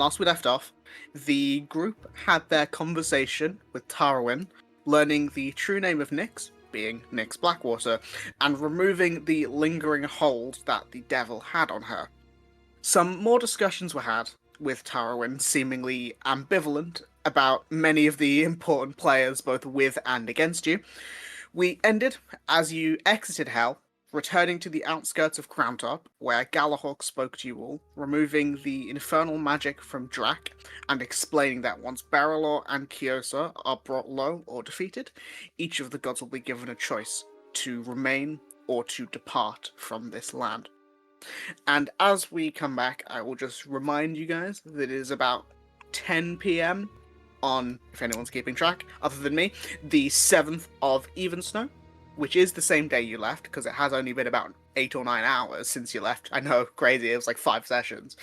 last we left off, the group had their conversation with Tarwin, learning the true name of Nyx, being Nyx Blackwater, and removing the lingering hold that the devil had on her. Some more discussions were had, with Tarwin seemingly ambivalent about many of the important players both with and against you. We ended as you exited Hell, returning to the outskirts of Crowntop, where Galahawk spoke to you all, removing the infernal magic from Drac, and explaining that once Baralor and Kiosa are brought low or defeated, each of the gods will be given a choice to remain or to depart from this land. And as we come back, I will just remind you guys that it is about 10 p.m. on, if anyone's keeping track, other than me, the 7th of Evensnow, which is the same day you left, because it has only been about 8 or 9 hours since you left. I know, crazy, it was like 5 sessions.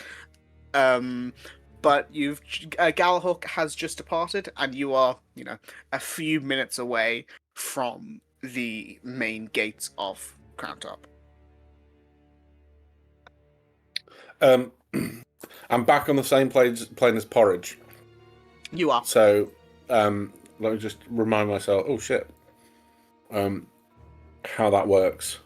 But Galahawk has just departed, and you are, a few minutes away from the main gates of Crowntop. I'm back on the same plane as Porridge. You are. So, let me just remind myself, oh shit, how that works.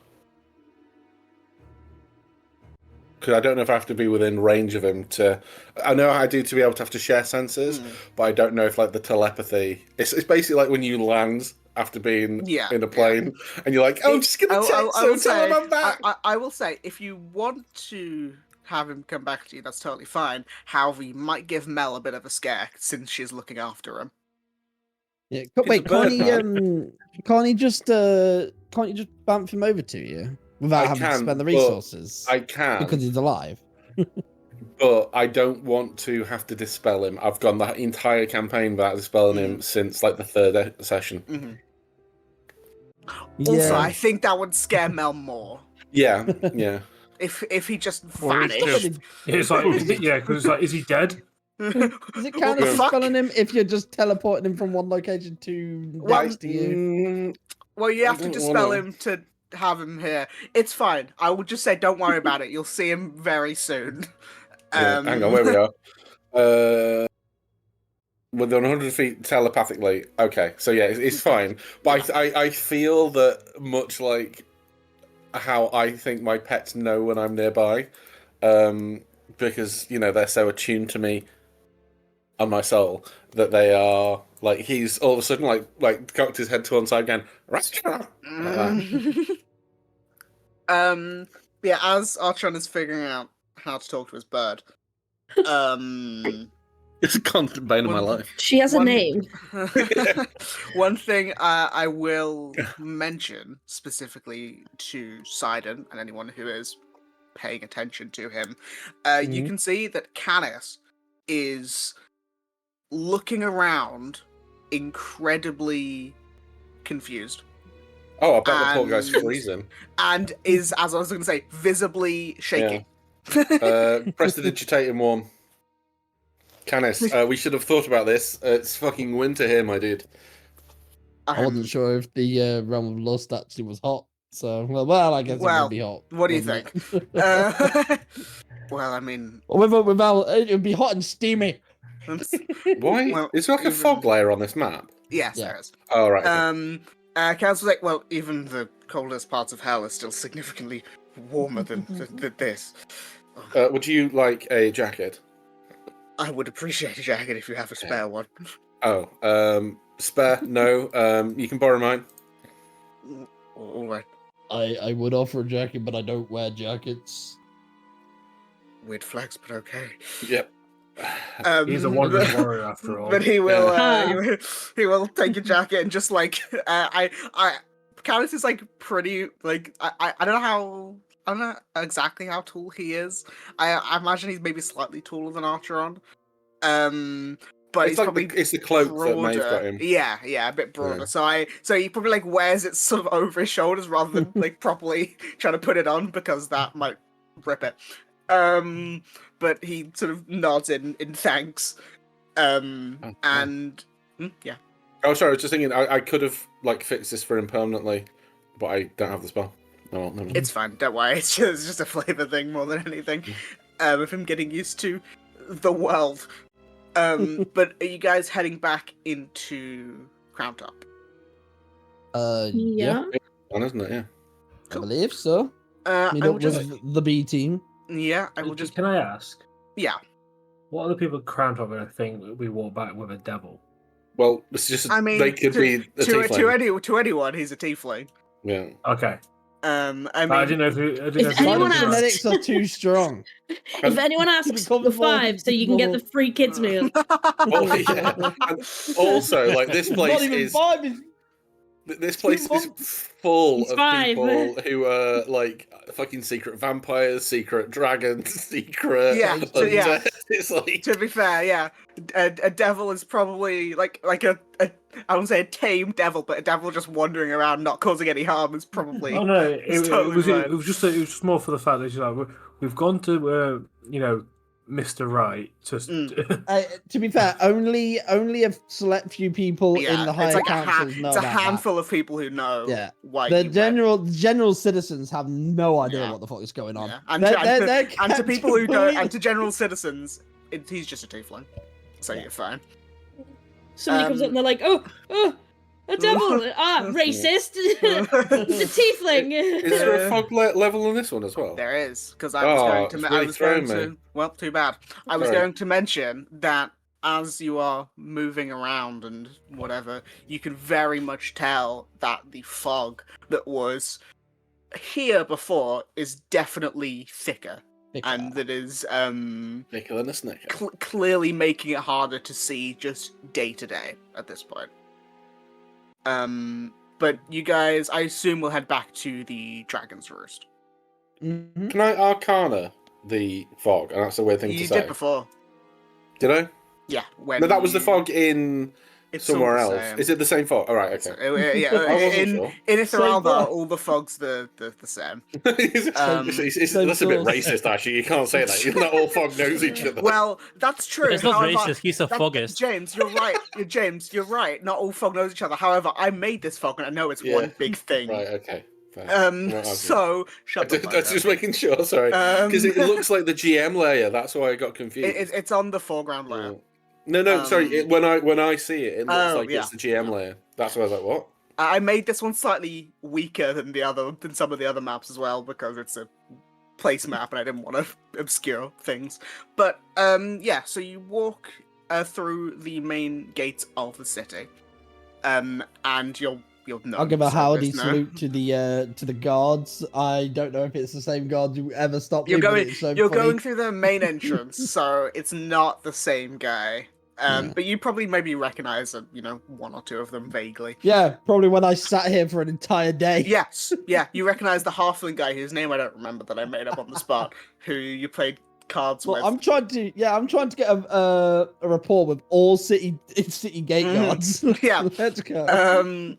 Because I don't know if I have to be within range of him to... I know I do to be able to have to share sensors, but I don't know if, like, the telepathy... It's basically like when you land after being in a plane, and you're like, oh, I'm just going to text him, tell him I'm back. I will say, if you want to have him come back to you, that's totally fine. However, you might give Mel a bit of a scare, since she's looking after him. Yeah, wait, can't you just bump him over to you without having to spend the resources? I can because he's alive. But I don't want to have to dispel him. I've gone the entire campaign without dispelling him since like the 3rd session. Also, I think that would scare Mel more. Yeah. If he just vanished. It's like, because it's like, is he dead? Does it count as dispelling him if you're just teleporting him from one location to next to you? Well, you have to dispel him to have him here. It's fine. I will just say, don't worry about it. You'll see him very soon. Hang on, where we are. Within 100 feet telepathically. Okay, so yeah, it's fine. But I feel that much like how I think my pets know when I'm nearby, because they're so attuned to me and my soul that they are like he's all of a sudden like cocked his head to one side again. Yeah, as Archon is figuring out how to talk to his bird, it's a constant bane of my life. She has a name. One thing I will mention specifically to Sidon and anyone who is paying attention to him, you can see that Canis is looking around incredibly confused. Oh, I bet the poor guy's freezing. And is, as I was going to say, visibly shaking. Yeah. Prestidigitating one. Canis, we should have thought about this. It's fucking winter here, my dude. I wasn't sure if the Realm of Lust actually was hot. So, well, I guess it would be hot. What do you think? Well, I mean... Without, it would be hot and steamy. Why? Well, is there like a fog layer on this map? Yes, there is. Oh, right. Council's like, well, even the coldest parts of hell are still significantly warmer than this. Would you like a jacket? I would appreciate a jacket if you have a spare one. Oh, spare? No. You can borrow mine. All right. I would offer a jacket, but I don't wear jackets. Weird flex, but okay. Yep. He's a wandering warrior after all. But he will, he will take a jacket and just like, Canis is like pretty, like, I don't know exactly how tall he is. I imagine he's maybe slightly taller than Archeron. But it's like it's the cloak broader. That Maeve's got him. Yeah, a bit broader. Yeah. So he probably like wears it sort of over his shoulders rather than like properly trying to put it on because that might rip it. But he sort of nods in thanks. And yeah. Oh, sorry. I was just thinking I could have like fixed this for him permanently, but I don't have the spell. No, it's fine. Don't worry. It's just a flavor thing more than anything. Of him getting used to the world. But are you guys heading back into Crown Top? Yeah. Fun, isn't it? Yeah. I believe so. Meet I up will just. with the B team. Yeah, I will just. Can I ask? Yeah. What are the people at Crown Top going to think that we walk back with a devil? Well, it's just I mean, they could be a tiefling. to anyone, he's a tiefling. Yeah. Okay. I mean, I didn't know if you. If anyone The asks- genetics are too strong. If anyone asks for 5, so you can get the free kids meal. Oh, yeah. And also, like this place Not even is 5 is this place is full It's of 5. people who are like fucking secret vampires, secret dragons, secret. Yeah, undead. It's like to be fair, yeah, a devil is probably like a I wouldn't say a tame devil, but a devil just wandering around, not causing any harm, is probably. Oh no! It's totally fine. It was just more for the fact that she's like, we've gone to Mr. Right to be fair, only a select few people in the higher councils know it's a about handful of people who know. Yeah. Why The general citizens have no idea what the fuck is going on. Yeah. And to people who don't, and to general citizens, he's just a tiefling, so you're fine. Somebody comes up and they're like, "Oh, a devil! Racist! It's a tiefling!" Is there a fog level on this one as well? There is, because I was going to. Well, too bad. I was going to mention that as you are moving around and whatever, you can very much tell that the fog that was here before is definitely thicker. And that is thicker than a snake. Clearly making it harder to see just day to day at this point. But you guys, I assume, will head back to the Dragon's Roost. Mm-hmm. Can I Arcana the fog? And that's a weird thing to say. You did before. Did I? Yeah. No, that was the fog in somewhere else. Is it the same fog? All right, okay. In Ithiralda, all the fog's the same. That's a bit racist, actually. You can't say that. Not all fog knows each other. Well, that's true. It's not racist. He's a foggist. James, you're right. James, you're right. Not all fog knows each other. However, I made this fog, and I know it's one big thing. Right. Okay. So shut up. That's just making sure. Sorry, because it looks like the GM layer. That's why I got confused. It's on the foreground layer. No, sorry. When I see it, it looks like it's the GM layer. That's why I was like, what? I made this one slightly weaker than some of the other maps as well, because it's a place map and I didn't want to obscure things. But so you walk through the main gates of the city, and you'll know. I'll give a howdy salute to the guards. I don't know if it's the same guards who ever stopped me. You're going through the main entrance, so it's not the same guy. But you probably maybe recognize one or two of them vaguely. Yeah, probably when I sat here for an entire day. Yes, yeah, you recognize the halfling guy whose name I don't remember that I made up on the spot, who you played cards with. I'm trying to get a rapport with all city gate guards. Yeah, let's go.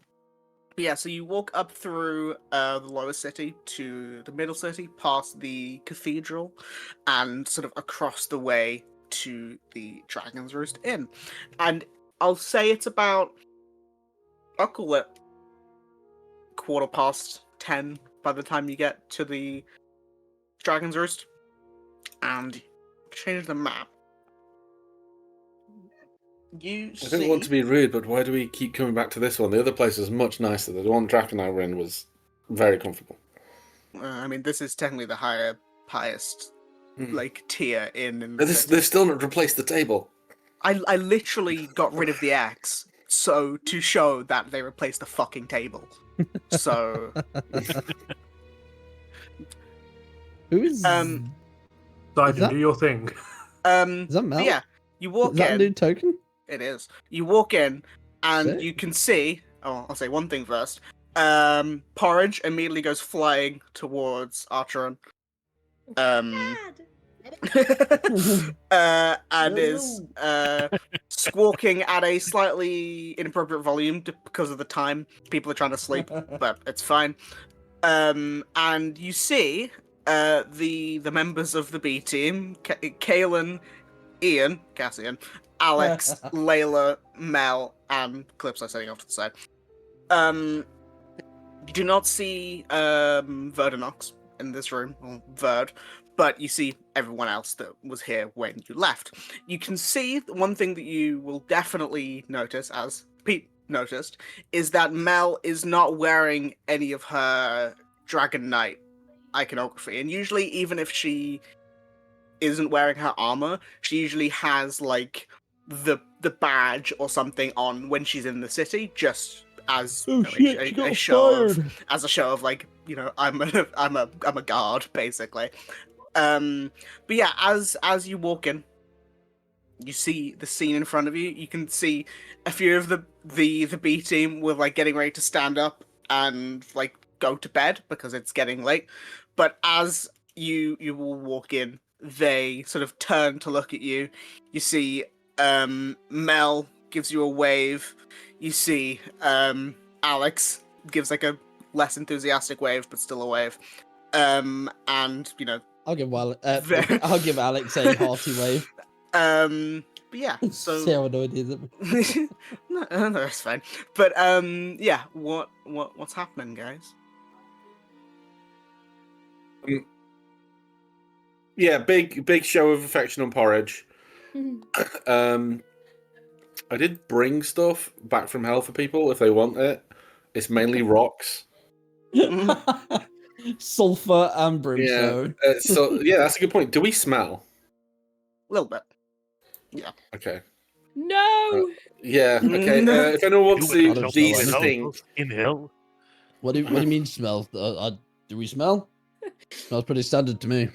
Yeah, so you walk up through the lower city to the middle city, past the cathedral, and sort of across the way to the Dragon's Roost Inn. And I'll say it's about, I'll call it 10:15 by the time you get to the Dragon's Roost. And change the map. I don't want to be rude, but why do we keep coming back to this one? The other place was much nicer. The one Drac and I were in was very comfortable. I mean, this is technically the highest tier in. They've still not replaced the table. I literally got rid of the axe, so to show that they replaced the fucking table. So. Who is? Simon, do your thing. Is that Mel? Yeah, you walk in. Is that a new token? It is. You walk in, and you can see. Oh, I'll say one thing first. Porridge immediately goes flying towards Archeron. And is squawking at a slightly inappropriate volume because of the time. People are trying to sleep, but it's fine. And you see the members of the B team: Kaelin, Ian, Cassian, Alex, Layla, Mel, and Calypso sitting off to the side. You do not see Verdanox in this room, or Verd, but you see everyone else that was here when you left. You can see one thing that you will definitely notice, as Pete noticed, is that Mel is not wearing any of her Dragon Knight iconography. And usually, even if she isn't wearing her armor, she usually has like the badge or something on when she's in the city, just as a show of like, you know, I'm a guard basically. But yeah, as you walk in, you see the scene in front of you. You can see a few of the B team were like getting ready to stand up and like go to bed because it's getting late. But as you will walk in, they sort of turn to look at you. You see Mel gives you a wave. You see Alex gives like a less enthusiastic wave, but still a wave. And you know, I'll give Alex a hearty wave. But yeah, so See how annoyed he is. no, it's fine. But yeah, what's happening, guys? Yeah, big show of affection on porridge. I did bring stuff back from hell for people if they want it. It's mainly rocks. Sulfur and brimstone. Yeah, so yeah, that's a good point. Do we smell? A little bit. Yeah. Okay. No. Yeah. Okay. If anyone wants to smell de-stink, in hell. What do you mean smell? Do we smell? Smells pretty standard to me.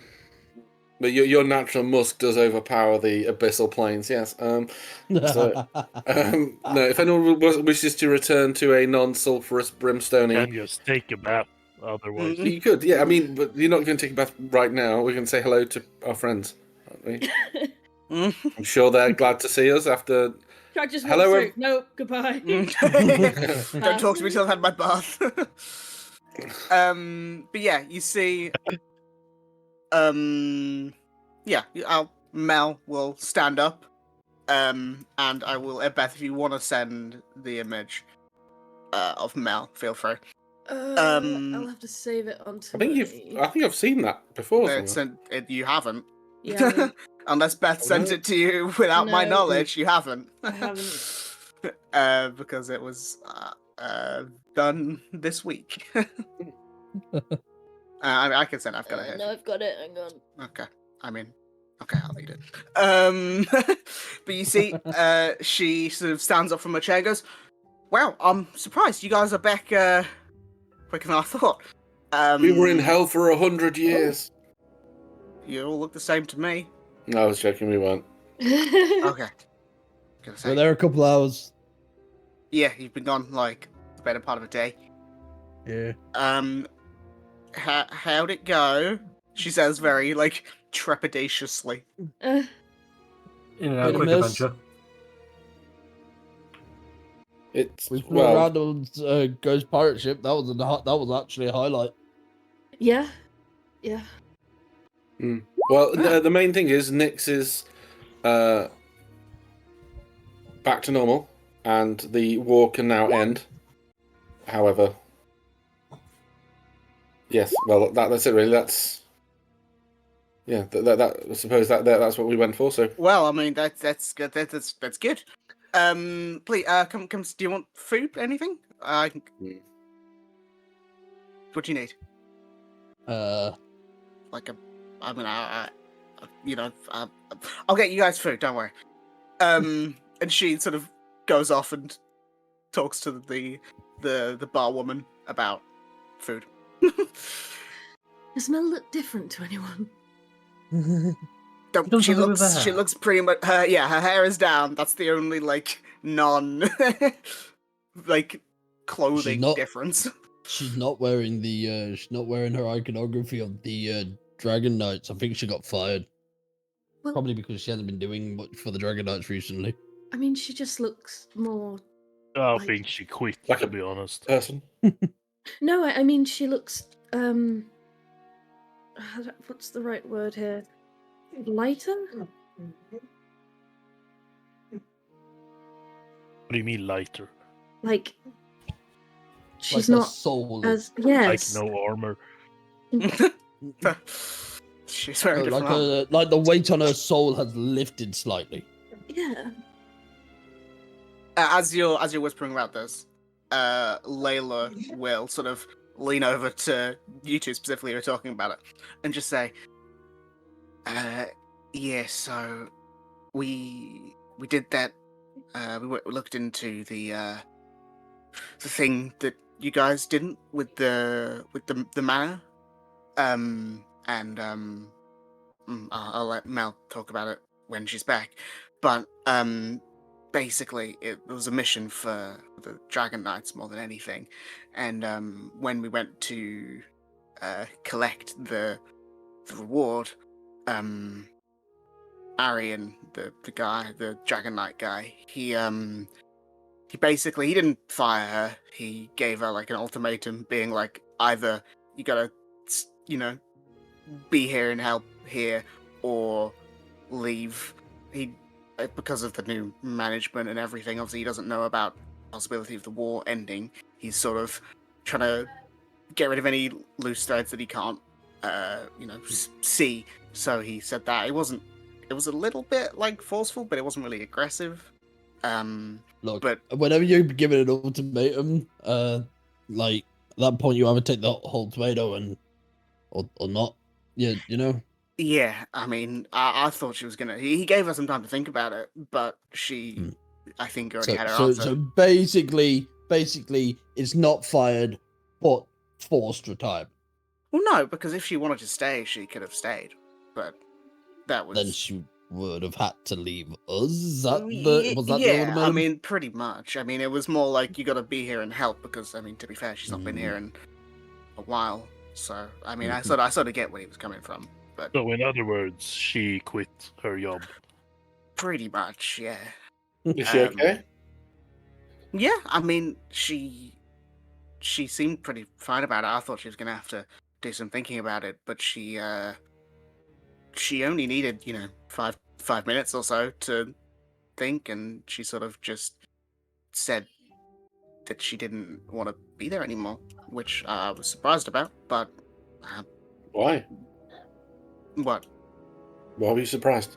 but your natural musk does overpower the abyssal planes. Yes. No, if anyone wishes to return to a non-sulfurous brimstone, And your steak about otherwise. you could. Yeah. I mean, but you're not going to take a bath right now. We can say hello to our friends, aren't we? I'm sure they're glad to see us after. I just Hello, walked through. No, goodbye. Don't talk to me till I've had my bath. But yeah, you see, Mel will stand up, and I will. Beth, if you want to send the image of Mel, feel free. I'll have to save it onto. I think I've seen that before. You haven't. Yeah. Unless Beth sent it to you without my No. knowledge, you haven't. I haven't. Because it was done this week. I can send. I've got it here. No, I've got it. Hang on. Okay. I mean, okay, I'll read it. But you see, she sort of stands up from her chair and goes, "Wow, I'm surprised you guys are back quicker than I thought." We were in hell for 100 years. You all look the same to me. No, I was joking. We weren't. Okay. We're there a couple hours. Yeah, you've been gone like the better part of a day. Yeah. How'd it go? She says very like trepidatiously. In and out, Hit or quick miss. adventure. It's We flew around on Ghost Pirate Ship. That was actually a highlight. Yeah. Well, the main thing is Nyx is back to normal, and the war can now end. However, yes, well, that's it really. That's that I suppose that's what we went for. So Well, I mean that's good. That's good. Please, come. Do you want food? Anything? What do you need? Like a. I mean, I'll get you guys food. Don't worry. And she sort of goes off and talks to the bar woman about food. Does Mel look different to anyone? She looks pretty much. Her hair is down. That's the only like non like clothing difference. She's not wearing her iconography of the Dragon Knights. I think she got fired. Well, Probably because she hasn't been doing much for the Dragon Knights recently. I mean, she just looks more. I Like- think she quit, Like to a- be honest. person. No, I mean she looks. What's the right word here? Lighter. What do you mean lighter? Like she's Like her not soul. as yes. Like no armor. She's wearing Oh, different armor. like the weight on her soul has lifted slightly. Yeah. As you're whispering about this, Layla will sort of lean over to you two specifically who are talking about it, and just say, "Yeah, so we did that. We looked into the thing that you guys didn't with the manor. I'll let Mel talk about it when she's back. But basically, it was a mission for the Dragon Knights more than anything. And when we went to collect the reward, Arian, the guy, the Dragon Knight guy, he basically, he didn't fire her. He gave her like an ultimatum, being like, either you gotta, be here and help here, or leave. He, because of the new management and everything, obviously he doesn't know about the possibility of the war ending. He's sort of trying to get rid of any loose threads that he can't, see. So he said that it was a little bit like forceful, but it wasn't really aggressive. Look, but whenever you're given an ultimatum, like at that point you either take the whole tomato or not. Yeah, you know. Yeah, I mean, I thought she was gonna. He gave her some time to think about it, but she, I think, already had her answer. So basically, it's not fired, but forced retirement. Well, no, because if she wanted to stay, she could have stayed, but that was. Then she would have had to leave us. Was that yeah, the ultimatum? I mean, pretty much. I mean, it was more like you got to be here and help because, I mean, to be fair, she's not been here in a while. So, I mean, I sort of get where he was coming from. But So, in other words, she quit her job. pretty much, yeah. Is she okay? Yeah, I mean, she seemed pretty fine about it. I thought she was gonna have to do some thinking about it, but she only needed, 5 minutes or so to think, and she sort of just said that she didn't want to be there anymore, which I was surprised about. But Why? what? Why were you surprised?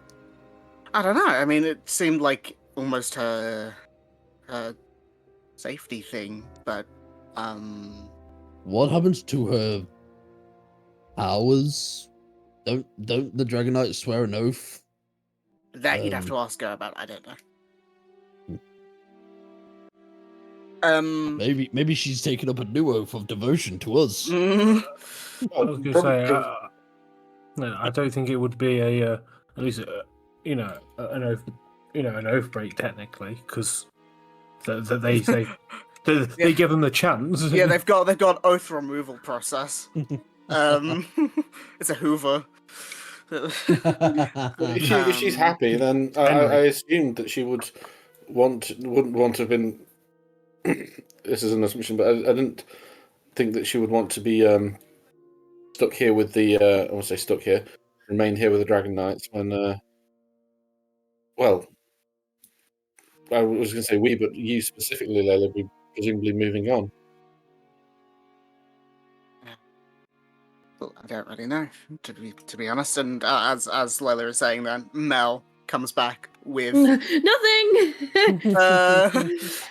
I don't know. I mean, it seemed like almost her safety thing, but What happens to her powers? Don't the Dragon Knights swear an oath? that you'd have to ask her about. I don't know. Maybe she's taken up a new oath of devotion to us. I was going to say, no, I don't think it would be at least an oath, an oath break technically, because they give them the chance. Yeah, they've got oath removal process. It's a Hoover. If she's happy, then I assumed that she wouldn't want to have been. This is an assumption, but I didn't think that she would want to be stuck here with the. I want to say stuck here, remain here with the Dragon Knights when. Well, I was going to say we, but you specifically, Layla, be presumably moving on. Well, I don't really know, to be honest. And as Layla is saying, then Mel comes back with nothing.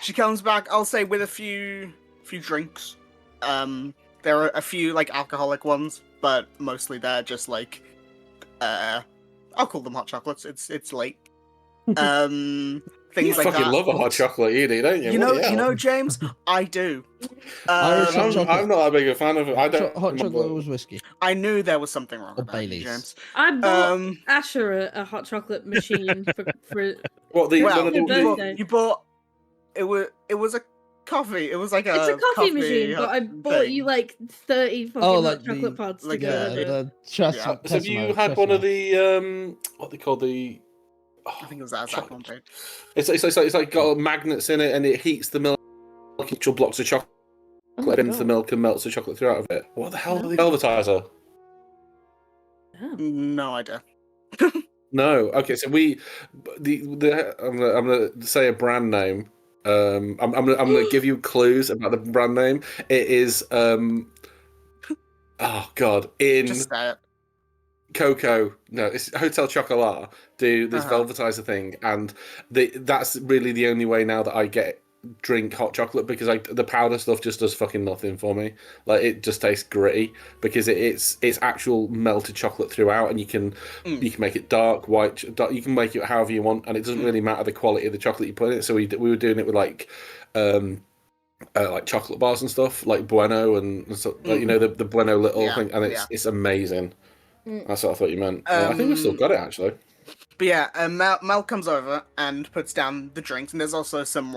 She comes back, I'll say, with a few drinks. There are a few like alcoholic ones, but mostly they're just like I'll call them hot chocolates. It's late. Things You like fucking that. love a hot chocolate, you do, don't you? You know, James, I do. Irish hot chocolate. I'm not a big fan of it. I don't. Hot chocolate was whiskey. I knew there was something wrong Or about you, Baileys. James. I bought Asher a hot chocolate machine for What the? Well, one of the- birthday. you bought it was a coffee. It was like It's a coffee machine, but I bought thing. you like 30 fucking like hot chocolate the- pods like to Yeah, go with it. the chest. Yeah. So have you had one of the what they call the? I think it was that one thing. It's like got magnets in it, and it heats the milk. Actual blocks of chocolate into the milk and melts the chocolate through out of it. What the hell are the Velvetizer? No idea. No. Okay, so I'm gonna say a brand name. I'm gonna give you clues about the brand name. It is oh god, in Just say it. Coco, no, it's Hotel Chocolat, do this velvetizer thing, and that's really the only way now that I drink hot chocolate, because the powder stuff just does fucking nothing for me. Like, it just tastes gritty because it's actual melted chocolate throughout, and you can make it dark, white, you can make it however you want, and it doesn't really matter the quality of the chocolate you put in it. So we were doing it with like chocolate bars and stuff, like Bueno and stuff, like, you know, the Bueno little thing, and it's amazing. That's what I thought you meant. I think we've still got it, actually. But yeah, Mel comes over and puts down the drinks, and there's also some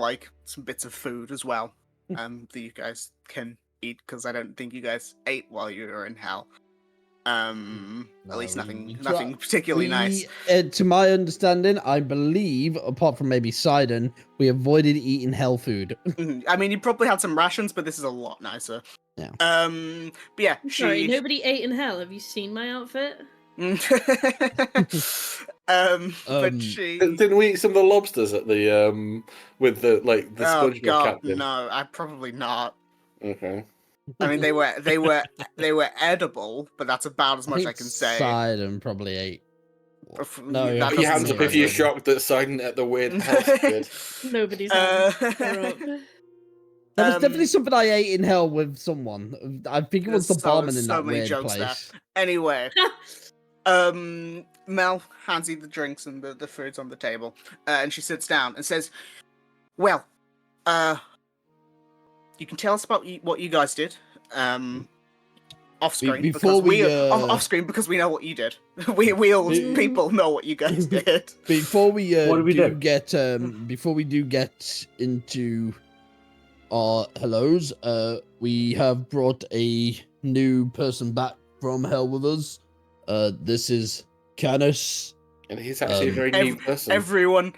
bits of food as well that you guys can eat, because I don't think you guys ate while you were in hell. At least nothing particularly nice. To my understanding, I believe, apart from maybe Sidon, we avoided eating hell food. I mean, you probably had some rations, but this is a lot nicer. Yeah. But yeah, Sorry, nobody ate in hell. Have you seen my outfit? But she didn't we eat some of the lobsters at the with the SpongeBob captain? No, I probably not. Okay. I mean, they were edible, but that's about as much I can say. Sidon probably ate. No, put your hands up if you're shocked that Sidon at the weird house did. Nobody's hands are up. That was definitely something I ate in hell with someone. I think it was the barman in that weird place. There. Anyway, Mel hands you the drinks and the food's on the table, and she sits down and says, "Well, you can tell us about what you guys did, off screen off screen because we know what you did. we all people know what you guys did. Before we do get into our hellos, we have brought a new person back from hell with us. This is Canis. And he's actually a very new person. Everyone,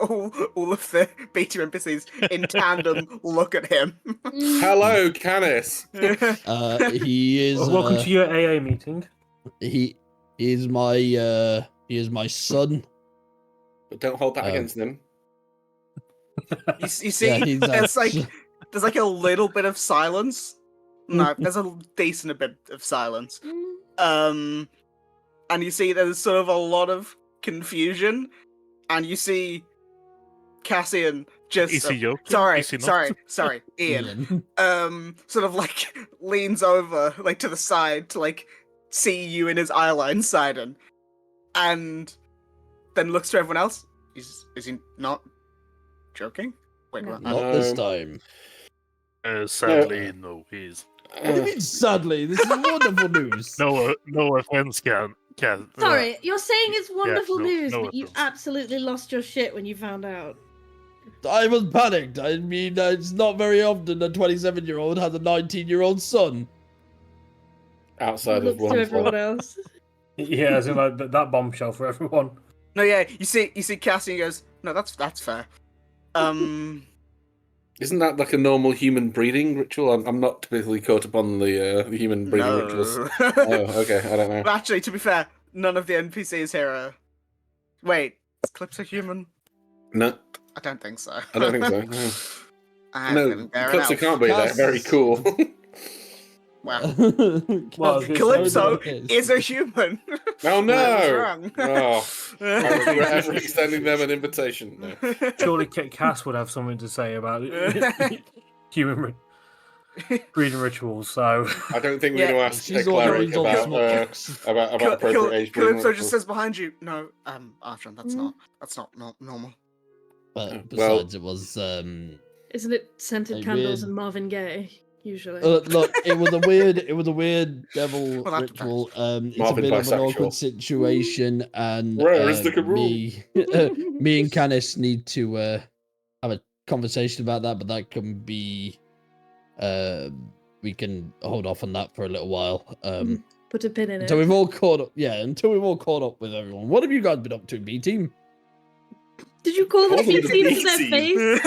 all of the beta NPCs in tandem look at him. Hello, Canis. He is. Welcome to your AA meeting. He is my son. But don't hold that against him. You see, there's like a little bit of silence. No, there's a decent bit of silence. And you see there's sort of a lot of confusion, and you see Cassian just Is he joking? Sorry, Ian. Sort of like leans over to the side to see you in his eyeline, Sidon, and then looks to everyone else. Is he not joking? Wait, what? Not this time. Sadly, no, he is. What do you mean, sadly? This is wonderful news. No offense, Can. Sorry, you're saying it's wonderful news, no but you absolutely lost your shit when you found out. I was panicked. I mean, it's not very often a 27-year-old has a 19-year-old son. Outside of one. To everyone else. Yeah, as in that bombshell for everyone. No, yeah, you see Cassian goes, no, that's fair. Isn't that like a normal human breeding ritual? I'm not typically caught up on the human breeding rituals. Oh, okay, I don't know. But actually, to be fair, none of the NPCs here are... Wait, is Clipsa human? No. I don't think so. I don't think so. No, Clipsa can't be there. Very cool. Wow. Calypso is a human. Oh no! Wrong. Oh, I regret ever extending them an invitation. No. Surely Cass would have something to say about human breeding rituals. So I don't think we're going to ask a cleric about appropriate age. Calypso just says behind you. No, Archon, that's not normal. But besides, it was. Isn't it scented candles and Marvin Gaye? Usually. Look, it was a weird devil ritual. It's a bit of an awkward situation, and me and Canis need to have a conversation about that, but that can be we can hold off on that for a little while. Put a pin in it. Until we've all caught up with everyone. What have you guys been up to, B team? Did you call them B team to their face?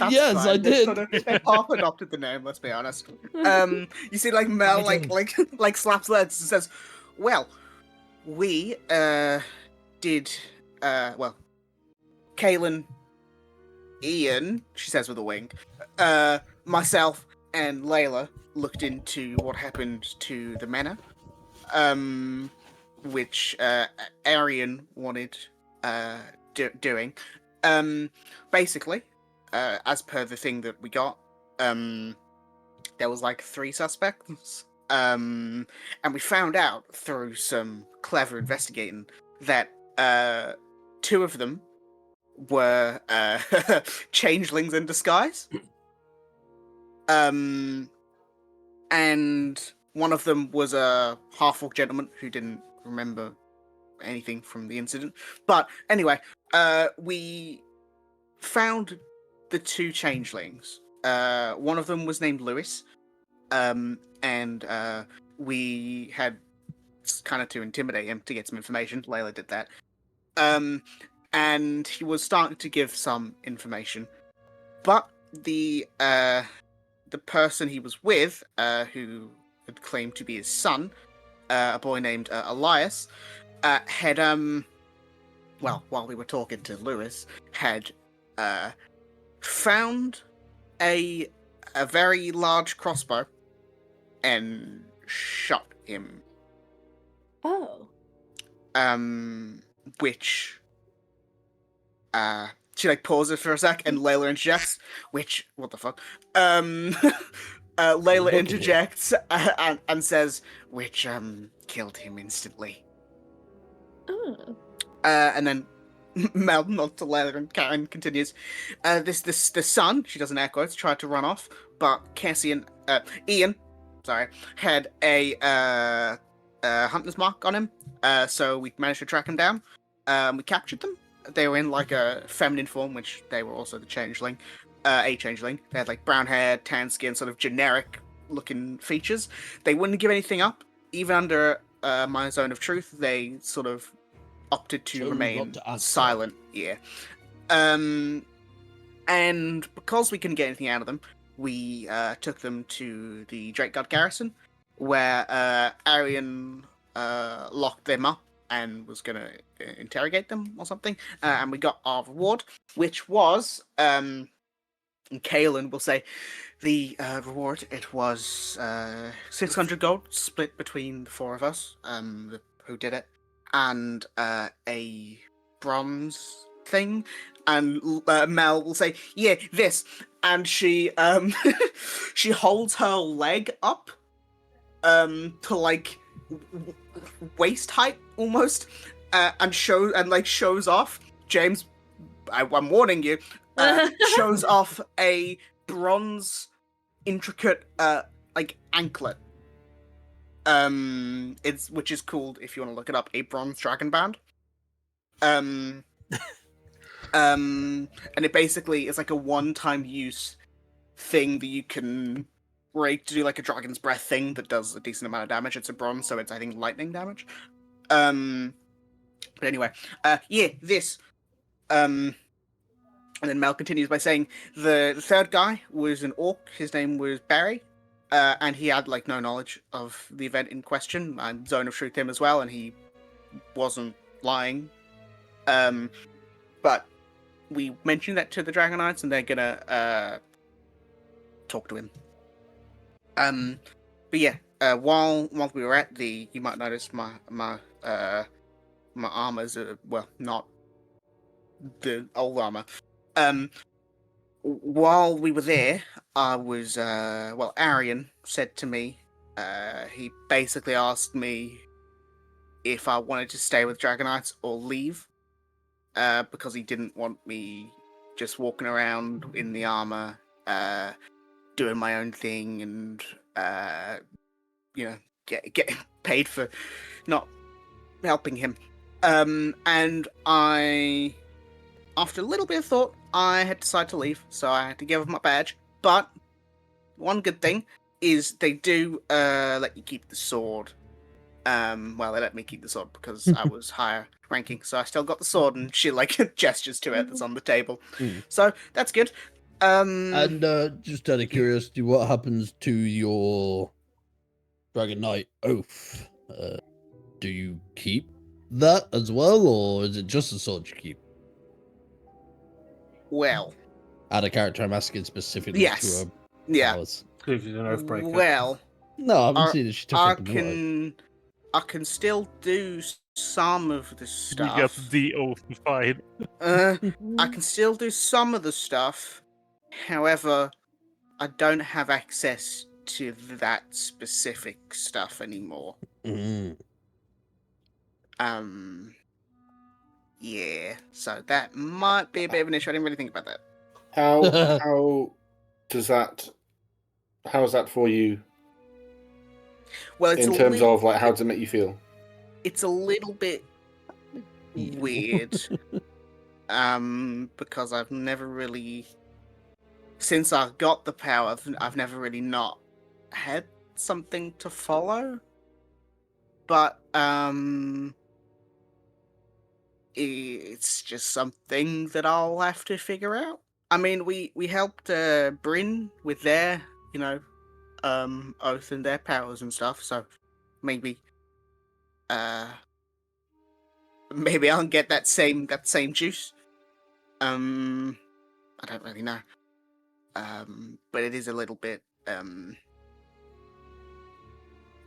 Yes, fine. I did. They half adopted the name. Let's be honest. You see, Mel, slaps legs and says, "Well, we did. Kaylin, Ian," she says with a wink. Myself and Layla looked into what happened to the manor. which Arian wanted doing. Basically, as per the thing that we got, there was like 3 suspects. And we found out through some clever investigating that 2 of them were changelings in disguise. And one of them was a half-orc gentleman who didn't remember anything from the incident. But anyway, we found the 2 changelings. One of them was named Lewis, and we had kind of to intimidate him to get some information. Layla did that. And he was starting to give some information. But the person he was with, who had claimed to be his son, a boy named Elias, had while we were talking to Lewis, had found a very large crossbow and shot him. Oh. Which she like pauses for a sec, and Layla interjects. Which what the fuck? Layla interjects and says, which killed him instantly. Oh. And then Mel nods to Layla, and Karen continues. The son, she does an air quotes, tried to run off, but Ian, had a hunter's mark on him. So we managed to track him down. We captured them. They were in like a feminine form, which they were also the changeling, a changeling. They had like brown hair, tan skin, sort of generic looking features. They wouldn't give anything up, even under my zone of truth. They sort of opted to remain silent. Yeah. And because we couldn't get anything out of them, we took them to the Drake God Garrison, where Arian locked them up and was going to interrogate them or something. And we got our reward, which was, and Kaelin will say, the reward, it was 600 gold split between the 4 of us who did it, and a bronze thing. And Mel will say, yeah, this. And she she holds her leg up to like waist height almost, and shows off. James, I'm warning you, shows off a bronze intricate like anklet. Which is called, if you want to look it up, a bronze dragon band. And it basically is like a one-time use thing that you can rake to do like a dragon's breath thing that does a decent amount of damage. It's a bronze, so it's I think lightning damage. But anyway, yeah, this. And then Mel continues by saying the 3rd guy was an orc. His name was Barry, and he had like no knowledge of the event in question. I zone of truth him as well, and he wasn't lying. But we mentioned that to the Dragon Knights, and they're gonna talk to him. But yeah, while we were at you might notice my armor's not the old armor. While we were there, I was Arian said to me, he basically asked me if I wanted to stay with Dragon Knights or leave, because he didn't want me just walking around in the armor, doing my own thing, and getting paid for not helping him. And I, after a little bit of thought, I had decided to leave, so I had to give up my badge. But one good thing is they do let you keep the sword. They let me keep the sword because I was higher ranking, so I still got the sword, and she like gestures to it that's on the table. So that's good. And just out of curiosity, what happens to your Dragon Knight oath? Do you keep that as well, or is it just the sword you keep? Well, Out of character, I'm asking specifically yes. to her Yeah. powers. If she's an oath breaker. Well, No, I haven't seen it. She took I up the word. I can still do some of the We got stuff. the oath, fine. I can still do some of the stuff. However, I don't have access to that specific stuff anymore. Mm. Yeah. So that might be a bit of an issue. I didn't really think about that. How does that? How is that for you Well, it's in a terms little, of like how does it make you feel? it's a little bit weird. Because I've never really, since I got the power, I've never really not had something to follow. But it's just something that I'll have to figure out. I mean, we helped Bryn with their, oath and their powers and stuff. So maybe, maybe I'll get that same juice. I don't really know. But it is a little bit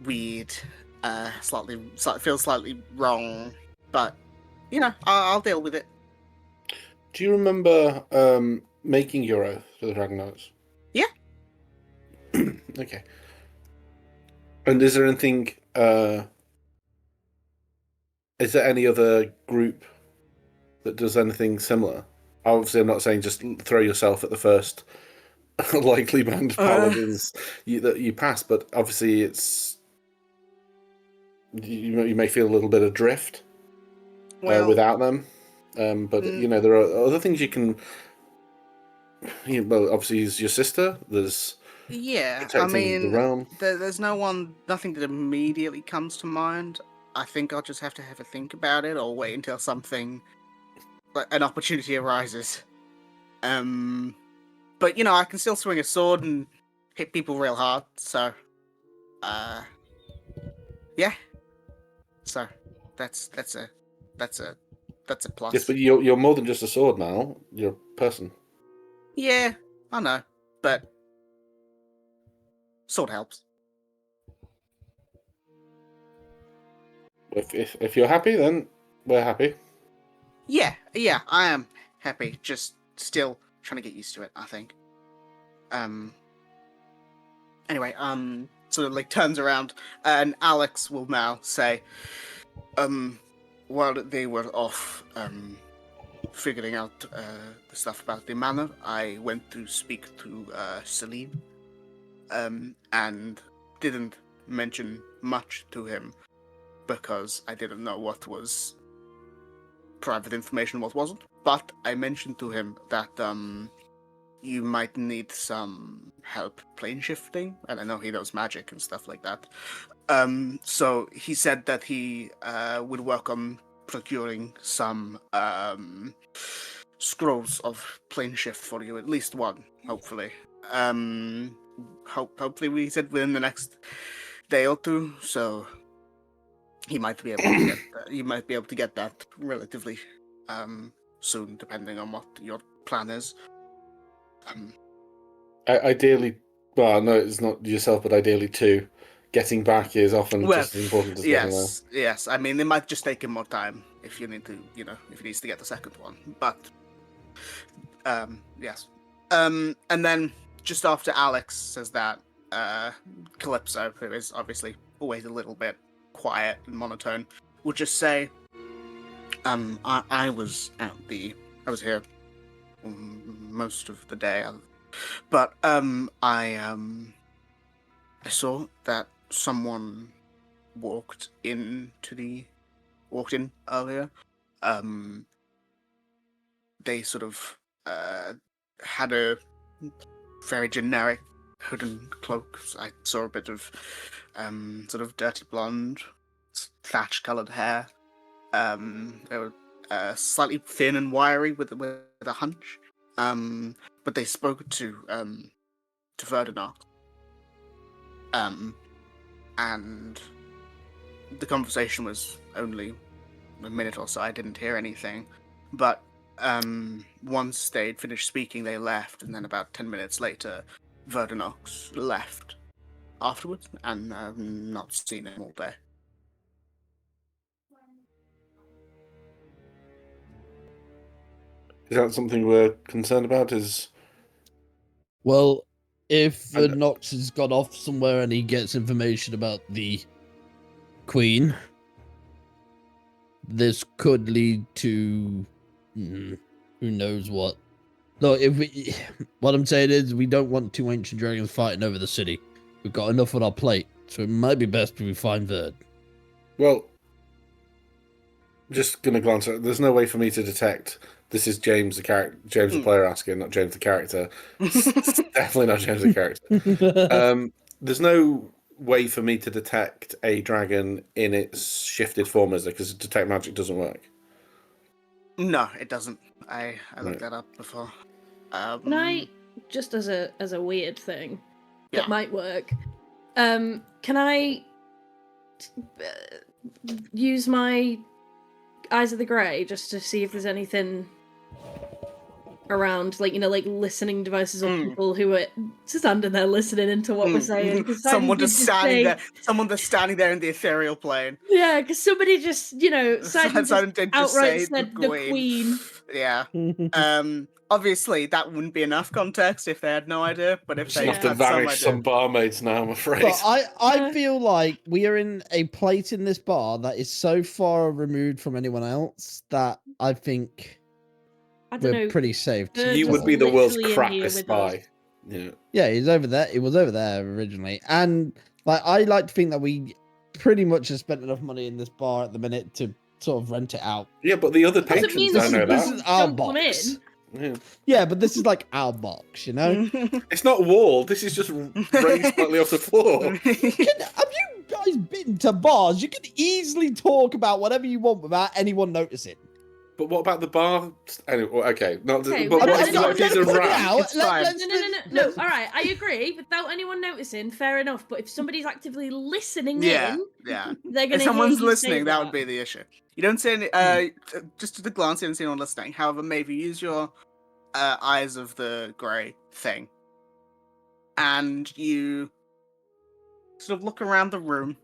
weird. Slightly feels slightly wrong. But I'll deal with it. Do you remember making your oath to the Dragon Knights? Yeah. Okay. And is there anything? Is there any other group that does anything similar? Obviously, I'm not saying just throw yourself at the first likely band of paladins that you pass, but obviously it's you may feel a little bit adrift without them. But there are other things you can. Well, obviously, is your sister. There's protecting the realm. There's nothing that immediately comes to mind. I think I'll just have to have a think about it, or wait until something, like an opportunity arises. But I can still swing a sword and hit people real hard. So, yeah. So that's a plus. Yes, but you're more than just a sword now. You're a person. Yeah, I know, but sword helps. If you're happy, then we're happy. Yeah, I am happy. Just still trying to get used to it, I think. Anyway, sort of like turns around, and Alex will now say, while they were off, figuring out the stuff about the manor, I went to speak to Celine, and didn't mention much to him because I didn't know what was private information, what wasn't. But I mentioned to him that you might need some help plane shifting, and I know he knows magic and stuff like that. So he said that he would work on procuring some scrolls of plane shift for you, at least one, hopefully. Hopefully, we said within the next day or two. So he might be able to get that. You might be able to get that relatively soon, depending on what your plan is. Ideally, well, no, it's not yourself, but ideally too. Getting back is often just as important as getting there. Yes. I mean, it might just take him more time if you need to, if he needs to get the second one. But, yes. And then just after Alex says that, Calypso, who is obviously always a little bit quiet and monotone, will just say, I was here most of the day, but I saw that someone walked in earlier. They sort of had a very generic hood and cloak. I saw a bit of sort of dirty blonde, thatch-coloured hair. They were slightly thin and wiry with a hunch. But they spoke to Verdanox. And the conversation was only a minute or so. I didn't hear anything. But once they'd finished speaking, they left, and then about 10 minutes later, Verdanox left afterwards, and I've not seen him all day. Is that something we're concerned about? Well, if And- Nox has got off somewhere and he gets information about the Queen, this could lead to who knows what. Look, what I'm saying is we don't want two ancient dragons fighting over the city. We've got enough on our plate, so it might be best if we find Verd. Well, just gonna glance at. There's no way for me to detect. This is James the character, James the player asking, not James the character. It's definitely not James the character. There's no way for me to detect a dragon in its shifted form, is there? Because detect magic doesn't work. No, it doesn't. I Right. looked that up before. Can I, just as a weird thing that Yeah. might work, can I use my Eyes of the Grey just to see if there's anything around, like, you know, like listening devices or people who are standing there listening into what we're saying? 'Cause Someone Simon just did standing say- there. Someone that's standing there in the ethereal plane. Yeah, because somebody just, you know, Simon Simon just did just outright say said the Queen. Yeah. Obviously that wouldn't be enough context if they had no idea, but if Just they have to had some vanish some idea. barmaids now, I'm afraid. But I Yeah. feel like we are in a place in this bar that is so far removed from anyone else that I think I don't we're know. pretty safe. They're You just would be the world's literally in here crappiest with us. spy. Yeah. Yeah, he's over there. It was over there originally, and like I like to think that we pretty much have spent enough money in this bar at the minute to sort of rent it out. Yeah, but the other Doesn't patrons mean don't know this that. is our Don't come box. in. Yeah. Yeah, but this is like our box, you know. It's not walled. This is just raised slightly off the floor. Have you guys been to bars? You can easily talk about whatever you want without anyone noticing. But what about the bar? Anyway, okay, not. Okay, But well, what I'm if not- what if I'm he's not a putting it rat? out. It's fine. No. All right, I agree. Without anyone noticing, fair enough. But if somebody's actively listening Yeah, in, yeah. they're gonna If someone's hear you listening, say that would be the issue. You don't see any. Just at a glance, you don't see anyone listening. However, maybe use your Eyes of the Grey thing, and you sort of look around the room,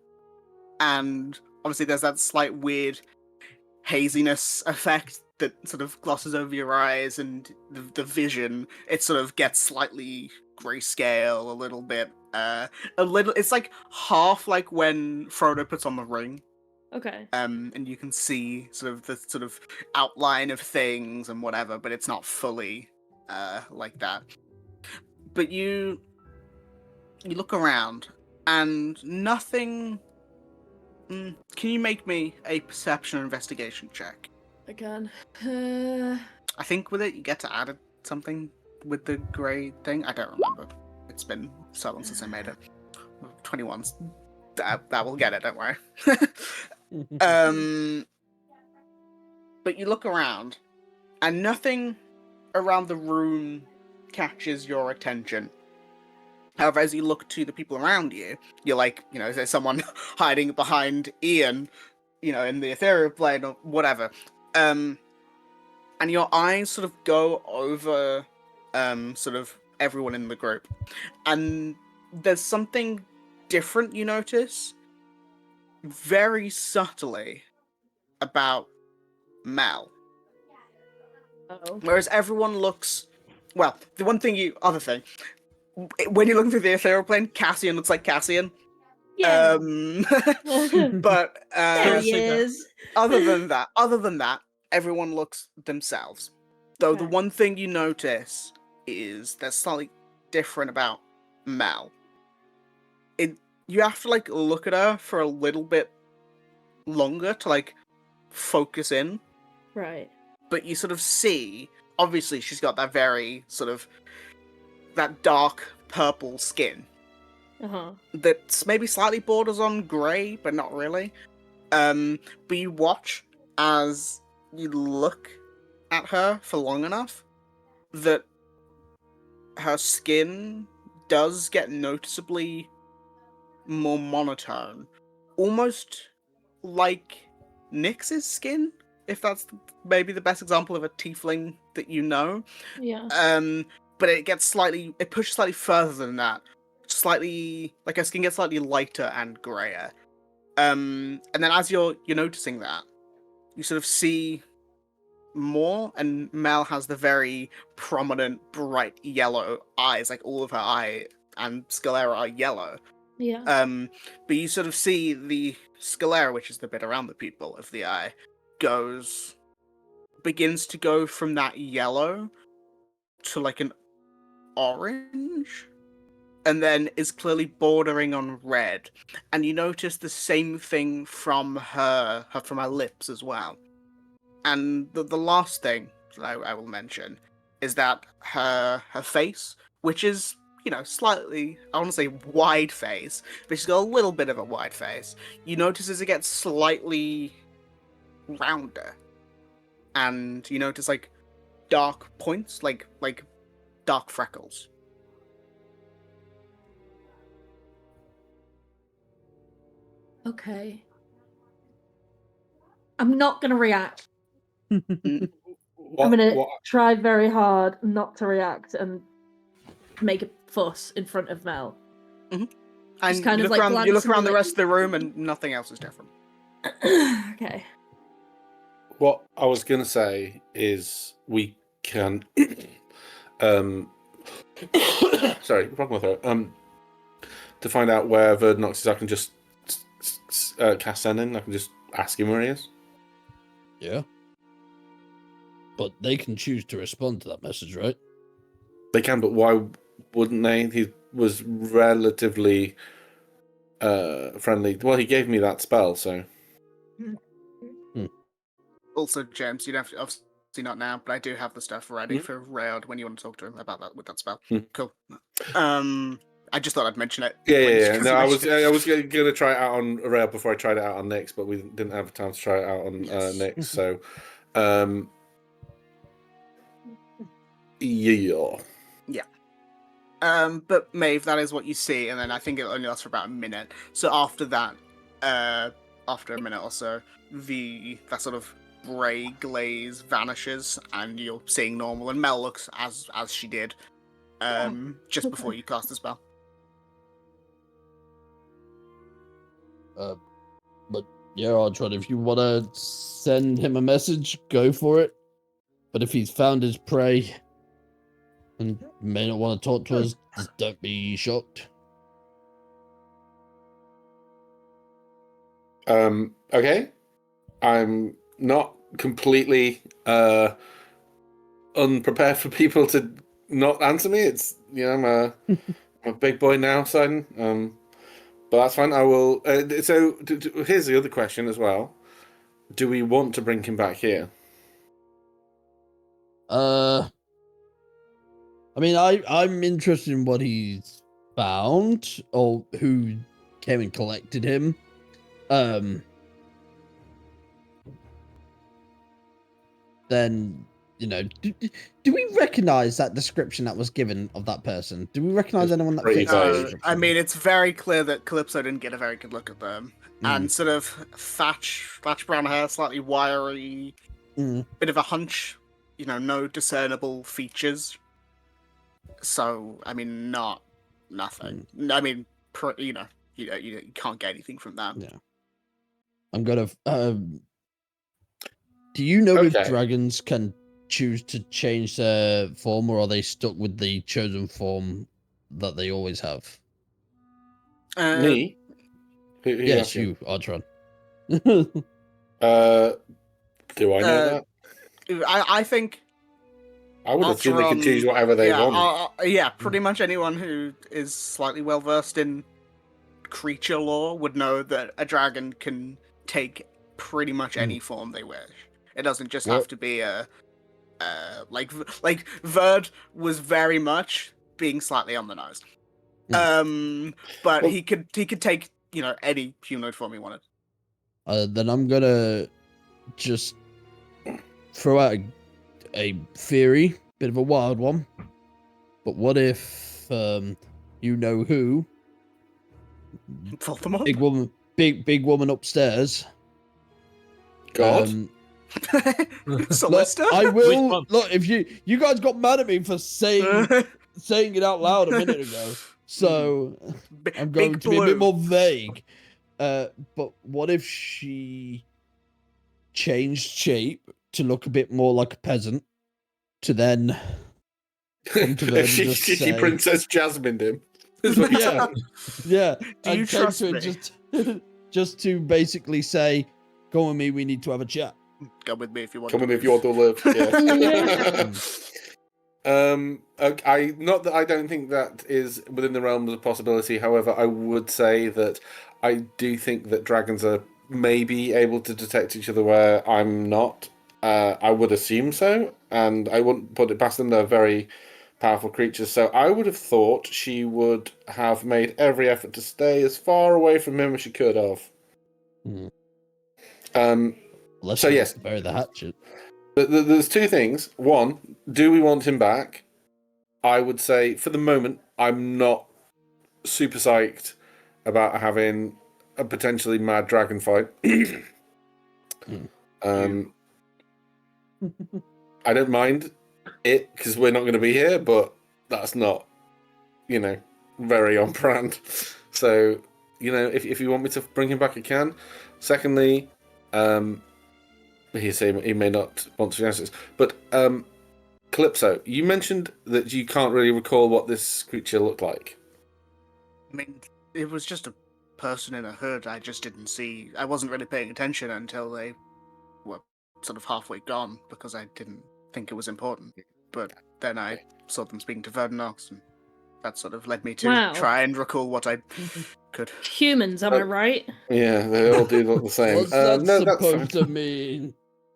and obviously there's that slight weird haziness effect that sort of glosses over your eyes, and the vision, it sort of gets slightly grayscale a little bit. It's like half like when Frodo puts on the ring. Okay. And you can see sort of the sort of outline of things and whatever, but it's not fully like that. But you look around and nothing. Can you make me a perception or investigation check? Again. I think with it you get to add something with the grey thing. I don't remember. It's been so long since I made it. 21's that will get it. Don't worry. But you look around, and nothing around the room catches your attention. However, as you look to the people around you, you're like, you know, is there someone hiding behind Ian, you know, in the ethereal plane or whatever? And your eyes sort of go over, sort of everyone in the group, and there's something different you notice, very subtly, about Mel. Oh. Whereas everyone looks, well, the other thing, when you're looking through the ethereal plane, Cassian looks like Cassian. Yeah. But There he is. other than that, everyone looks themselves. Though the Okay. one thing you notice is there's something different about Mel. You have to like look at her for a little bit longer to like focus in, Right. but you sort of see, obviously she's got that very sort of that dark purple skin Uh-huh. that's maybe slightly borders on grey, but not really. But you watch as you look at her for long enough that her skin does get noticeably more monotone, almost like Nyx's skin, if that's maybe the best example of a tiefling that you know. Yeah. But it pushes slightly further than that. Slightly, like her skin gets slightly lighter and grayer. And then as you're noticing that, you sort of see more, and Mel has the very prominent, bright yellow eyes, like all of her eye and sclera are yellow. Yeah. But you sort of see the sclera, which is the bit around the pupil of the eye, begins to go from that yellow to like an orange, and then is clearly bordering on red. And you notice the same thing from her lips as well. And the last thing that I will mention is that her face, which is, slightly, I want to say wide face, but she's got a little bit of a wide face. You notice as it gets slightly rounder, and you notice like dark points, like dark freckles. Okay. I'm not gonna react. I'm gonna try very hard not to react and make a fuss in front of Mel. Mm-hmm. And kind you of look like around, you look glancing around the like- rest of the room, and nothing else is different. Okay. What I was going to say is we can... sorry, problem with her. To find out where Verdanox is, I can just cast send in. I can just ask him where he is. Yeah. But they can choose to respond to that message, right? They can, but why wouldn't they? He was relatively friendly. Well, he gave me that spell, so... Also, James, you don't have to, obviously not now, but I do have the stuff ready for Raod when you want to talk to him about that with that spell. Cool. I just thought I'd mention it. Yeah. No, I was going to try it out on Rail before I tried it out on Nyx, but we didn't have time to try it out on Nyx, so... yeah. But Maeve, that is what you see, and then I think it only lasts for about a minute. So after that, after a minute or so, that sort of grey glaze vanishes, and you're seeing normal, and Mel looks as she did just before you cast the spell. But yeah, Artron, if you want to send him a message, go for it. But if he's found his prey and may not want to talk to us, just don't be shocked. Okay. I'm not completely unprepared for people to not answer me. It's, I'm a big boy now, son. But that's fine. I will. So here's the other question as well. Do we want to bring him back here? I mean, I'm interested in what he's found or who came and collected him. Then, do we recognize that description that was given of that person? Do we recognize anyone that fits that description? I mean, it's very clear that Calypso didn't get a very good look at them. And sort of thatch brown hair, slightly wiry, bit of a hunch, no discernible features. So, I mean, nothing. I mean, you can't get anything from that. Yeah. I'm gonna. Do you know if dragons can choose to change their form, or are they stuck with the chosen form that they always have? Me? Yes, you, Artron. Do I know that? I think I would assume they can choose whatever they want. Pretty much anyone who is slightly well versed in creature lore would know that a dragon can take pretty much any form they wish. It doesn't just have to be like Verd was very much being slightly on the nose. But he could take any humanoid form he wanted. Then I'm gonna just throw out a theory, bit of a wild one. But what if you know who? Voldemort? Big woman upstairs. God. Solista? I will look if you guys got mad at me for saying it out loud a minute ago. So I'm going to be a bit more vague. But what if she changed shape to look a bit more like a peasant, to then come to them and she, just she say, Princess Jasmine him. Is what you're Yeah. saying. yeah, Do and you came trust to it me? just to basically say, "Come with me, we need to have a chat." Come with me if you want Come to in if live. you want to live. Yeah. Mm. I not that I don't think that is within the realms of possibility. However, I would say that I do think that dragons are maybe able to detect each other where I'm not. I would assume so, and I wouldn't put it past them. They're very powerful creatures, so I would have thought she would have made every effort to stay as far away from him as she could have. Mm. Um, Unless So, she yes. wants to bury the hatchet. There's two things. One, do we want him back? I would say, for the moment, I'm not super psyched about having a potentially mad dragon fight. um, I don't mind it because we're not going to be here, but that's not, very on brand. So, if you want me to bring him back, I can. Secondly, he may not want to answer this, but Calypso, you mentioned that you can't really recall what this creature looked like. I mean, it was just a person in a hood. I just didn't see. I wasn't really paying attention until they were sort of halfway gone because I didn't think it was important. But then I saw them speaking to Verdanox, and that sort of led me to try and recall what I could. Humans, am I right? Yeah, they all do look the same. What's that No, that's fine. supposed to mean?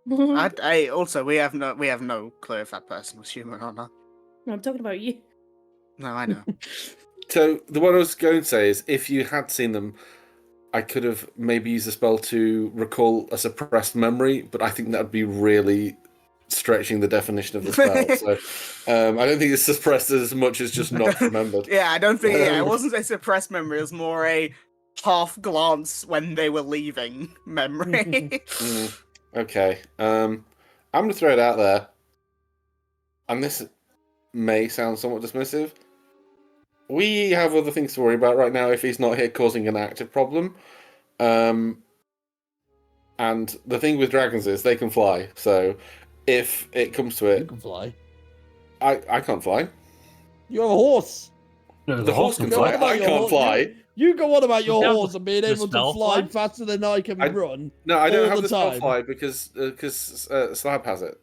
I also we have no clue if that person was human or not. No, I'm talking about you. No, I know. So what I was going to say is, if you had seen them, I could have maybe used a spell to recall a suppressed memory, but I think that would be really stretching the definition of the spell. So I don't think it's suppressed as much as just not remembered. Yeah, I don't think. Yeah, it wasn't a suppressed memory. It was more a half glance when they were leaving memory. Okay. I'm going to throw it out there, and this may sound somewhat dismissive. We have other things to worry about right now if he's not here causing an active problem. And the thing with dragons is they can fly. So if it comes to You it, can fly. I can't fly. You have a horse. No, The horse can Go fly. on about I your can't horse. fly. You go on about your Yeah, horse and being the able to spell fly fly? faster than I can run. No, I don't all have the the spell time. fly because Slab has it.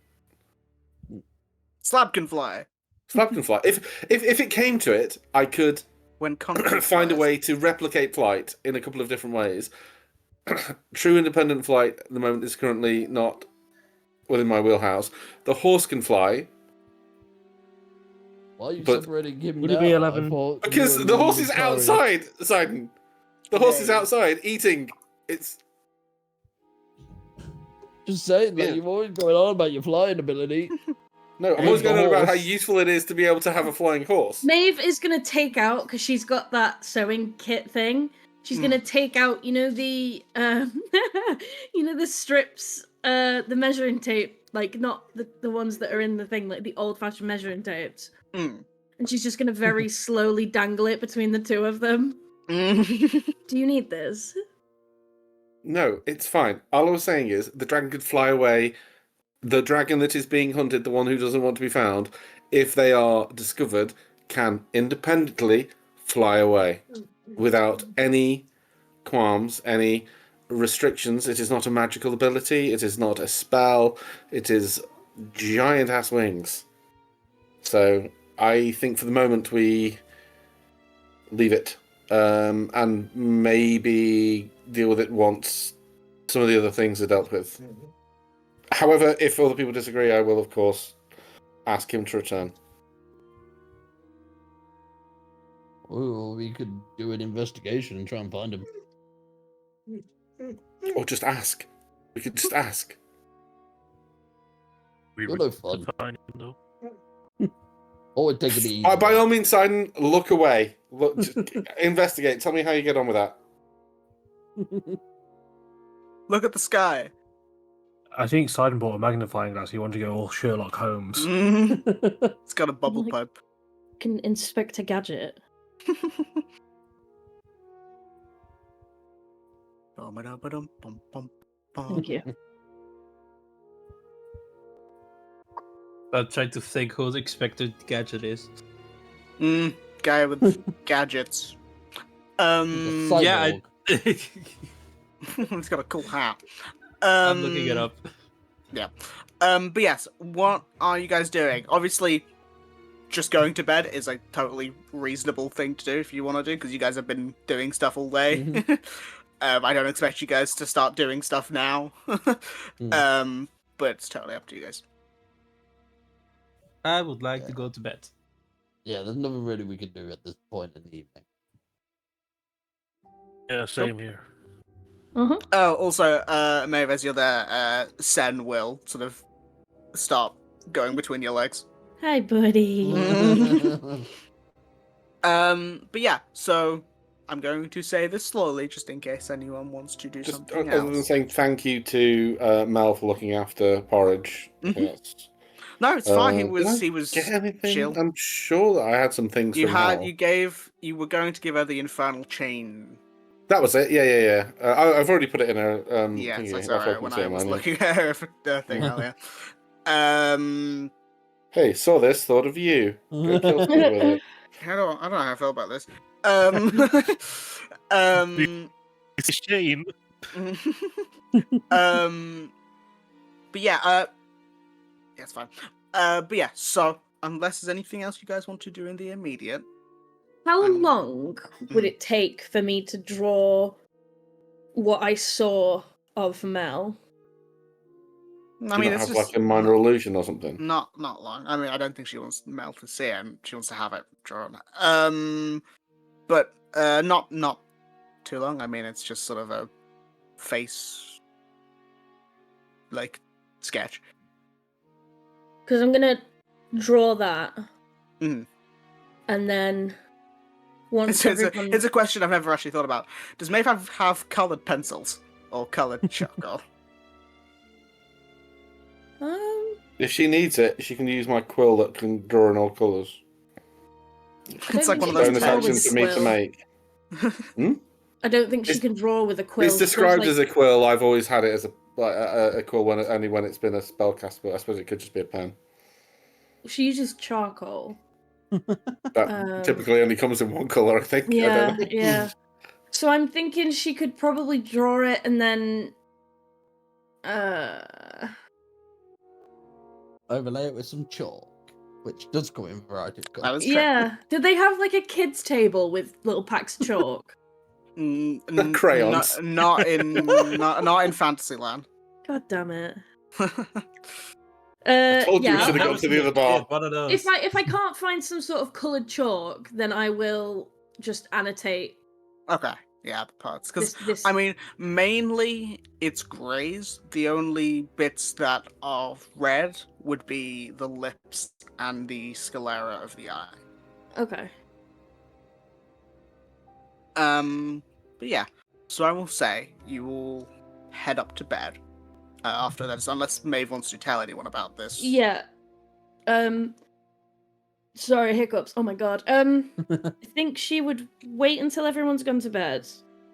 Slab can fly. Slab can fly. If it came to it, I could When concrete find a flies. way to replicate flight in a couple of different ways. True independent flight at the moment is currently not within my wheelhouse. The horse can fly Why are you But- separating him Would now? it be I 11? thought because you and the horse me is were sorry. outside, Sidon. The horse is Yeah. outside eating. It's Just saying, like, Yeah. you've always going on about your flying ability. no. I'm And always the going on about how horse. useful it is to be able to have a flying horse. Maeve is gonna take out because she's got that sewing kit thing. She's gonna take out, the the strips, the measuring tape, like not the ones that are in the thing, like the old-fashioned measuring tapes. Mm. And she's just gonna very slowly dangle it between the two of them. Mm. Do you need this? No, it's fine. All I was saying is the dragon could fly away. The dragon that is being hunted, the one who doesn't want to be found, if they are discovered, can independently fly away without any qualms, any restrictions. It is not a magical ability. It is not a spell. It is giant ass wings. So I think for the moment we leave it and maybe deal with it once some of the other things are dealt with. However, if other people disagree, I will, of course, ask him to return. Ooh, we could do an investigation and try and find him. Or just ask. We could just ask. We You're would no fun. find him, though. Or we'd take it easy. By all means, Sidon, look away. Look, just investigate. Tell me how you get on with that. Look at the sky. I think Sidon bought a magnifying glass. He wanted to go all Sherlock Holmes. It's got a bubble Like- pipe. Can inspect a gadget. Thank you. I'm trying to think who the expected gadget is. Guy with gadgets. Yeah, Yeah, He's got a cool hat. I'm looking it up. Yeah. But yes, what are you guys doing? Obviously, just going to bed is a totally reasonable thing to do if you want to do, because you guys have been doing stuff all day. I don't expect you guys to start doing stuff now. But it's totally up to you guys. I would like to go to bed. Yeah, there's nothing really we can do at this point in the evening. Yeah, same here. Oh, also, Maeve, as you're there, Sen will sort of start going between your legs. Hi, buddy. But yeah, so I'm going to say this slowly, just in case anyone wants to do Just something other than else. saying thank you to Mel for looking after Porridge. No, it's fine. He Did I was get anything? chill. I'm sure that I had some things You from had, Mel. you were going to give her the infernal chain. That was it. Yeah. I've already put it in a Yes, thingy. I That's saw what it when can see I was mine, yeah. looking at her thing earlier. Hey, saw this, thought of you. Go kill something with it. I don't know how I feel about this. It's a shame. But yeah, it's fine. But yeah, so unless there's anything else you guys want to do in the immediate, How long would it take for me to draw what I saw of Mel? I Do mean, you not it's have just like a minor illusion or something? not long. I mean, I don't think she wants Mel to see it, and she wants to have it drawn. But not too long. I mean, it's just sort of a face like sketch. Because I'm gonna draw that, Mhm. and then once It's everyone. a question I've never actually thought about. Does Maeve have coloured pencils or coloured charcoal? If she needs it, she can use my quill that can draw in all colours. It's like one of she those can Bonus draw action with for me to quill. make. I don't think she It's- can draw with a quill. It's She does, described like- as a quill. I've always had it as a quill only when it's been a spellcast, but I suppose it could just be a pen. She uses charcoal. That typically only comes in one colour, I think. I Yeah, don't know. yeah. So I'm thinking she could probably draw it and then Overlay it with some chalk, which does come in a variety of That colours. is true. yeah. Did they have like a kids table with little packs of chalk? Crayons. Not in Fantasyland. God damn it. I told you we yeah. should have gone to the other bar. One of those. If I can't find some sort of coloured chalk, then I will just annotate Okay, yeah, the parts. Because this. I mean, mainly it's greys. The only bits that are red would be the lips and the sclera of the eye. Okay. But yeah, so I will say you will head up to bed after that, unless Maeve wants to tell anyone about this. Yeah. Sorry, hiccups. Oh my god. I think she would wait until everyone's gone to bed,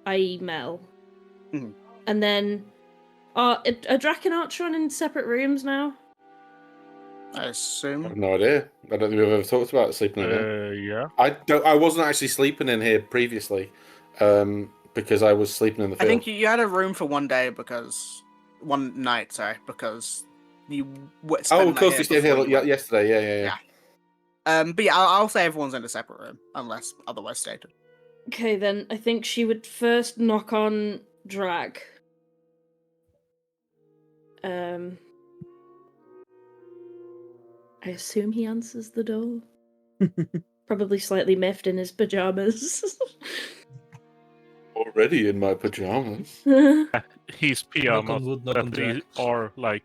i.e. Mel. Mhm. And then are Drac and Archer in separate rooms now? I I assume. have no idea. I don't think we've ever talked about sleeping in here. Yeah. I wasn't actually sleeping in here previously, because I was sleeping in the I field. think you had a room for one night, because you spent Oh, the of course, night we stayed here before you went. yesterday. Yeah. Yeah. But yeah, I'll say everyone's in a separate room, unless otherwise stated. Okay, then I think she would first knock on Drac. I assume he answers the door. Probably slightly miffed in his pajamas. Already in my pajamas. His Knock on pajamas wood, knock on that Jack. are like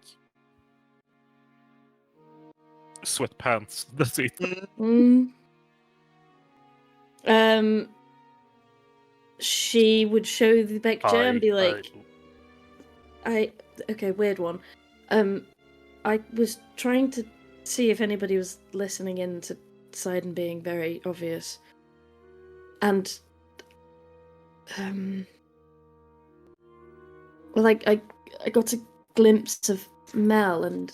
sweatpants. That's it. Mm. She would show the picture and be like, okay, weird one. I was trying to see if anybody was listening in to Sidon being very obvious. And well, I got a glimpse of Mel, and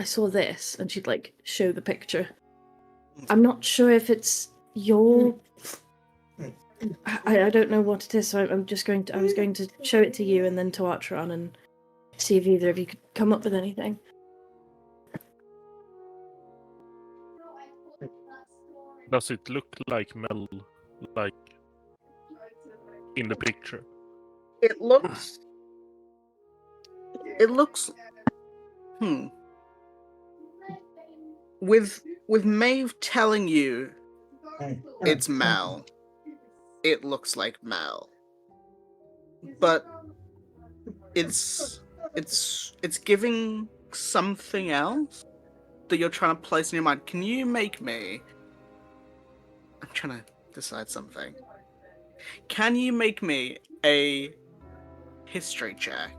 I saw this, and she'd like show the picture. I'm not sure if it's your. I don't know what it is, so I'm just going to. I was going to show it to you and then to Archeron and see if either of you could come up with anything. Does it look like Mel, like in the picture? It looks. It looks. With Maeve telling you it's Mel, it looks like Mel. But it's giving something else that you're trying to place in your mind. Can you make me? I'm trying to decide something. Can you make me a history check?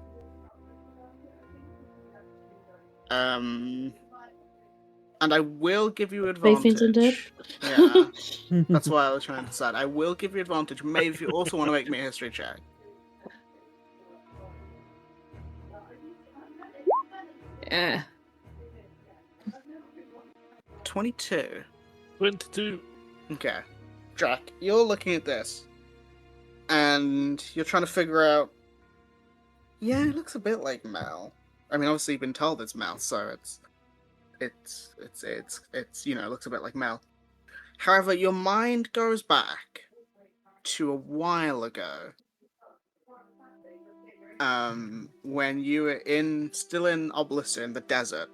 And I will give you advantage. Yeah, that's why I was trying to decide. I will give you advantage. Maybe if you also want to make me a history check. Yeah. 22. 22. Okay. Jack, you're looking at this, and you're trying to figure out... Yeah, it looks a bit like Mel. I mean, obviously you've been told it's Mel, so it's you know, it looks a bit like Mel. However, your mind goes back to a while ago, when you were still in Obelisk in the desert,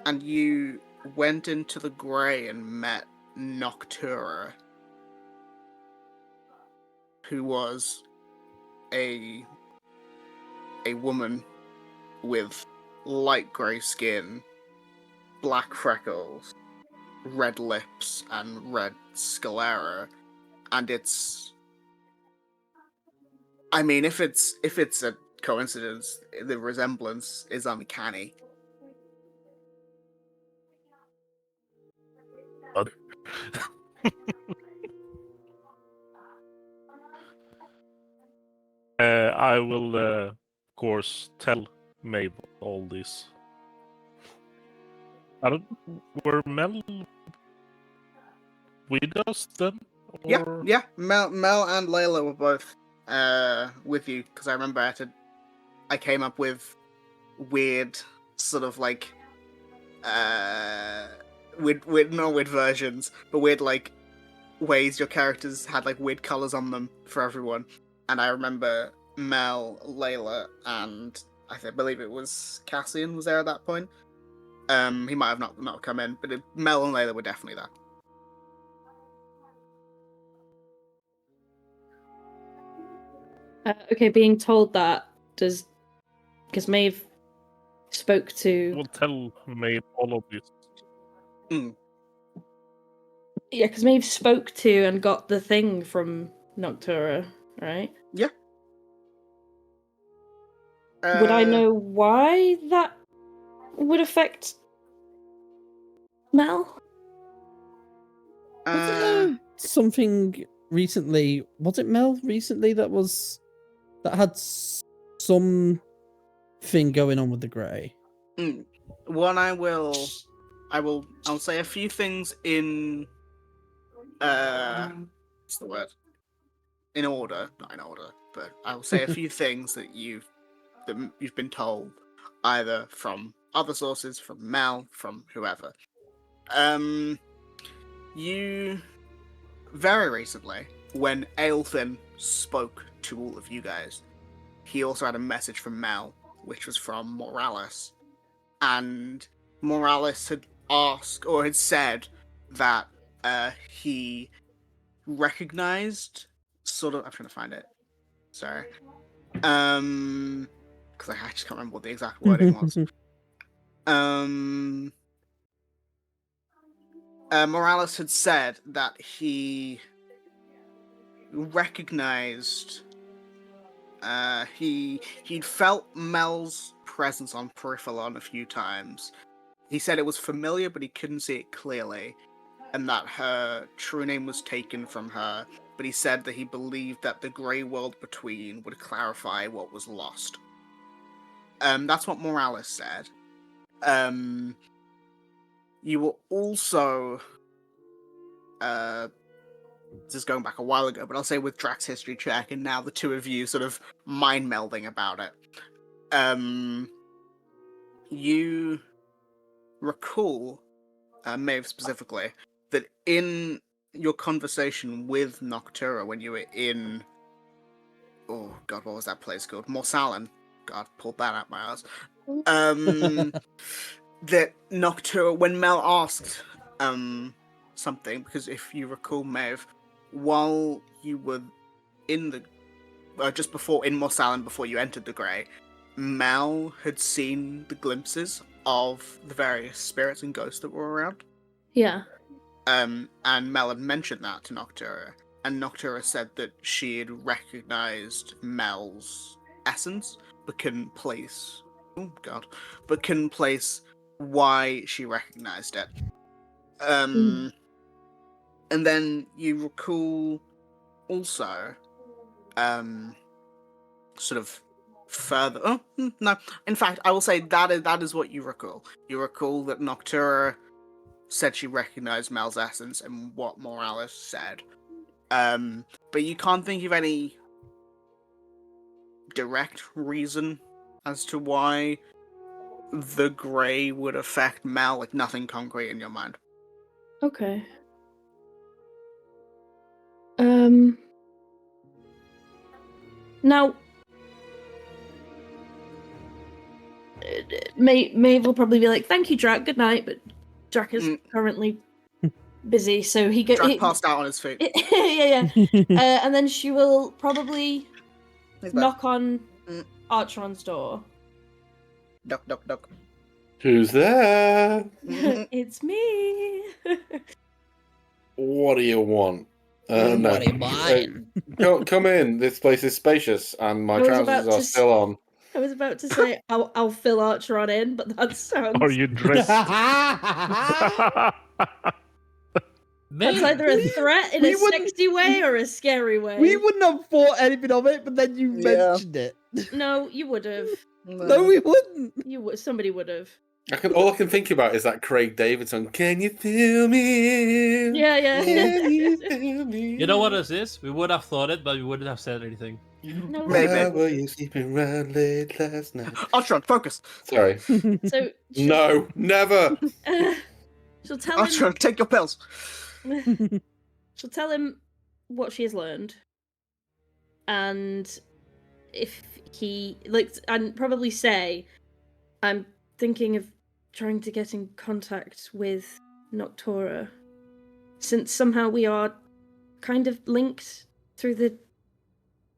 and you went into the Grey and met Noctura, who was a woman with light grey skin, black freckles, red lips, and red sclera. And it's... I mean, if it's a coincidence, the resemblance is uncanny. I will, of course, tell Maeve all this. Were Mel with us then? Or... Yeah. Mel and Layla were both with you, because I remember I came up with weird sort of like weird not weird versions, but weird like ways your characters had like weird colours on them for everyone. And I remember Mel, Layla, and I believe it was Cassian was there at that point. He might have not come in, but Mel and Layla were definitely there. Okay, being told that, because Maeve spoke to... We'll tell Maeve all of this. Yeah, because Maeve spoke to and got the thing from Noctura, right? Yeah. Would I know why that would affect Mel? Wasn't there something recently? Was it Mel recently that had some thing going on with the Grey? One, I'll say a few things in what's the word? In order, not in order, but I'll say a few things that you've been told, either from other sources, from Mel, from whoever. You very recently, when Aelfin spoke to all of you guys, he also had a message from Mel, which was from Morales, and Morales had asked or had said that he recognized sort of... I'm trying to find it. Sorry. Because I just can't remember what the exact wording was. Morales had said that he recognized... he'd felt Mel's presence on Periphalon a few times. He said it was familiar, but he couldn't see it clearly, and that her true name was taken from her, but he said that he believed that the Grey World Between would clarify what was lost. That's what Morales said. You were also, this is going back a while ago, but I'll say with Drax history check, and now the two of you sort of mind melding about it. You recall, Maeve specifically, that in your conversation with Noctura when you were in, oh god, what was that place called? Morsalin. God, pulled that out my ass. That Noctura, when Mel asked something, because if you recall, Maeve, while you were in the just before in Morsalin, before you entered the Grey, Mel had seen the glimpses of the various spirits and ghosts that were around. Yeah. And Mel had mentioned that to Noctura, and Noctura said that she had recognized Mel's essence, but couldn't place. Oh god! But couldn't place why she recognized it. And then you recall also, sort of further. Oh no! In fact, I will say that is what you recall. You recall that Noctura said she recognized Mel's essence and what Morales said. But you can't think of any direct reason as to why the Grey would affect Mel, like nothing concrete in your mind. Okay. Now, Maeve will probably be like, "Thank you, Drac. Good night." But Drac is currently busy, so he Drac passed out on his feet. yeah. And then she will probably knock on Archeron's door. Knock. Who's there? It's me. What do you want? No. What are you buying? Come in. This place is spacious, and my I was trousers about are to still on. I was about to say I'll fill Archeron in, but that sounds. Are you dressed? That's either a threat in a sexy way or a scary way. We wouldn't have thought anything of it, but then you mentioned it. No, you would have. No, we wouldn't. You would. Somebody would have. All I can think about is that Craig David song. Can you feel me? Yeah. Can you feel me? You know what this is? We would have thought it, but we wouldn't have said anything. No. Maybe. Why were you sleeping around late last night? Archeron, focus. Sorry. So No, never. she'll tell him. Archeron, take your pills. She'll tell him what she has learned, and if he and probably say, "I'm thinking of trying to get in contact with Noctura, since somehow we are kind of linked through the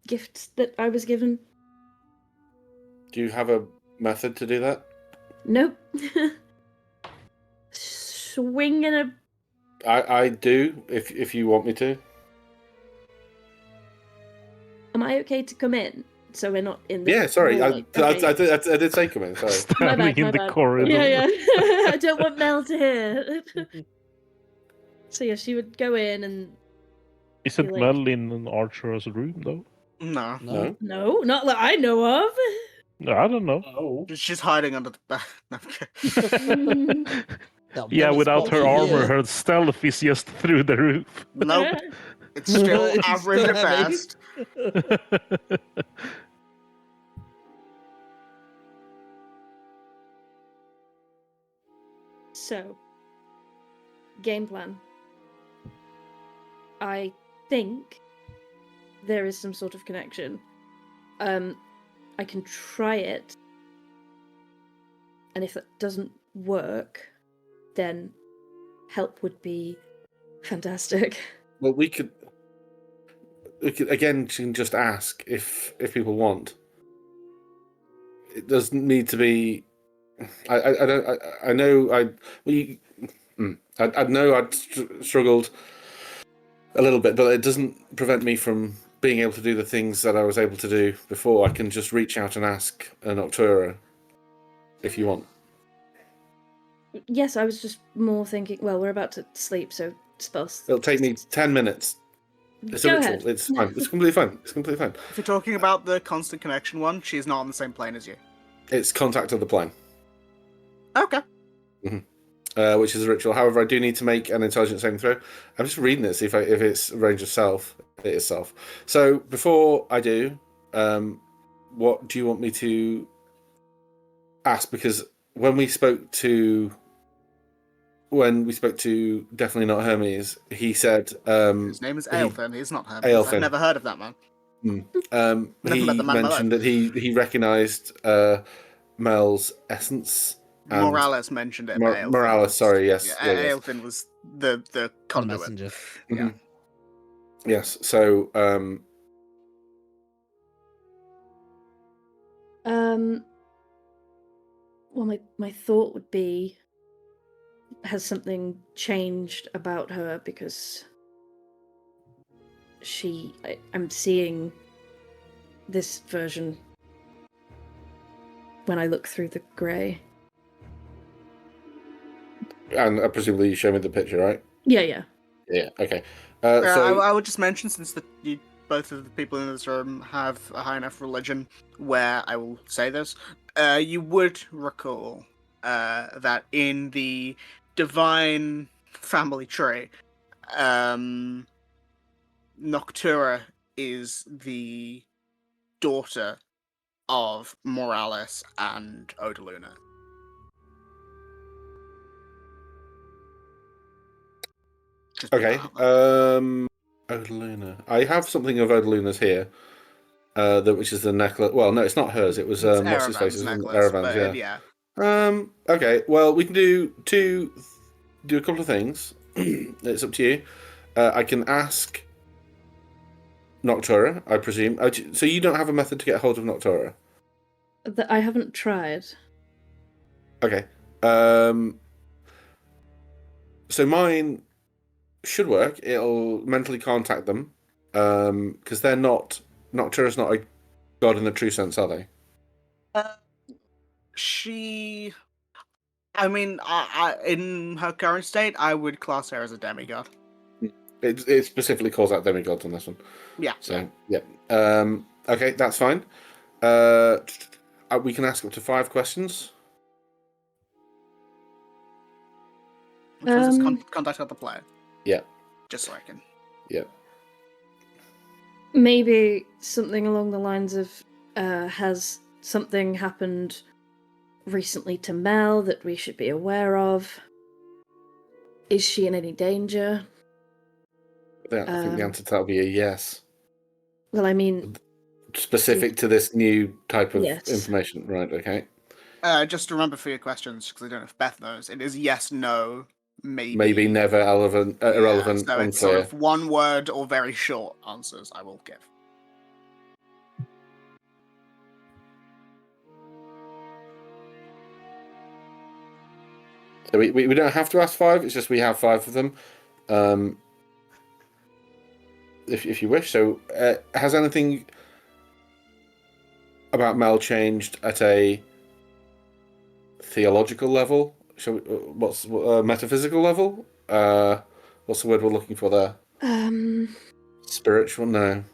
gifts that I was given." Do you have a method to do that? Nope. Swing in a. I do, if you want me to. Am I okay to come in? So we're not in the. Yeah, sorry. I Okay. did say come in, sorry. Standing in my the bad. corridor. Yeah. I don't want Mel to hear. So yeah, she would go in and. Isn't like- Mel in an archer's room though? No. No? No, not that I know of. No, I don't know. Oh. She's hiding under the back. No, I'm kidding. They'll Yeah, never without spot her you armor, here. her stealth is just through the roof. Nope. It's still It's average still at heavy. best. So, game plan. I think there is some sort of connection. I can try it, and if that doesn't work, then help would be fantastic. Well, we could again. She can just ask if people want. It doesn't need to be. I don't. I know. I know. I'd struggled a little bit, but it doesn't prevent me from being able to do the things that I was able to do before. I can just reach out and ask an Noctura if you want. Yes, I was just more thinking. Well, we're about to sleep, so spells. It'll take me 10 minutes. It's a Go ritual. ahead. It's fine. It's completely fine. It's completely fine. If you're talking about the constant connection one, she's not on the same plane as you. It's contact of the plane. Okay. Which is a ritual. However, I do need to make an intelligence saving throw. I'm just reading this. If it's range of self, it is self. So before I do, what do you want me to ask? Because when we spoke to definitely not Hermes, he said His name is Aelfin. He's not Hermes. Aelfin. I've never heard of that man. Never met he the man in my mentioned life. that he recognised Mel's essence. And Morales mentioned it. But Aelfin Morales, was, sorry, yes, Yeah, yes. Aelfin was the The conduit. messenger. Yeah. Yes. So Well, my thought would be, has something changed about her? Because I'm seeing this version when I look through the grey. and presumably you show me the picture, right? Yeah. Yeah. Okay. I would just mention, since both of the people in this room have a high enough religion where I will say this, you would recall that in the divine family tree, Noctura is the daughter of Morales and Odaluna. Just put Okay. that out there. Odaluna. I have something of Odaluna's here. Which is the necklace. Well, no, it's not hers. It was It's what's his face? Erevan's It was necklace, Erevan's, but yeah. Okay. Well, we can do a couple of things. It's up to you. I can ask Noctura, I presume. So you don't have a method to get hold of Noctura? That I haven't tried. Okay. So mine should work. It'll mentally contact them, because they're not. Noctura's not a god in the true sense, are they? She. I mean, in her current state, I would class her as a demigod. It specifically calls out demigods on this one. Yeah. So yeah. Okay, that's fine. We can ask up to 5 questions. Which was this contact of the player. Yeah. Just so I can. Yeah. Maybe something along the lines of, has something happened recently to Mel that we should be aware of? Is she in any danger? I think the answer to that will be a yes. Well, I mean, Specific to this new type of Yes. information, right? Okay. Just remember for your questions, because I don't know if Beth knows, it is yes, no, maybe. Maybe, never, irrelevant, So it's unclear. sort of one word or very short answers I will give. So we don't have to ask 5. It's just we have 5 of them. If you wish. So has anything about Mel changed at a theological level? What's metaphysical level? What's the word we're looking for there? Spiritual? No.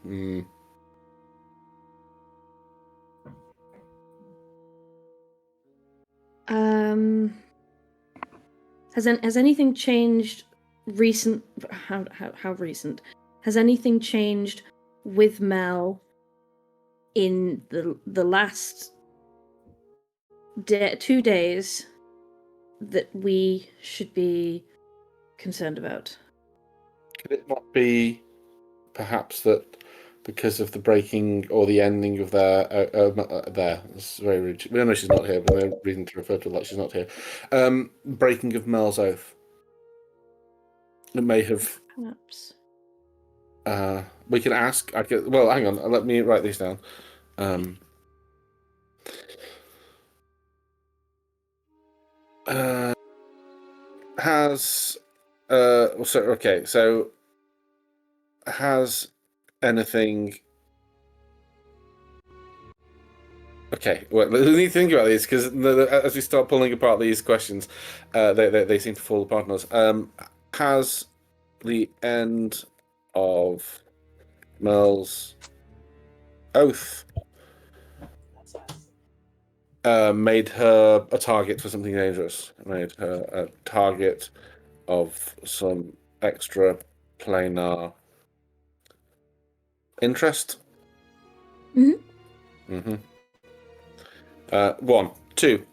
Has anything changed recent? How recent? Has anything changed with Mel in the last 2 days that we should be concerned about? Could it not be perhaps that because of the breaking or the ending of their it's very rude. We know she's not here, but we're reason to refer to her like she's not here. Breaking of Mel's oath. It may have. Perhaps. We can ask. Well, hang on. Let me write these down. So has anything? Okay, well, we need to think about these because as we start pulling apart these questions, they seem to fall apart on us. Has the end of Mel's oath made her a target for something dangerous. Made her a target of some extra planar interest. Mhm. 1, 2.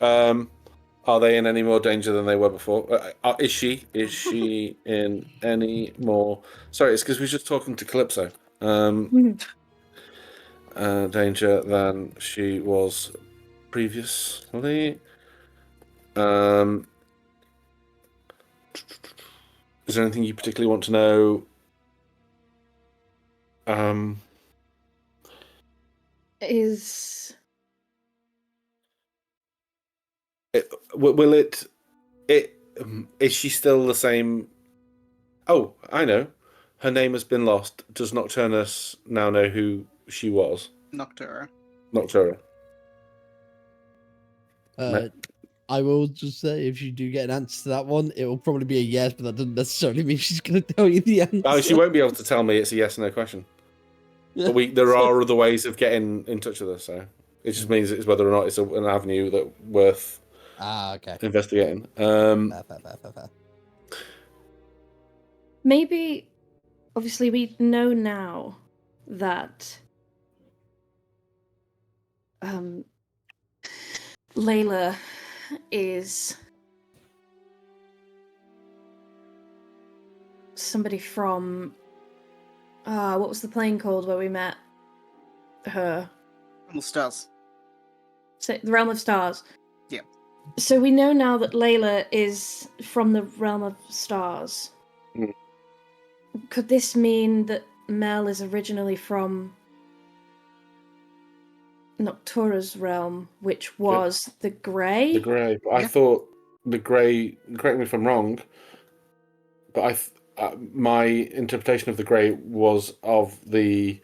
Are they in any more danger than they were before? Is she? Is she in any more? Sorry, it's because we were just talking to Calypso. Danger than she was previously. Is there anything you particularly want to know? Will it? Is she still the same? Oh, I know. Her name has been lost. Does Nocturnus now know who she was? Noctura. Noctura. I will just say, if you do get an answer to that one, it will probably be a yes, but that doesn't necessarily mean she's going to tell you the answer. Oh, she won't be able to tell me it's a yes or no question. But there are other ways of getting in touch with her, so it just means it's whether or not it's an avenue that worth investigating. Fair. Maybe, obviously, we know now that Layla is somebody from what was the plane called where we met her? Realm of Stars. So, the Realm of Stars. Yeah. So we know now that Layla is from the Realm of Stars. Mm. Could this mean that Mel is originally from Noctura's realm, which was the Grey? The Grey. But I thought the Grey. Correct me if I'm wrong. But my interpretation of the Grey was of the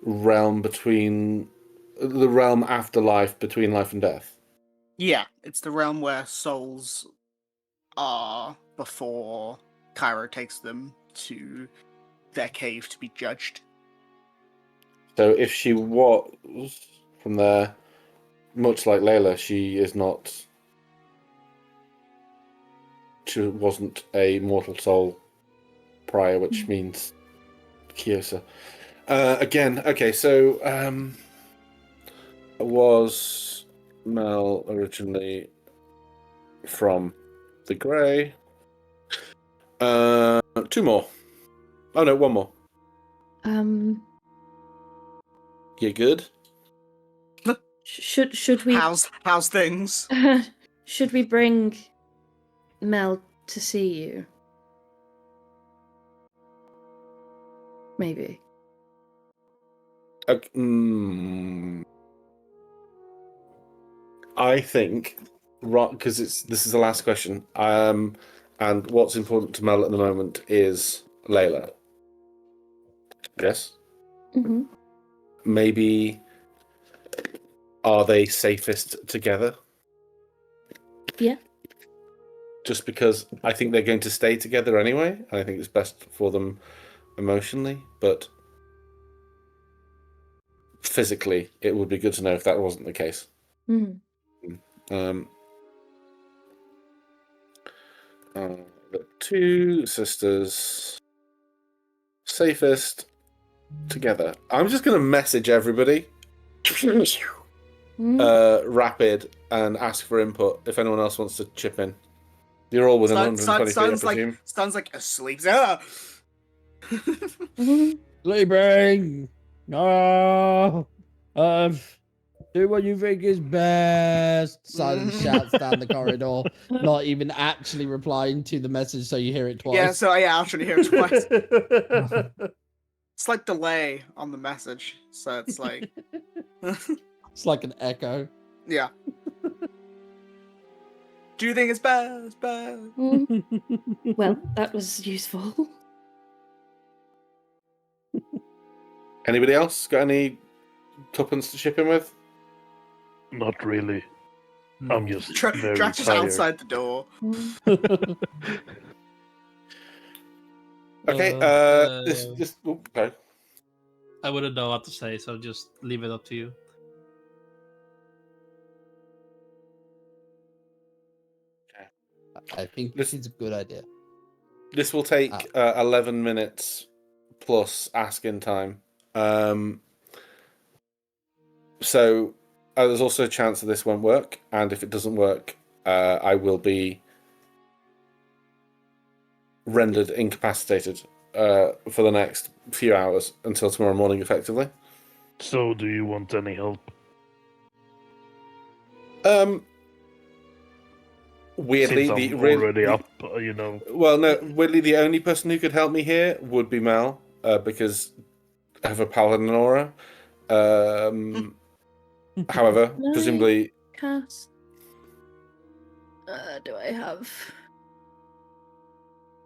realm afterlife between life and death. Yeah, it's the realm where souls are before Cairo takes them to their cave to be judged. So if she was from there, much like Layla, she is not. She wasn't a mortal soul prior, which means Kyosa. Again, okay, so was Mel originally from the Grey? 2 more. Oh no, 1 more. You good? Should we? How's things? Should we bring Mel to see you? Maybe. Okay, I think, because this is the last question. And what's important to Mel at the moment is Layla. Yes. Mm-hmm. Maybe. Are they safest together? Yeah. Just because I think they're going to stay together anyway, and I think it's best for them emotionally, but physically, it would be good to know if that wasn't the case. Mm. The 2 sisters safest together. I'm just going to message everybody. Rapid and ask for input if anyone else wants to chip in. You're all within 120 feet, I presume. Sounds like asleep. Ah! Sleeping. No. Do what you think is best. Silence shouts down the corridor, not even actually replying to the message, so you hear it twice. Yeah, so I actually hear it twice. It's like delay on the message, so it's like It's like an echo. yeah. Do you think it's bad? Well, that was useful. Anybody else got any tuppence to chip in with? Not really. I'm just very Drax is tired. outside the door. Okay, this okay. I wouldn't know what to say, so just leave it up to you. I think This- this is a good idea. This will take 11 minutes plus asking time. So there's also a chance that this won't work, and if it doesn't work, I will be rendered incapacitated for the next few hours until tomorrow morning, effectively. So, do you want any help? Weirdly, Since the I'm really already up, you know. well, no, weirdly, the only person who could help me here would be Mal, because I have a paladin aura. However, No. presumably, Cast. Do I have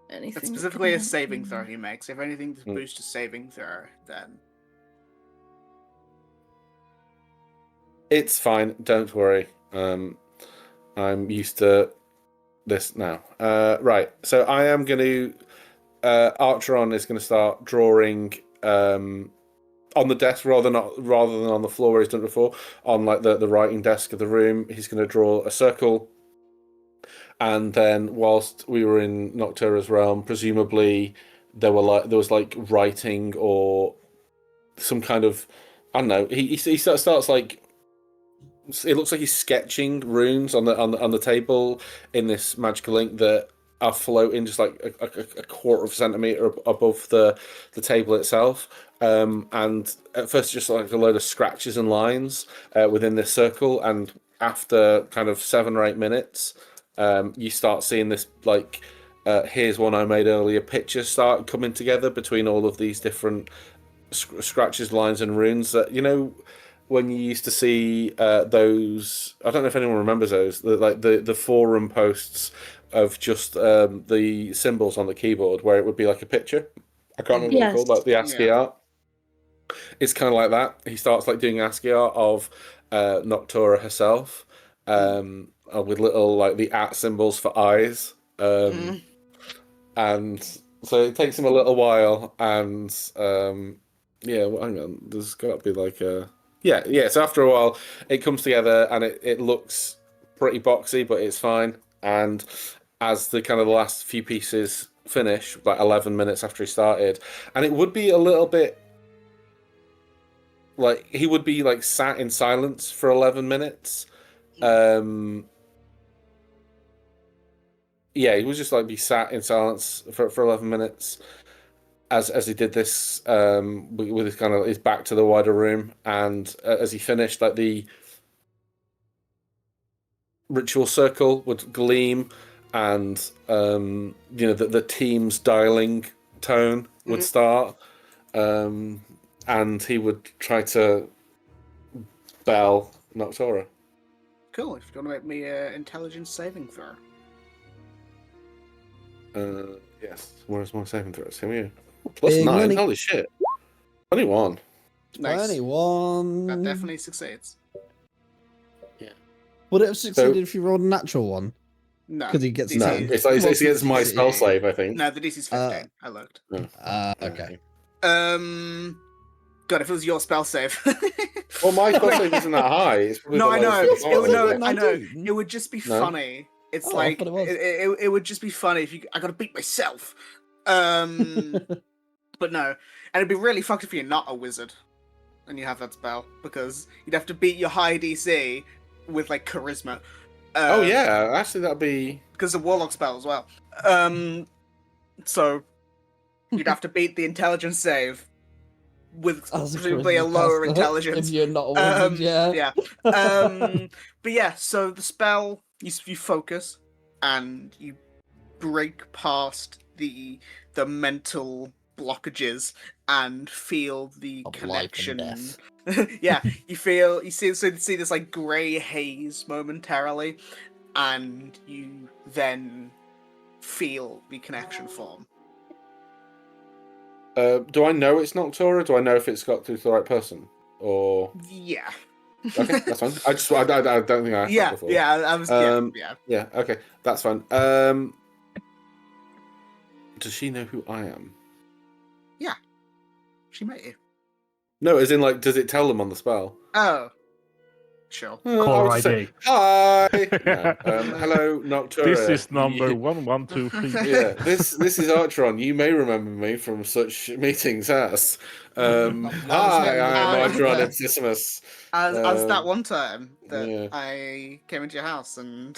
anything? It's that specifically can a help saving me? throw he makes. If anything to Mm. boost a saving throw, then it's fine. Don't worry. I'm used to this now. Right. So I am going to. Archeron is going to start drawing on the desk rather than on the floor where he's done it before. On like the writing desk of the room, he's going to draw a circle. And then, whilst we were in Noctura's realm, presumably there was writing or some kind of, I don't know. He starts like, it looks like he's sketching runes on the table in this magical ink that are floating just like a quarter of a centimeter above the table itself. And at first, just like a load of scratches and lines within this circle, and after kind of 7 or 8 minutes, you start seeing this like here's one I made earlier pictures start coming together between all of these different scratches, lines, and runes that when you used to see those. I don't know if anyone remembers those, the forum posts of just the symbols on the keyboard where it would be like a picture. I can't remember what they're called, like the ASCII art. It's kind of like that. He starts like doing ASCII art of Noctura herself, with little like the @ symbols for eyes, and so it takes him a little while. And yeah, well, hang on, there's got to be like a yeah. So after a while, it comes together and it looks pretty boxy, but it's fine. And as the kind of the last few pieces finish, like 11 minutes after he started, and it would be a little bit. Like he would be like sat in silence for 11 minutes. Yeah, he would just like be sat in silence for 11 minutes as he did this with his kind of his back to the wider room, and as he finished, like the ritual circle would gleam, and the team's dialing tone would start, and he would try to bell Noctura. cool. If you want to make me an intelligence saving throw. Yes. Where's my saving throws? Here we go. Plus Big 9. money. Holy shit. 21. Nice. 21. That definitely succeeds. Would it have succeeded if you rolled a natural one? No. Because he gets DC No, is- it's like it's against my DC. spell save, I think. No, the DC's 15. I looked. Okay. God, if it was your spell save. Well, my spell save isn't that high. It's probably No, the I know. lowest It would, no, spell I know. 19. It would just be No? funny. It's Oh, I like thought it was. it would just be funny if I gotta beat myself. But no, and it'd be really fucked if you're not a wizard and you have that spell, because you'd have to beat your high DC with like charisma. Oh yeah, actually that'd be Because it's a warlock spell as well. So you'd have to beat the intelligence save with As a presumably a charisma lower caster, intelligence. If you're not a wizard, yeah. But yeah, so the spell, you focus and you break past the mental blockages and feel the Of life and connection. death. Yeah, you see this like grey haze momentarily, and you then feel the connection form. do I know it's Noctura? Do I know if it's got through to the right person? Or Yeah. okay, that's fine. I don't think I asked that before. I was. Yeah. Yeah, okay, that's fine. Does she know who I am? She met you. No, as in like, does it tell them on the spell? Oh. Sure. I Caller would just say, ID. hi. No. Hello, Noctura. This is number You- 1123. Yeah, this is Archeron. You may remember me from such meetings as hi, I am Archeron Incissimus. As that one time that yeah. I came into your house and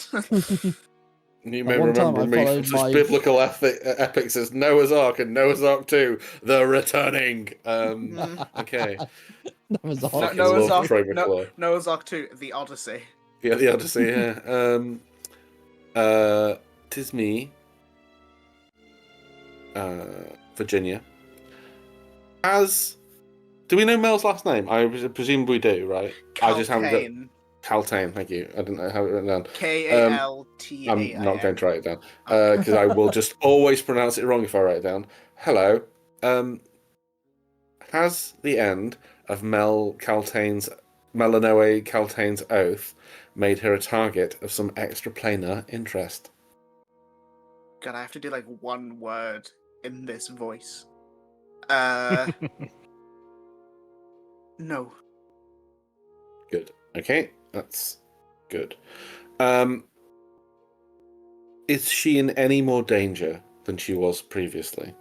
You At may one time, remember I me from followed such my- biblical epics as Noah's Ark and Noah's Ark 2, The Returning. Okay. That was No- Fucking Noah's love Ark, Troy no, McClure. Noah's Ark 2, The Odyssey. Yeah, the Odyssey, yeah. Tis me, Virginia. Do we know Mel's last name? I presume we do, right? I just haven't got Kaltain. Kaltain, thank you. I didn't have it written down. Kaltain. I'm not going to write it down because I will just always pronounce it wrong if I write it down. Hello. Has the end of Melanoe Kaltain's oath made her a target of some extraplanar interest? God, I have to do like one word in this voice. No. Good. Okay, that's good. Is she in any more danger than she was previously?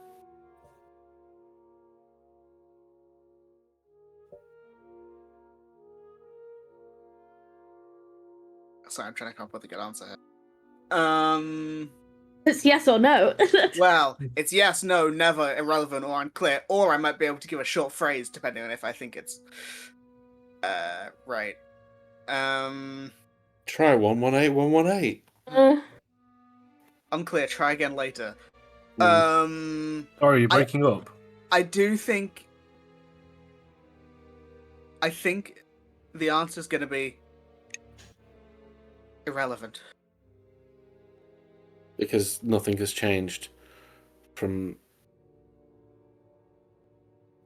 Sorry, I'm trying to come up with a good answer here. It's yes or no. Well, it's yes, no, never, irrelevant, or unclear, or I might be able to give a short phrase depending on if I think it's right. Try 118118. Unclear, try again later. Sorry, you're breaking up. I think the answer's gonna be irrelevant. Because nothing has changed from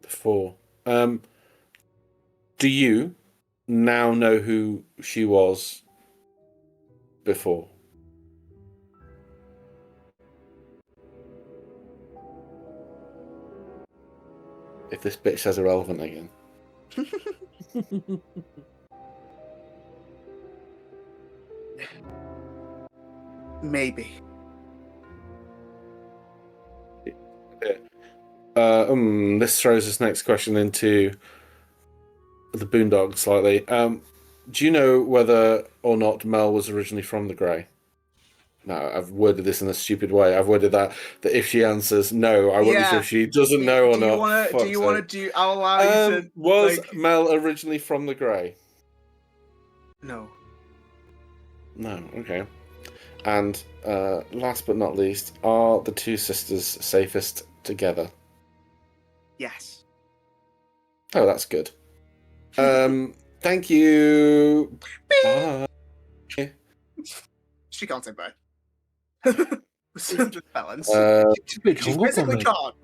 before. Do you now know who she was before? If this bitch says irrelevant again. Maybe. This throws this next question into the boondog slightly. Do you know whether or not Mel was originally from the Grey? No, I've worded this in a stupid way. I've worded that if she answers no, I won't be sure if she doesn't know or not. Do you want to? I'll allow you to. Was like... Mel originally from the Grey? No. No. Okay. And last but not least, are the two sisters safest together? Yes. Oh, that's good. Thank you. Bye. She can't say bye. Balance. She physically can't.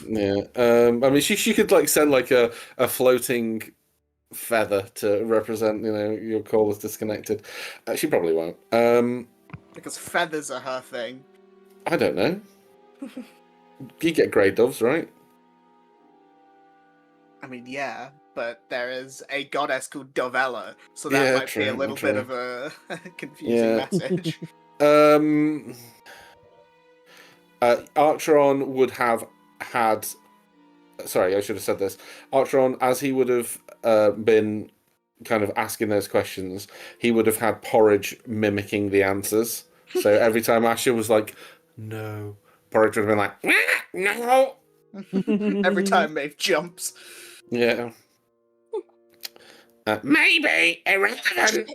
Yeah. I mean, she could like send like a floating feather to represent, your call is disconnected. She probably won't. Because feathers are her thing. I don't know. You get grey doves, right? I mean, yeah, but there is a goddess called Dovella, so that might be a little bit of a confusing message. Archeron would have had. Sorry, I should have said this. Archeron, as he would have been kind of asking those questions, he would have had Porridge mimicking the answers. So every time Asher was like, no, Porridge would have been like, no. Every time Maeve jumps. Yeah. Maybe irrelevant.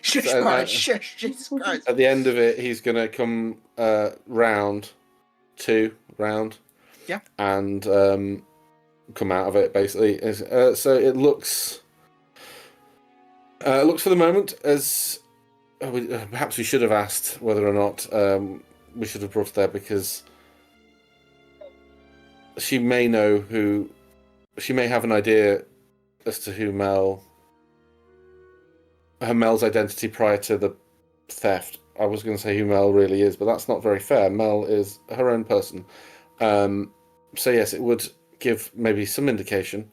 Shush, So, Porridge, shush, Jesus Christ. At the end of it, he's going to come round, yeah, and come out of it basically. So it looks for the moment as perhaps we should have asked whether or not we should have brought it there, because she may know who. She may have an idea as to who Mel's identity prior to the theft. I was going to say who Mel really is, but that's not very fair. Mel is her own person. So yes, it would give maybe some indication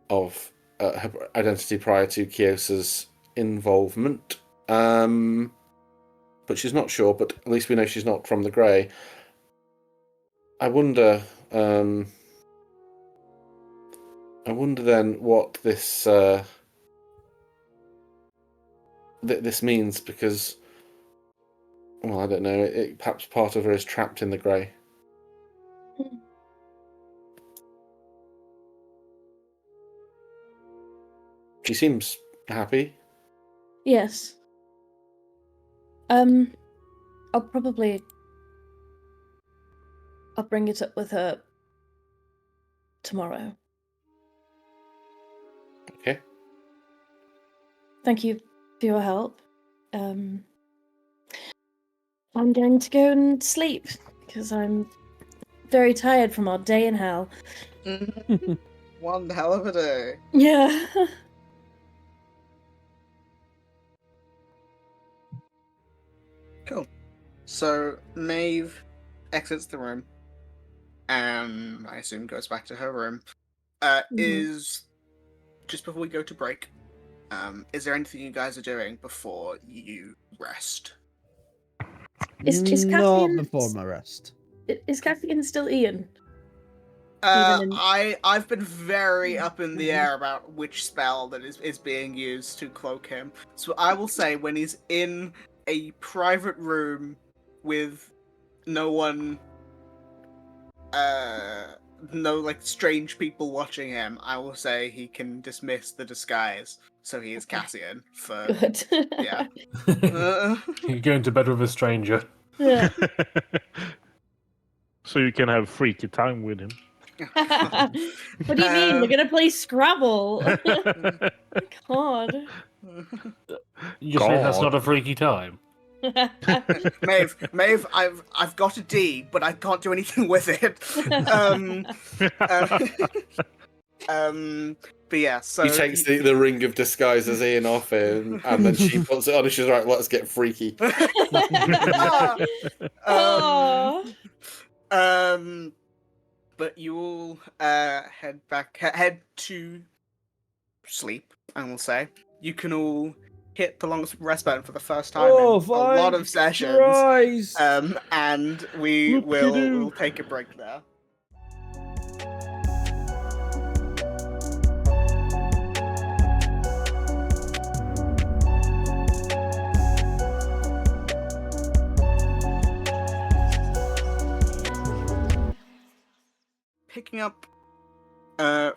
of her identity prior to Kyosa's involvement. But she's not sure, but at least we know she's not from the Grey. I wonder then what this this means, because, well, I don't know. Perhaps part of her is trapped in the Grey. She seems happy. Yes. I'll bring it up with her tomorrow. Okay. Thank you for your help. I'm going to go and sleep because I'm very tired from our day in hell. One hell of a day. Yeah. Cool. So Maeve exits the room, and I assume goes back to her room. Is just before we go to break. Is there anything you guys are doing before you rest? Is Not Cassian before my rest. Is Cassian still Ian? I've been very up in the air about which spell that is being used to cloak him. So I will say when he's in a private room with no one, no like strange people watching him, I will say he can dismiss the disguise. So he is Cassian for Good. yeah. You're going to bed with a stranger. Yeah. So you can have freaky time with him. What do you mean? We're gonna play Scrabble. God. You say that's not a freaky time. Maeve, I've got a D, but I can't do anything with it. But yeah, so He takes the ring of disguises Ian off him, and then she puts it on, and she's like, "Let's get freaky." But you all head to sleep, and we'll say you can all hit the longest rest button for the first time in a lot of sessions. Christ. And we'll take a break there. Picking up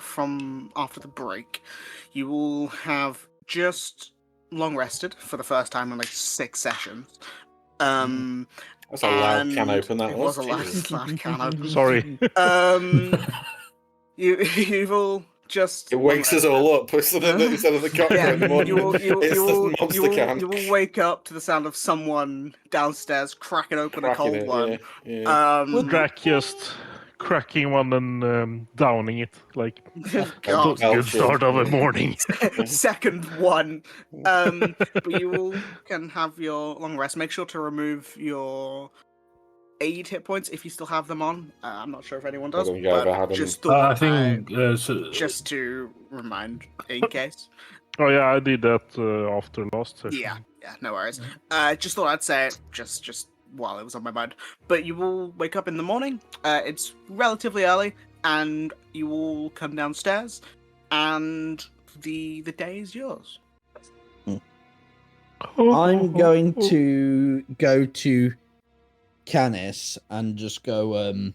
from after the break, you will have just long rested for the first time in like 6 sessions. That's a loud can open. That It was was a loud can open. Sorry. You've all just It wakes us all up instead of the cocktail yeah, in the morning. It's the monster can. you will wake up to the sound of someone downstairs cracking open a cold one. Yeah. Drac just cracking one and downing it. Like, God. good start of a morning. Second one. But you all can have your long rest. Make sure to remove your aid hit points if you still have them on. I'm not sure if anyone does, don't think I've ever but had them. just I thought think just to remind in case. Oh yeah, I did that after last session. Yeah, no worries. Just thought I'd say it just while it was on my mind. But you will wake up in the morning. It's relatively early, and you will come downstairs, and the day is yours. I'm going to go to Canis and just go in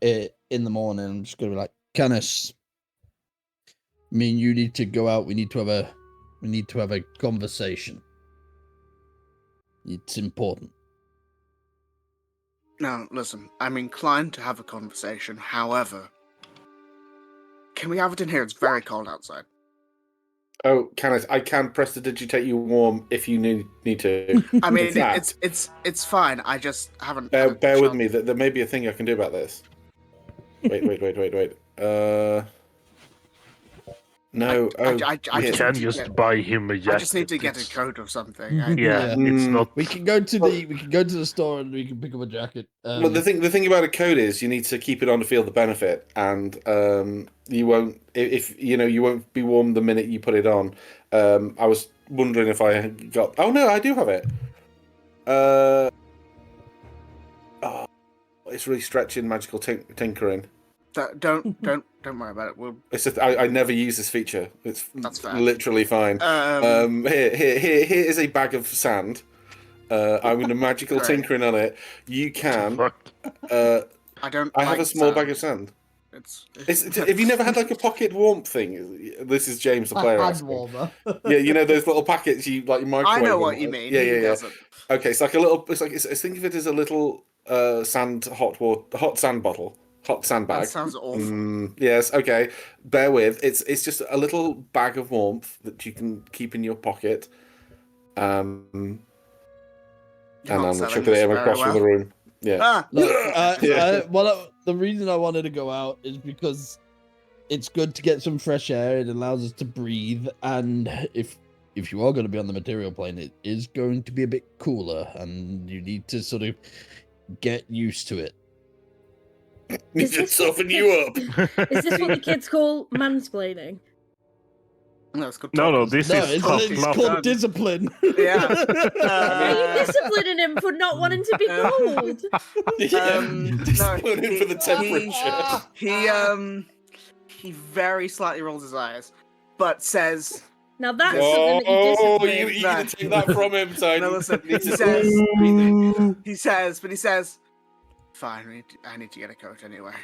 the morning. I'm just gonna be like, Canis, me and you need to go out. We need to have a conversation. It's important. Now, listen, I'm inclined to have a conversation. However, can we have it in here? It's very cold outside. Oh, I can press to digitate you warm if you need to. I mean, it's fine. I just haven't. Bear with me. There may be a thing I can do about this. Wait. No. I Oh, just You yeah. can need to just get- buy him a jacket. I just need to get a It's- coat or something. Yeah. Yeah, it's Mm. not. We can go to the store and we can pick up a jacket. Well, the thing about a code is you need to keep it on to feel the benefit, and you won't if you won't be warm the minute you put it on. I was wondering if I had got. Oh no, I do have it. Oh, it's really stretching magical tinkering. Don't worry about it. It's just, I never use this feature. That's fair. literally fine. Here is a bag of sand. I'm going to magical Great. tinkering on it. You can. Fuck. I don't. I have like a small sand. bag of sand. It's Have you never had like a pocket warmth thing? This is James, the a player. hand asking. warmer. Yeah, you know those little packets you like microwave. I know them. what you mean. Yeah, He yeah, yeah. doesn't. Okay, it's like a little. It's like think of it as a little sand hot sand bottle, hot sand bag. That sounds awful. Yes. Okay. Bear with. It's just a little bag of warmth that you can keep in your pocket. You're And not I'm selling chucking it this in very across from well. the room. Yeah. Ah, Look, Yeah. the reason I wanted to go out is because it's good to get some fresh air. It allows us to breathe, and if you are going to be on the material plane, it is going to be a bit cooler, and you need to sort of get used to it. Need Is to this soften you up. Is this what the kids call mansplaining? no, it's good. No, talking. this No, is it's, tough it's love. called discipline. Yeah. Are you disciplining him for not wanting to be cold? No, Discipline him for the temperature. he very slightly rolls his eyes, but says, Now that is something that you Oh, discipline. you gonna take that from him, Tony? "No, listen." Need He to- says, he says, "Fine, I need to get a coat anyway."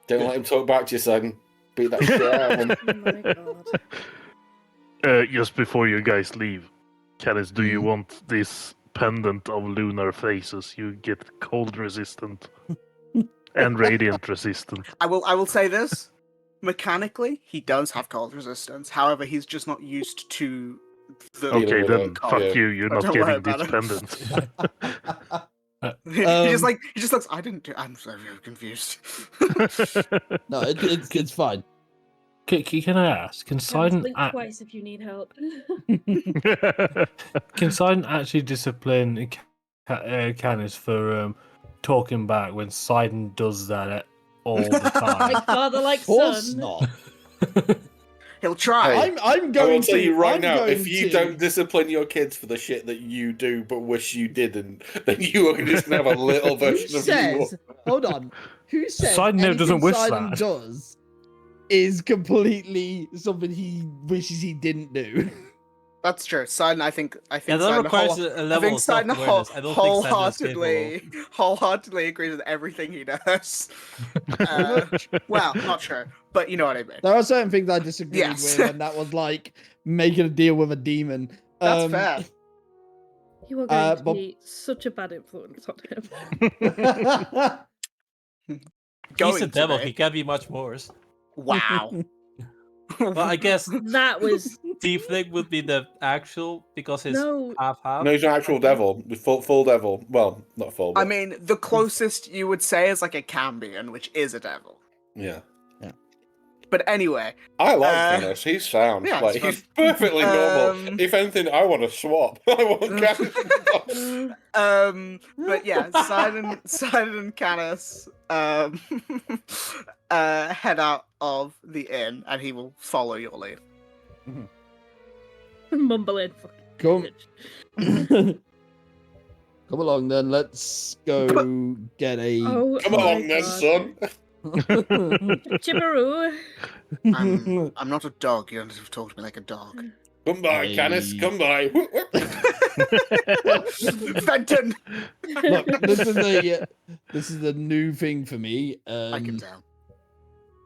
Don't let him talk back to you, son. Beat that shit out of him. Oh my god. Just before you guys leave, Canis, do you want this pendant of lunar faces? You get cold resistant and radiant resistant. I will say this: mechanically, he does have cold resistance. However, he's just not used to the. Okay, with then it, fuck yeah. you. You're Oh, not don't worry getting this about pendant. he just looks. I didn't do. I'm so confused. No, it's fine. Can I ask? Can Sidon Blink twice if you need help. can Sidon actually discipline Canis for talking back when Sidon does that all the time? Like father, like Of course son. not. He'll try. Hey, I'm going I will tell to, you right I'm now, going if you to- don't discipline your kids for the shit that you do but wish you didn't, then you are just gonna have a little Who version of says? you. Hold on. Who says Sidon never doesn't anything wish Sidon that. does is completely something he wishes he didn't do? That's true. Sidon, I think Yeah, that Sidon requires a I level think of Sidon self-awareness. I don't think Sidon is capable. wholeheartedly agrees with everything he does. Well, not true, but you know what I mean. There are certain things I disagreed Yes. with, and that was like making a deal with a demon. That's fair. You are going to but- be such a bad influence on him. He's Going a to devil. be. He can be much worse. Wow. Well, I guess That was Tiefling would be the actual because he's no. half. No, he's an actual devil. Full devil. Well, not full. I But, mean, the closest you would say is like a Cambion, which is a devil. yeah. But anyway, I like Dennis. He's sound. yeah, Like it's he's fun. perfectly normal. If anything, I want to swap. I want Canis. but yeah, Sidon and Canis head out of the inn, and he will follow your lead. Mumbling. Fucking Come, bitch. come along then. Let's go get a. Oh, Come my along then, God. son. Chipperoo. I'm not a dog. You don't have to talk to me like a dog. Come by, Canis. Hey. Come by. Fenton. Look, this is a new thing for me. I can tell.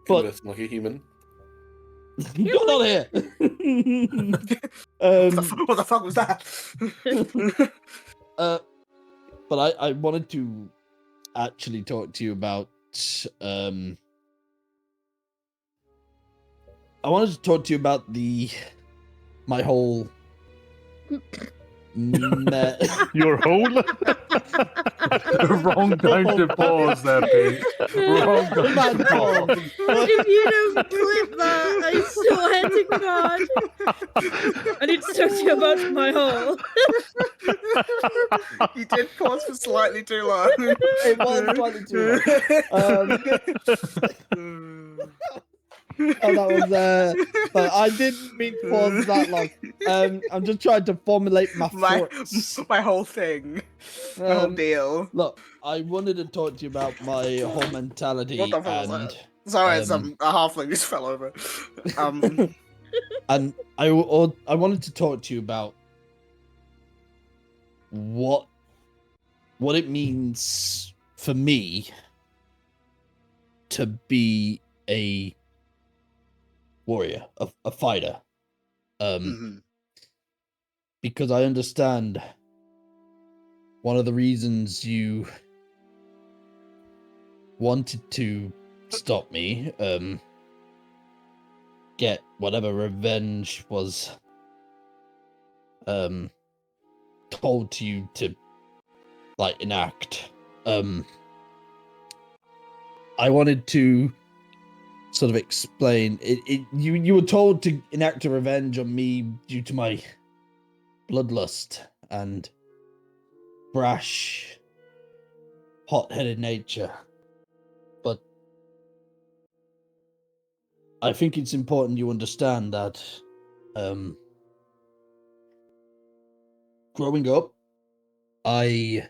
But Conversing like a human. you're not here. What the fuck was that? But I wanted to actually talk to you about I wanted to talk to you about my whole met. Your hole? Wrong time to pause there, Pete. Wrong time Man, to pause. If you don't clip that, I swear to God. I need to talk to you about my hole. You did pause for slightly too long. It was slightly too Oh, that was but I didn't mean to pause that long. I'm just trying to formulate my thoughts. my whole thing. My whole deal. Look, I wanted to talk to you about my whole mentality What the fuck was and that? Sorry, it's a halfling just fell over. and I wanted to talk to you about what it means for me to be a warrior, a fighter. Because I understand one of the reasons you wanted to stop me, get whatever revenge was told to you to like enact. I wanted to sort of explain it. You were told to enact a revenge on me due to my bloodlust and brash, hot-headed nature. But I think it's important you understand that growing up, I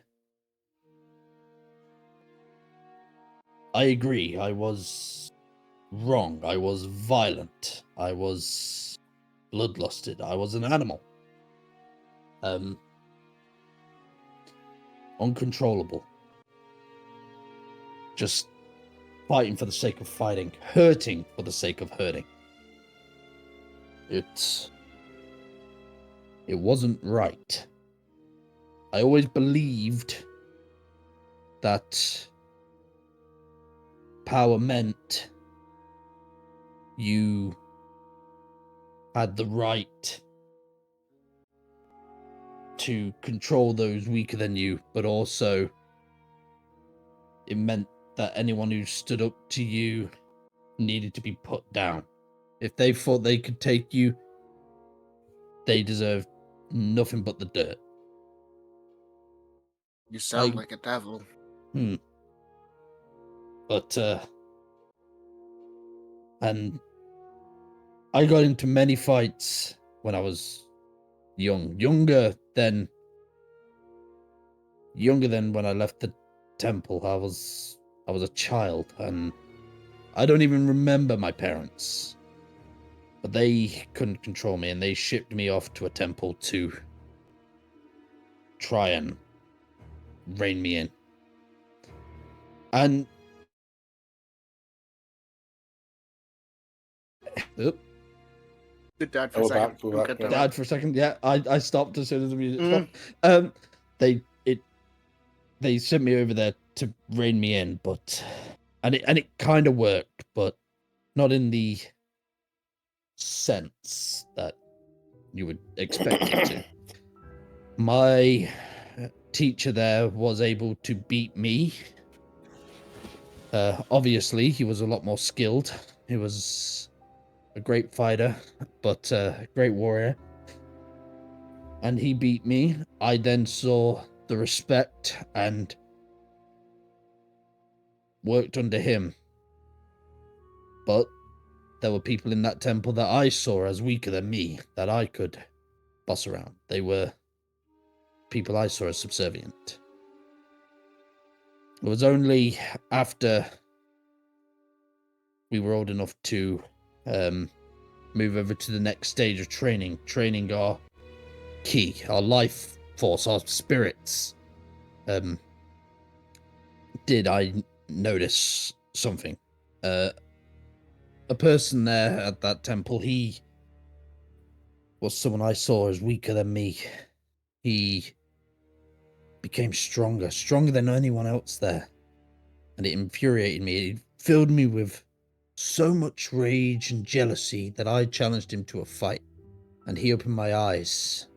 agree. I was wrong. I was violent. I was bloodlusted. I was an animal. Uncontrollable. Just fighting for the sake of fighting. Hurting for the sake of hurting. It wasn't right. I always believed that power meant you had the right to control those weaker than you, but also it meant that anyone who stood up to you needed to be put down. If they thought they could take you, they deserved nothing but the dirt. You sound like a devil. But and I got into many fights when I was younger than when I left the temple. I was a child, and I don't even remember my parents. But they couldn't control me, and they shipped me off to a temple to try and rein me in. And Did dad for a second. We're back. Dad for a second. Yeah, I stopped as soon as the music stopped. They sent me over there to rein me in, but and it kind of worked, but not in the sense that you would expect it to. My teacher there was able to beat me. Obviously, he was a lot more skilled. He was a great fighter, but a great warrior. And he beat me. I then saw the respect and worked under him. But there were people in that temple that I saw as weaker than me, that I could boss around. They were people I saw as subservient. It was only after we were old enough to move over to the next stage of training our ki, our life force, our spirits, did I notice something. A person there at that temple, he was someone I saw as weaker than me. He became stronger than anyone else there. And it infuriated me. It filled me with so much rage and jealousy that I challenged him to a fight. And he opened my eyes.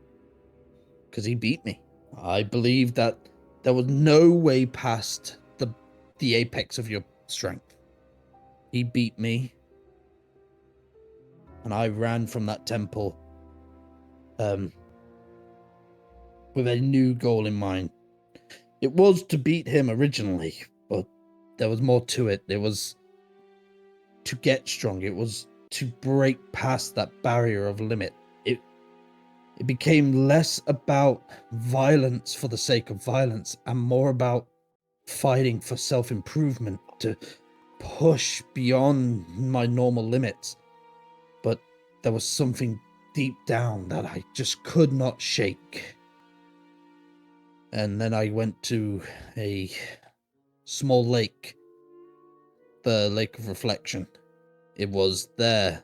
because he beat me. I believe that there was no way past the apex of your strength. He beat me, and I ran from that temple with a new goal in mind. It was to beat him originally, but there was more to it. It was to get strong. It was to break past that barrier of limit. It became less about violence for the sake of violence and more about fighting for self-improvement, to push beyond my normal limits. But there was something deep down that I just could not shake. And then I went to a small lake, the Lake of Reflection. It was there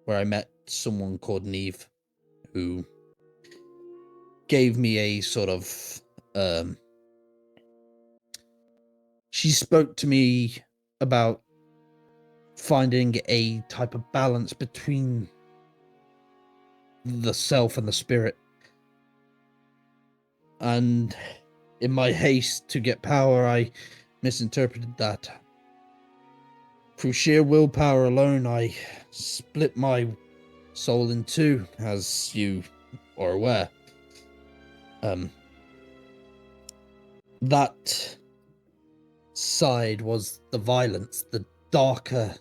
where I met someone called Neve, who gave me a sort of she spoke to me about finding a type of balance between the self and the spirit. And in my haste to get power, I misinterpreted that. Through sheer willpower alone, I split my soul in two, as you are aware. That side was the violence, the darker,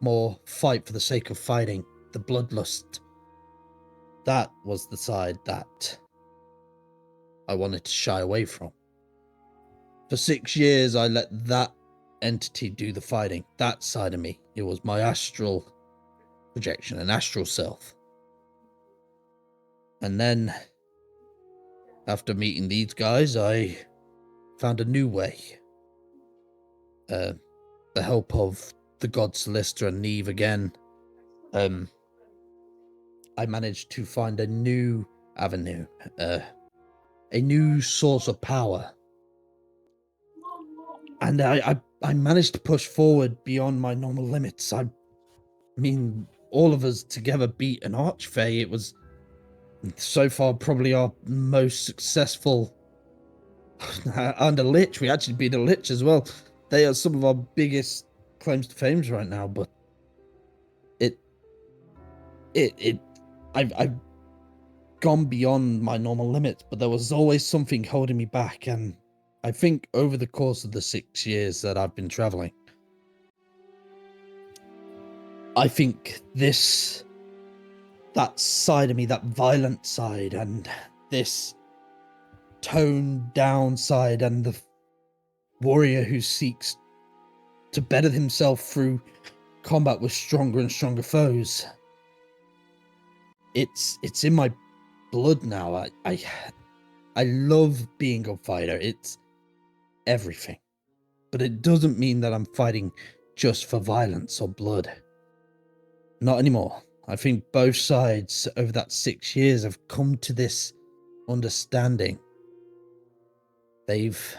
more fight for the sake of fighting, the bloodlust. That was the side that I wanted to shy away from. For 6 years, I let that entity do the fighting, that side of me. It was my astral projection, an astral self. And then, after meeting these guys, I found a new way. The help of the god Celestra and Neve again. I managed to find a new avenue, a new source of power. And I managed to push forward beyond my normal limits. I mean, all of us together beat an Archfey. It was so far probably our most successful. Under Lich, we actually beat a Lich as well. They are some of our biggest claims to fame right now, but I've gone beyond my normal limits, but there was always something holding me back, and I think over the course of the 6 years that I've been traveling, I think that side of me, that violent side, and this toned down side, and the warrior who seeks to better himself through combat with stronger and stronger foes. It's in my blood now. I love being a fighter. It's everything. But it doesn't mean that I'm fighting just for violence or blood. Not anymore. I think both sides over that 6 years have come to this understanding. They've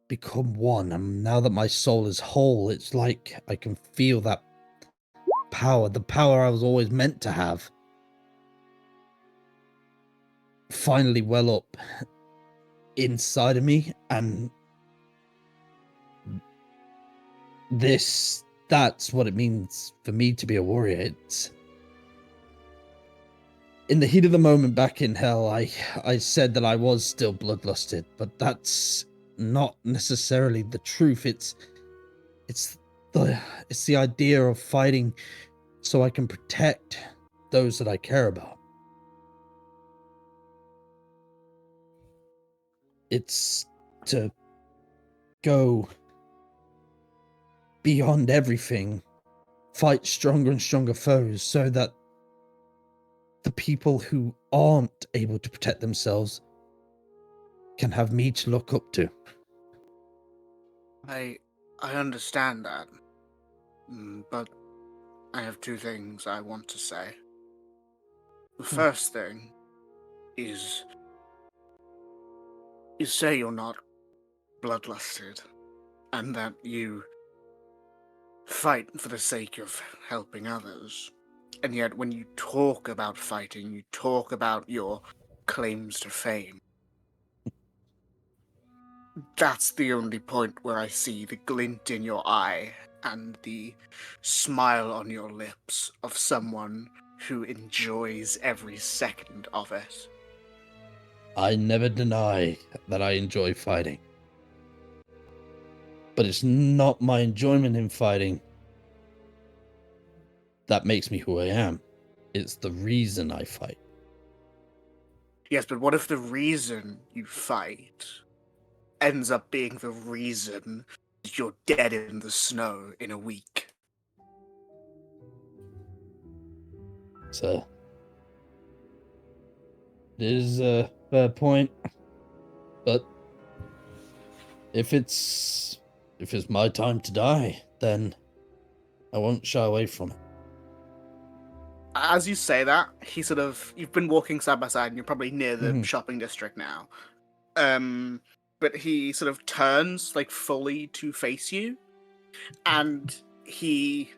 become one, and now that my soul is whole, it's like I can feel that power, the power I was always meant to have, finally well up inside of me. And that's what it means for me to be a warrior. It's in the heat of the moment back in hell, I said that I was still bloodlusted, but that's not necessarily the truth. It's the idea of fighting so I can protect those that I care about. It's to go beyond everything, fight stronger and stronger foes, so that the people who aren't able to protect themselves can have me to look up to. I understand that, but I have two things I want to say. The first thing is, you say you're not bloodlusted, and that you fight for the sake of helping others. And yet, when you talk about fighting, you talk about your claims to fame. That's the only point where I see the glint in your eye and the smile on your lips of someone who enjoys every second of it. I never deny that I enjoy fighting. But it's not my enjoyment in fighting that makes me who I am. It's the reason I fight. Yes, but what if the reason you fight ends up being the reason that you're dead in the snow in a week? So, it is a fair point. But if it's my time to die, then I won't shy away from it. As you say that, you've been walking side by side and you're probably near the shopping district now. But he sort of turns like fully to face you, and he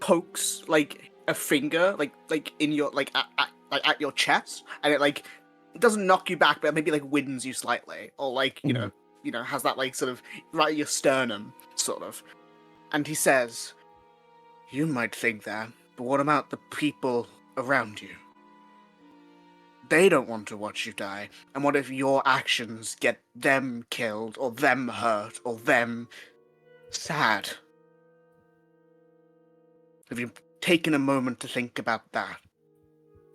pokes like a finger like in your at your chest, and it doesn't knock you back, but maybe like wins you slightly, or like you know has that like sort of right at your sternum sort of. And he says, "You might think that, but what about the people around you? They don't want to watch you die. And what if your actions get them killed, or them hurt, or them sad? Have you taken a moment to think about that?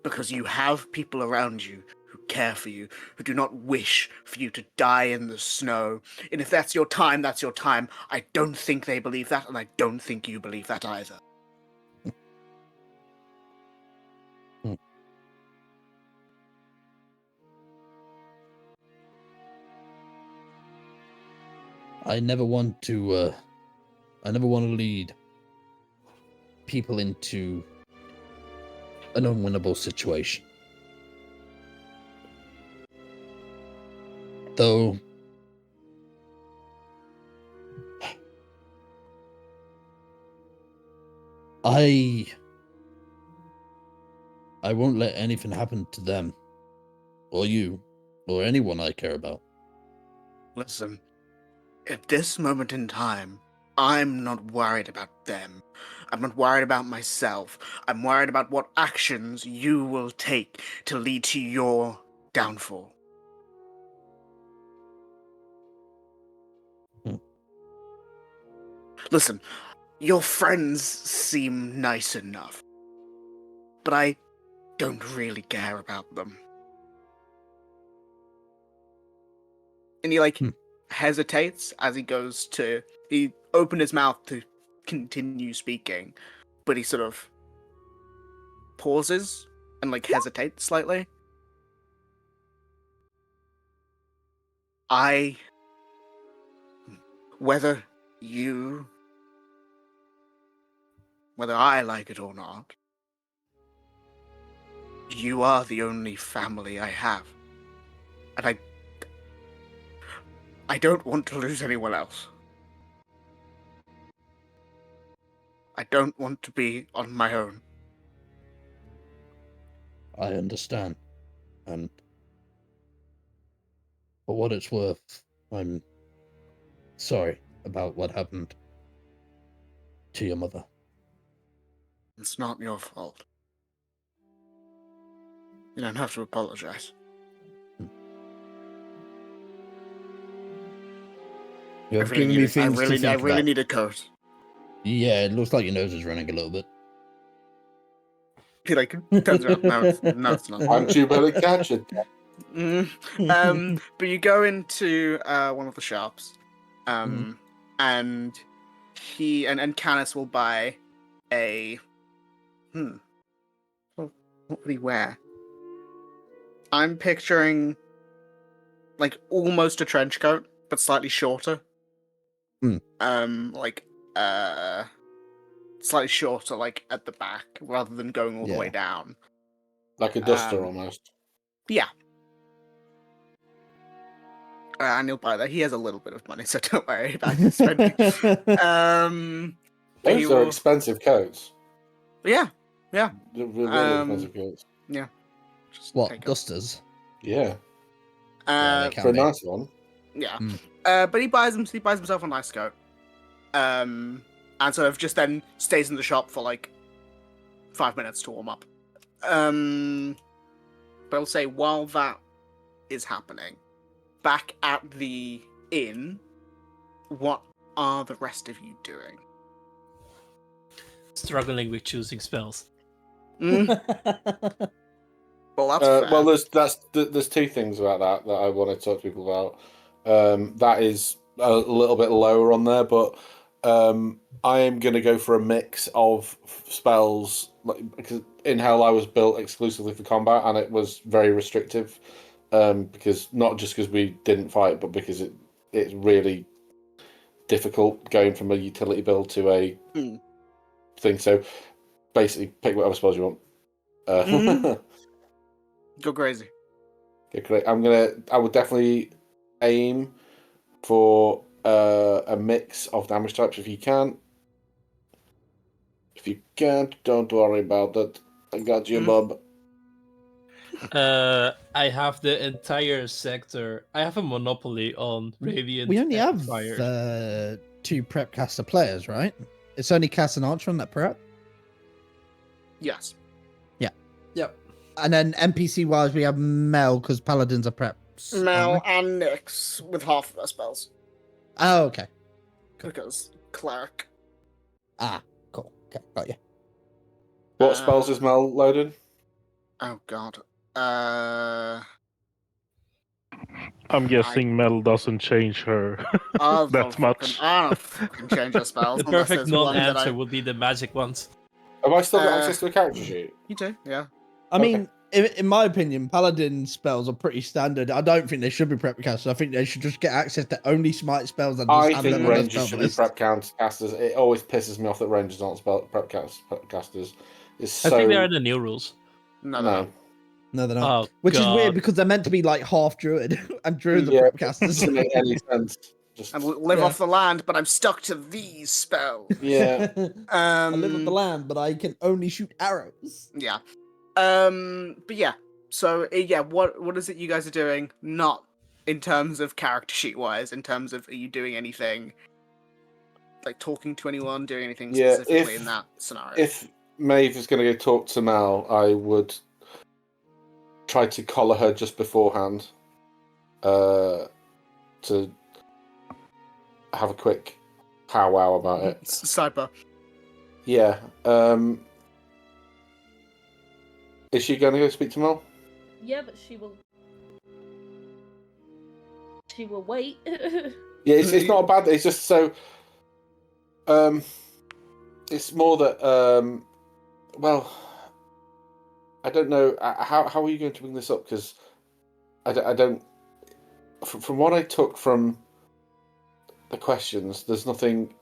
Because you have people around you who care for you, who do not wish for you to die in the snow. And if that's your time, that's your time. I don't think they believe that, and I don't think you believe that either." I never want to lead people into an unwinnable situation. Though I won't let anything happen to them, or you, or anyone I care about. Listen, at this moment in time, I'm not worried about them. I'm not worried about myself. I'm worried about what actions you will take to lead to your downfall. Listen, your friends seem nice enough, but I don't really care about them. And he hesitates as he opened his mouth to continue speaking, but he sort of pauses and hesitates slightly. Whether I like it or not, you are the only family I have. And I don't want to lose anyone else. I don't want to be on my own. I understand. And for what it's worth, I'm sorry about what happened to your mother. It's not your fault. You don't have to apologize. You have given me things to think I really about. need a coat. Yeah, it looks like your nose is running a little bit. He turns around. No, it's not. Aren't you better catch it? But you go into one of the shops, and he and Canis will buy a. What would he wear? I'm picturing almost a trench coat, but slightly shorter. Slightly shorter, at the back, rather than going all the way down. Like a duster almost. Yeah. And he'll buy that. He has a little bit of money, so don't worry about his spending. Those are expensive coats. Yeah. Yeah. The really expensive coats. Just What, take 'em. dusters? Yeah, Yeah, they for a can be. nice one. Yeah. Mm. But he buys himself a nice coat. And sort of just then stays in the shop for like 5 minutes to warm up. But I'll say while that is happening, back at the inn, what are the rest of you doing? Struggling with choosing spells. Well, that's fair. Well, there's two things about that I want to talk to people about. That is a little bit lower on there, but I am going to go for a mix of spells, because in Hell I was built exclusively for combat, and it was very restrictive. Because not just because we didn't fight, but because it's really difficult going from a utility build to a thing. So basically, pick whatever spells you want. Go crazy. Okay, great. I would definitely aim for a mix of damage types if you can. If you can't, don't worry about it. I got you, Bob. I have the entire sector. I have a monopoly on Radiant. We only have Fire. 2 prep caster players, right? It's only Cass and Archer on that prep. Yes. Yep. And then NPC wise, we have Mel because Paladins are preps. Mel and Nyx with half of their spells. Oh, okay. Because cleric. Ah, cool. Okay, got you. What spells is Mel loaded? Oh god. I'm guessing Mel doesn't change her that much. I don't fucking change your spells. The unless perfect there's one that non-answer would be the magic ones. Have I still got access to a character sheet? You do, yeah. I mean, in my opinion, Paladin spells are pretty standard. I don't think they should be prep casters. I think they should just get access to only smite spells. And just I have think them on their rangers spell should be list. prep casters. It always pisses me off that rangers aren't prep casters. It's I so... think they are the new rules. No. No, they're not. Oh, Which is God. weird because they're meant to be like half druid, and druids Yeah, are prep It casters. doesn't make any sense. Just... I live Yeah. off the land, but I'm stuck to these spells. Yeah. I live on the land, but I can only shoot arrows. Yeah. But yeah. So yeah, what is it you guys are doing? Not in terms of character sheet wise. In terms of, are you doing anything? Like talking to anyone, doing anything specifically in that scenario? If Maeve is going to go talk to Mel, I would try to collar her just beforehand to have a quick powwow about it. Cyber. Yeah. Is she going to go speak to Mel? Yeah, but she will. She will wait. Yeah, it's not a bad. It's just so. It's more that. Well, I don't know how are you going to bring this up, because I don't. From what I took from the questions, there's nothing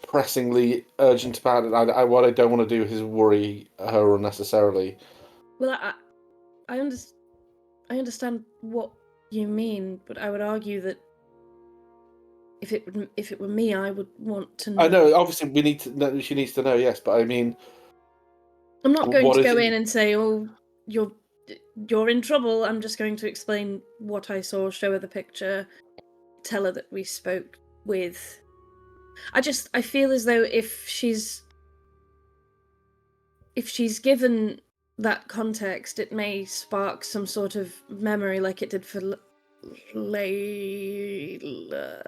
pressingly urgent about it. What I don't want to do is worry her unnecessarily. Well, I understand what you mean, but I would argue that if it were me, I would want to know. I know, obviously, we need to know. She needs to know, yes, but I mean, I'm not going what to is go it- in and say, "Oh, you're in trouble." I'm just going to explain what I saw, show her the picture, tell her that we spoke with. I feel as though if she's given that context, it may spark some sort of memory, like it did for Layla.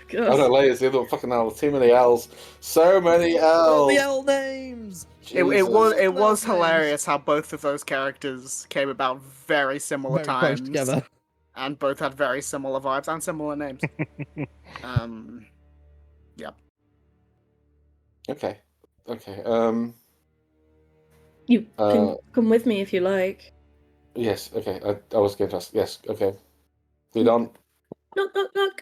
God. I don't know, it's the other fucking L. Too many L's. So many All the L's. L names. It Jesus. was Names. hilarious how both of those characters came about very similar Very times, close together. and both had very similar vibes and similar names. Okay. You can come with me if you like. Yes, okay. I was going to ask. Yes, okay. Lead on. Knock, knock, knock.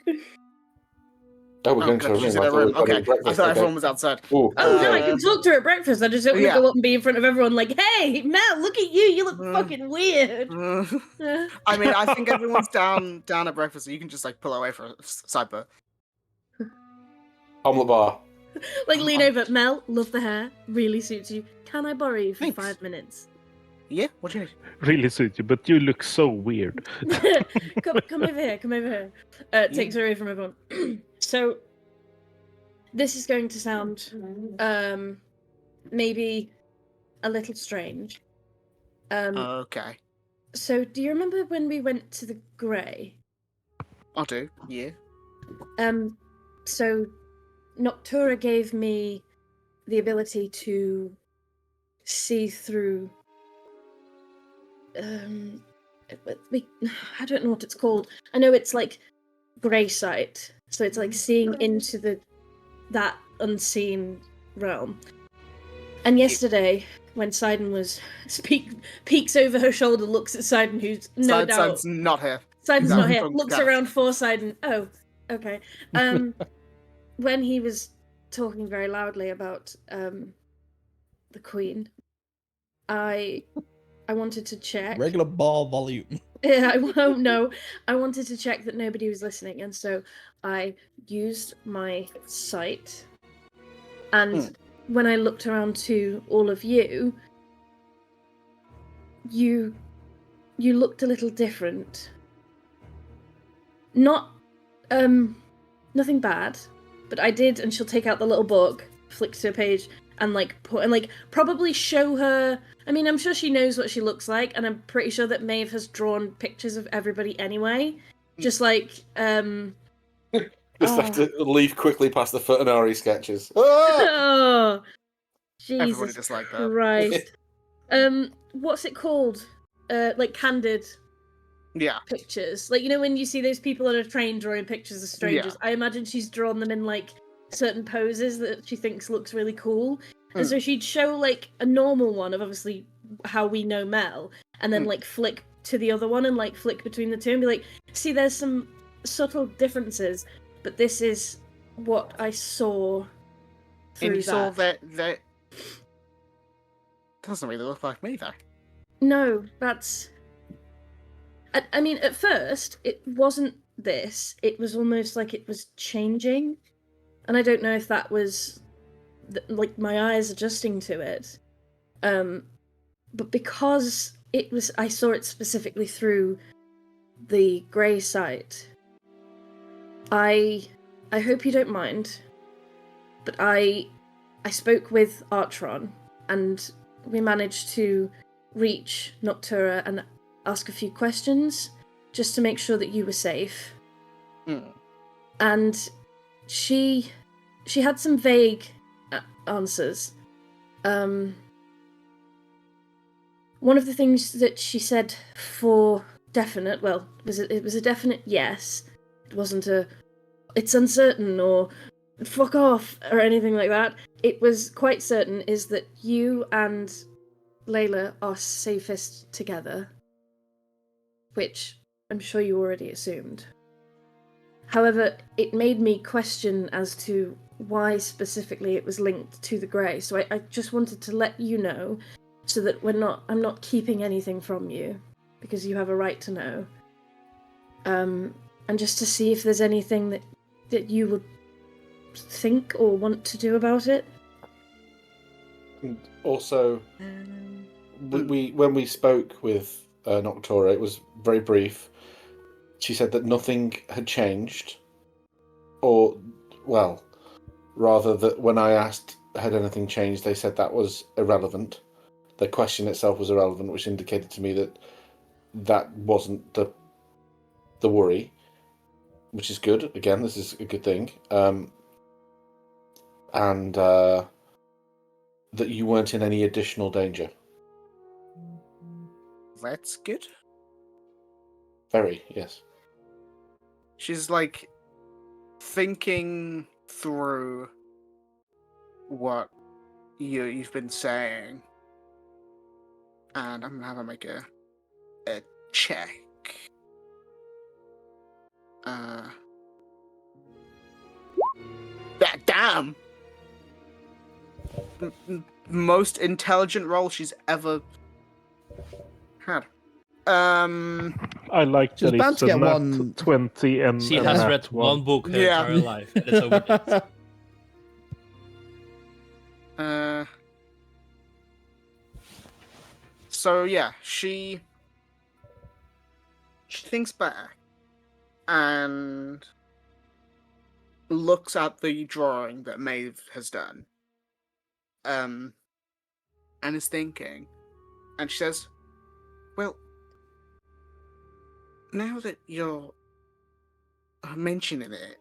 Oh, we're going to God, a she's room. in I a thought we room. were going to Okay, breakfast. I thought Okay. everyone was outside. Ooh, Oh, no, I okay. can talk to her at breakfast. I just don't want to Yeah. go up and be in front of everyone like, "Hey, Mel, look at you. You look fucking weird." I mean, I think everyone's down at breakfast, so you can just like pull away for a sidebar. Omelette bar. Like lean over. Mel, love the hair. Really suits you. Can I borrow you for Thanks. 5 minutes? Yeah, what do you need? Really suit you, but you look so weird. come over here. Come over here. Takes her away from everyone. So, this is going to sound maybe a little strange. Okay. So, do you remember when we went to the Grey? I do, yeah. So Noctura gave me the ability to see through I don't know what it's called. I know it's like grey sight. So it's like seeing into that unseen realm. And yesterday, when Sidon was peeks over her shoulder, looks at Sidon, who's no doubt Sidon's not here. Sidon's He's not out here. from Looks Gareth. around for Sidon. Oh, okay. When he was talking very loudly about the Queen, I wanted to check. Regular bar volume. Yeah, I won't know. I wanted to check that nobody was listening, and so I used my sight. And when I looked around to all of you, you looked a little different. Not nothing bad, but I did, and she'll take out the little book, flick to a page, and probably show her. I mean, I'm sure she knows what she looks like, and I'm pretty sure that Maeve has drawn pictures of everybody anyway. Just like Just have to leaf quickly past the Futanari sketches. Ah! oh, Everybody Jesus just like that. Christ. What's it called? Like candid Yeah. pictures. Like, you know when you see those people on a train drawing pictures of strangers? I imagine she's drawn them in like certain poses that she thinks looks really cool. And so she'd show like a normal one of obviously how we know Mel, and then like flick to the other one and like flick between the two and be like, see, there's some subtle differences, but this is what I saw through And you saw that. that doesn't really look like me though. No, that's... I mean, at first, it wasn't this. It was almost like it was changing. And I don't know if that was, like, my eyes adjusting to it. But because it was... I saw it specifically through the grey sight. I hope you don't mind, but I spoke with Artron, and we managed to reach Noctura and ask a few questions just to make sure that you were safe. And she had some vague answers. One of the things that she said for definite, well, it was a definite yes. It wasn't a it's uncertain or fuck off or anything like that. It was quite certain is that you and Layla are safest together, which I'm sure you already assumed. However, it made me question as to why specifically it was linked to the Grey, so I just wanted to let you know so that I'm not keeping anything from you, because you have a right to know. And just to see if there's anything that you would think or want to do about it. And also, when we spoke with Noctura, it was very brief. She said that nothing had changed, or, well, rather that when I asked had anything changed, they said that was irrelevant. The question itself was irrelevant, which indicated to me that wasn't the worry, which is good. Again, this is a good thing. And that you weren't in any additional danger. That's good. Very, yes. She's like thinking through what you've been saying, and I'm gonna have her make a check. Damn! Most intelligent roll she's ever had. I like She's that bound it's to a get nat one- 20 and She a has nat read one book her Yeah. entire life. And it's over. So yeah, she thinks back and looks at the drawing that Maeve has done, and is thinking, and she says, "Well, now that you're mentioning it,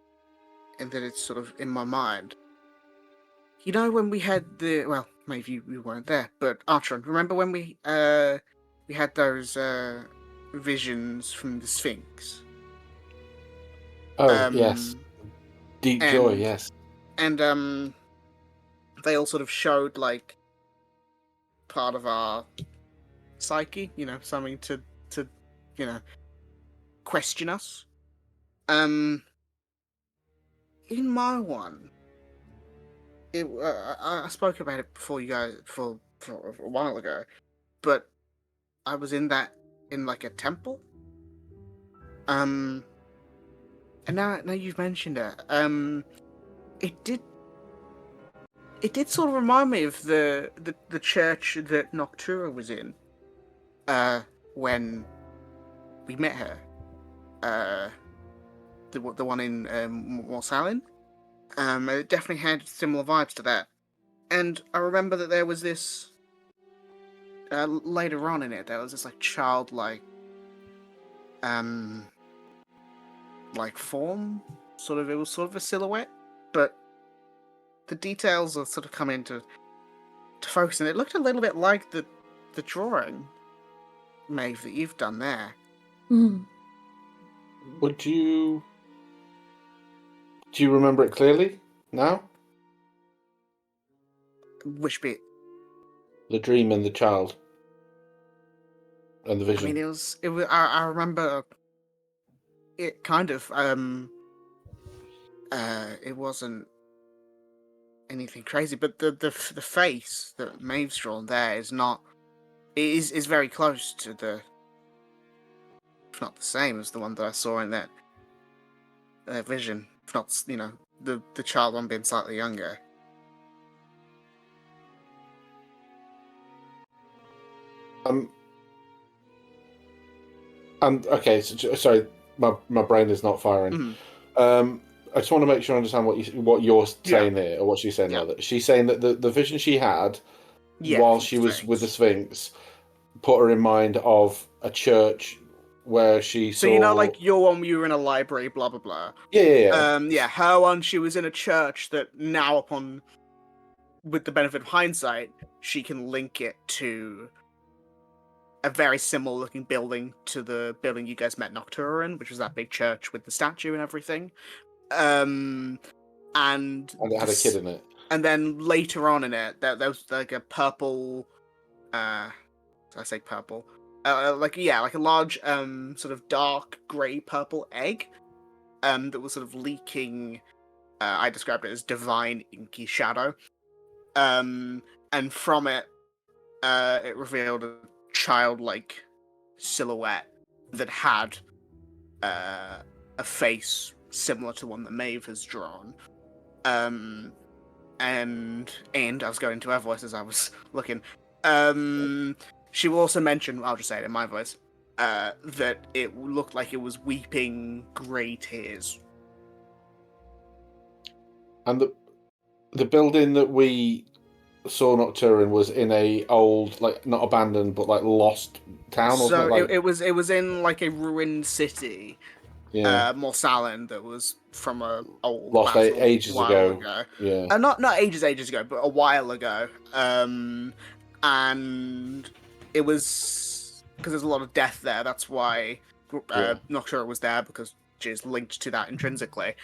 and that it's sort of in my mind, you know, when we had maybe you weren't there, but Archon, remember when we had those visions from the Sphinx? Oh, yes. Deep joy, and- yes. And they all sort of showed like part of our psyche, you know, something to you know, question us. In my one, I spoke about it before you guys for a while ago, but I was in like a temple. And now you've mentioned it, it did sort of remind me of the church that Noctura was in, when we met her, the one in Morsalin. It definitely had similar vibes to that, and I remember that there was this later on in it. There was this like childlike, like form, sort of. It was sort of a silhouette, but the details are sort of come into focus, and it looked a little bit like the drawing, Maeve, that you've done there. Would you... Do you remember it clearly now? Which bit? The dream and the child. And the I vision. mean, it was. I remember it kind of. It wasn't anything crazy, but the face that Maeve's drawn there is not. It is very close to if not the same as the one that I saw in that vision. If not, you know, the child one being slightly younger. And okay, so, sorry, my brain is not firing. Mhm. I just want to make sure I understand what you're saying here, or what she's saying there. That she's saying that the vision she had while she was with the Sphinx put her in mind of a church where she saw. So you know, like your one, you were in a library, blah blah blah. Yeah. Her one, she was in a church that now, with the benefit of hindsight, she can link it to a very similar looking building to the building you guys met Noctura in, which was that big church with the statue and everything. And it had a kid in it. And then later on in it, there was like a purple. I say purple. Like a large sort of dark grey purple egg. That was sort of leaking. I described it as divine inky shadow. And from it, it revealed a childlike silhouette that had a face similar to one that Maeve has drawn. And I was going to her voice as I was looking. She will also mention, I'll just say it in my voice, that it looked like it was weeping grey tears. And the building that we saw Nocturne was in a old, like, not abandoned, but like lost town. So like... it was in like a ruined city, Morsalin, that was from a old lost ages ago. Yeah, not ages ago, but a while ago. And it was because there's a lot of death there. That's why Nocturne was there, because she's linked to that intrinsically.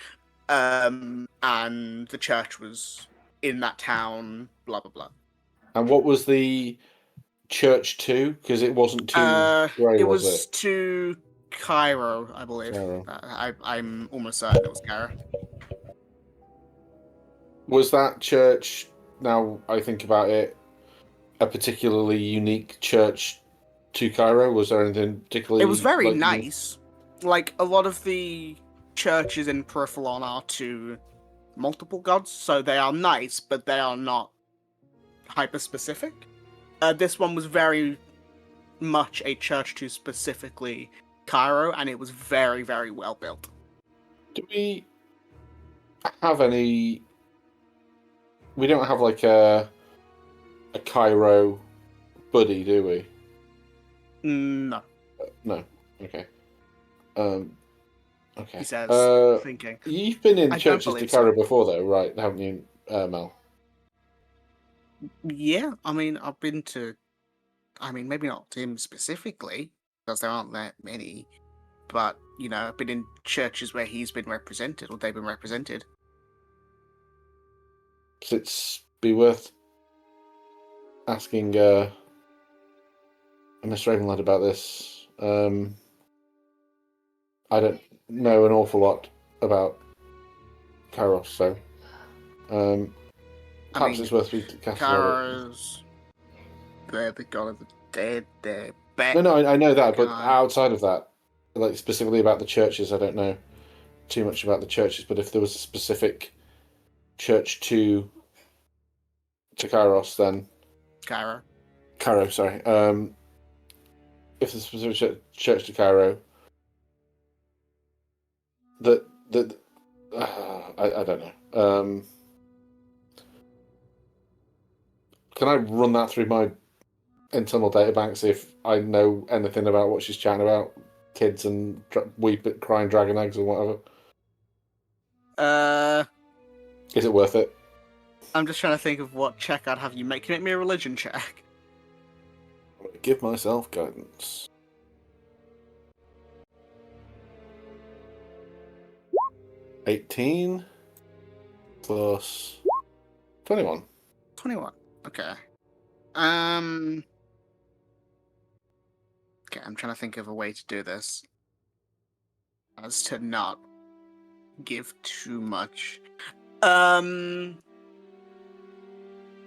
And the church was in that town, blah blah blah. And what was the church to? Because it wasn't too grey, was it? To Cairo, I believe. I'm almost certain it was Cairo. Was that church, now I think about it, a particularly unique church to Cairo? Was there anything particularly... It was very nice. Like, a lot of the churches in Periphalon are to multiple gods, so they are nice, but they are not hyper-specific. This one was very much a church to specifically Cairo, and it was very, very well built. Do we have any? We don't have like a Cairo buddy, do we? No, No. Okay. Okay. he says, thinking. You've been in I don't churches to believe Cairo so. before, though, right? Haven't you, Mel? Yeah, I mean, I've been to. I mean, maybe not him specifically, because there aren't that many. But, you know, I've been in churches where he's been represented, or they've been represented. Does it be worth asking Miss Ravenlad about this? I don't know an awful lot about Kairos, so perhaps it's worth speaking to Cass about it. Kairos, they're the god of the dead, they're back. No, I know that, but God. outside of that, like specifically about the churches, I don't know too much about the churches. But if there was a specific church to Kairos, then Cairo. Cairo, sorry. If there's a specific church to Cairo, that I don't know. Can I run that through my internal databank, see if I know anything about what she's chatting about? Kids and crying dragon eggs or whatever? Is it worth it? I'm just trying to think of what check I'd have you make. Can you make me a religion check? I'm going to give myself guidance. 18 plus 21. 21. Okay. Okay, I'm trying to think of a way to do this as to not give too much.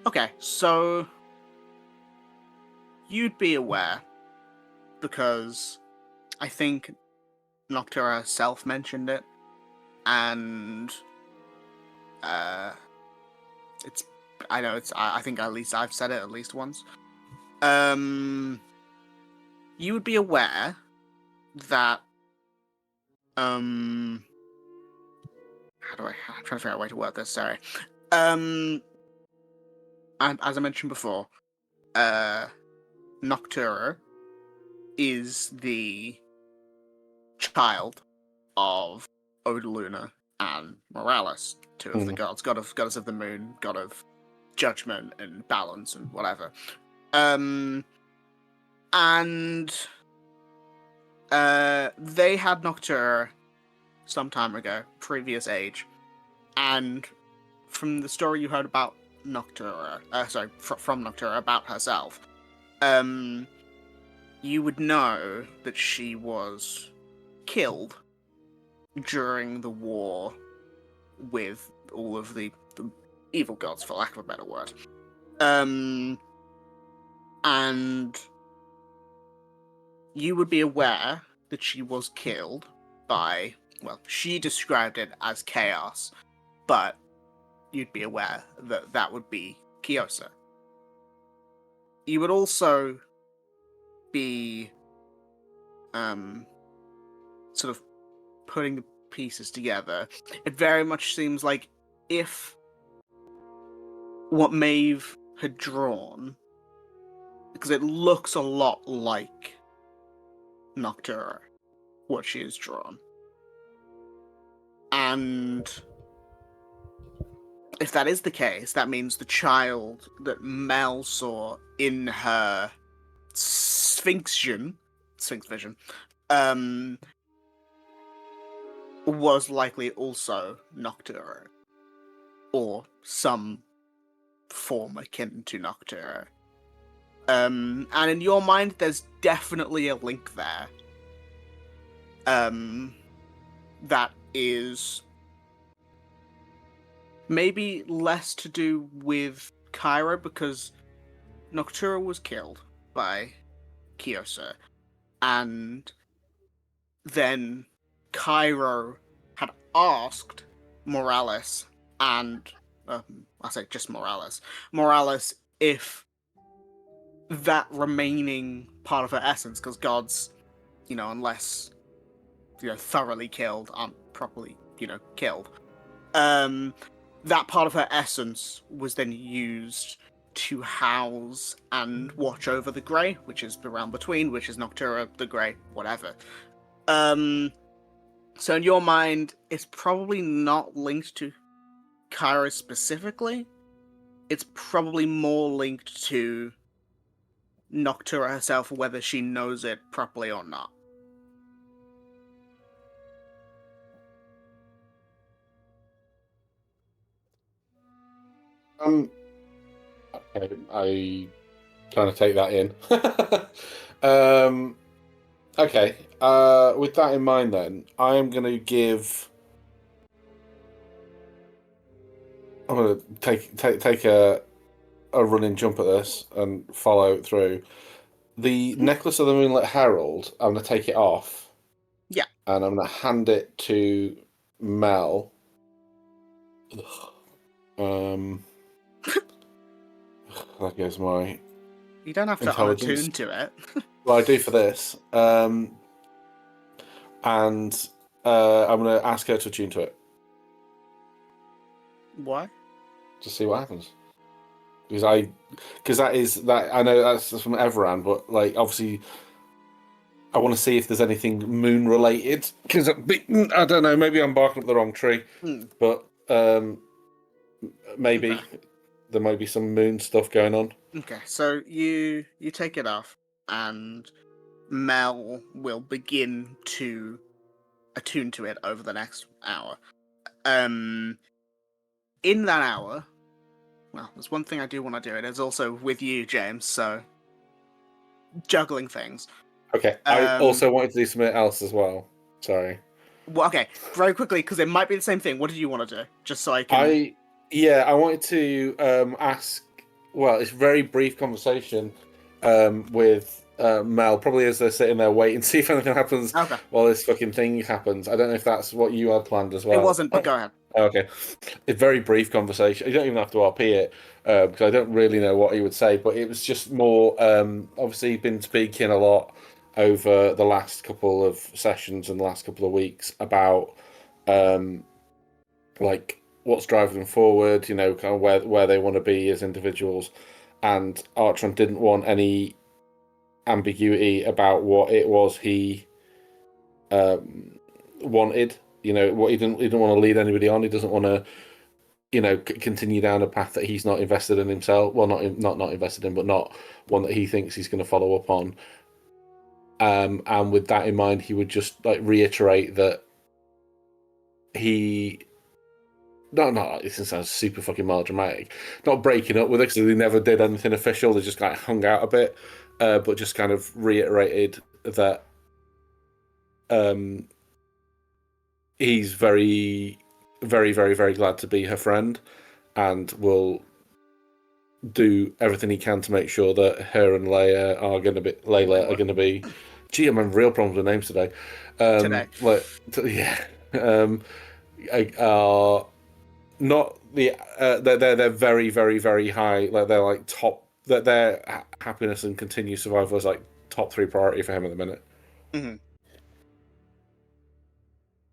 Okay, so you'd be aware because I think Noctura herself mentioned it, and it's I think at least I've said it at least once. You would be aware that I'm trying to figure out a way to word this, sorry. And as I mentioned before, Noctura is the child of Odaluna and Morales, two of the gods, goddess of the moon, god of judgment and balance and whatever. And they had Noctura some time ago, previous age, and from the story you heard about Noctura, from Noctura about herself, you would know that she was killed during the war with all of the evil gods, for lack of a better word. And you would be aware that she was killed by, well, she described it as chaos, but you'd be aware that that would be Kyosa. You would also be sort of putting the pieces together. It very much seems like if what Maeve had drawn, because it looks a lot like Noctura, what she has drawn. And if that is the case, that means the child that Mel saw in her Sphinx vision, was likely also Noctura, or some form akin to Noctura. And in your mind, there's definitely a link there. That is maybe less to do with Cairo, because Noctura was killed by Kyosa, and then Cairo had asked Morales, and I say just Morales, if that remaining part of her essence, because gods, unless thoroughly killed, aren't properly killed. That part of her essence was then used to house and watch over the Grey, which is the realm between, which is Noctura, the Grey, whatever. So in your mind, it's probably not linked to Kyra specifically. It's probably more linked to Noctura herself, whether she knows it properly or not. Okay, I kind of take that in. Okay, with that in mind, then I'm going to take a running jump at this and follow it through. The necklace of the Moonlit Herald, I'm going to take it off. Yeah. And I'm going to hand it to Mel. That goes my. You don't have to Intelligence. unattune to it. Well, I do for this. And I'm going to ask her to attune to it. Why? To see what happens. Because I know that's from Everan, but like obviously I want to see if there's anything moon related. Because I don't know, maybe I'm barking up the wrong tree, but maybe there might be some moon stuff going on. Okay, so you take it off, and Mel will begin to attune to it over the next hour. In that hour, well, there's one thing I do want to do. It is also with you, James, so juggling things. Okay, I also wanted to do something else as well. Sorry. Well, okay, very quickly, because it might be the same thing. What did you want to do? Just so I can... I wanted to ask... Well, it's a very brief conversation with Mel, probably as they're sitting there waiting to see if anything happens while this fucking thing happens. I don't know if that's what you had planned as well. It wasn't, but go ahead. Okay. A very brief conversation. You don't even have to RP it, because I don't really know what he would say, but it was just more, obviously he's been speaking a lot over the last couple of sessions and the last couple of weeks about, like, what's driving them forward, kind of where they want to be as individuals, and Archon didn't want any ambiguity about what it was he wanted. What he didn't want to lead anybody on. He doesn't want to, continue down a path that he's not invested in himself. Well, not invested in, but not one that he thinks he's going to follow up on. And with that in mind, he would just like reiterate that he. No, this sounds super fucking melodramatic. Not breaking up with it, because they never did anything official. They just kind of hung out a bit, but just kind of reiterated that. He's very, very, very, very glad to be her friend, and will do everything he can to make sure that her and Layla are going to be. Gee, I'm having real problems with names today. Today. Are not the. They're very, very, very high. Like they're like top. That their happiness and continued survival is like top 3 priority for him at the minute. Mm-hmm.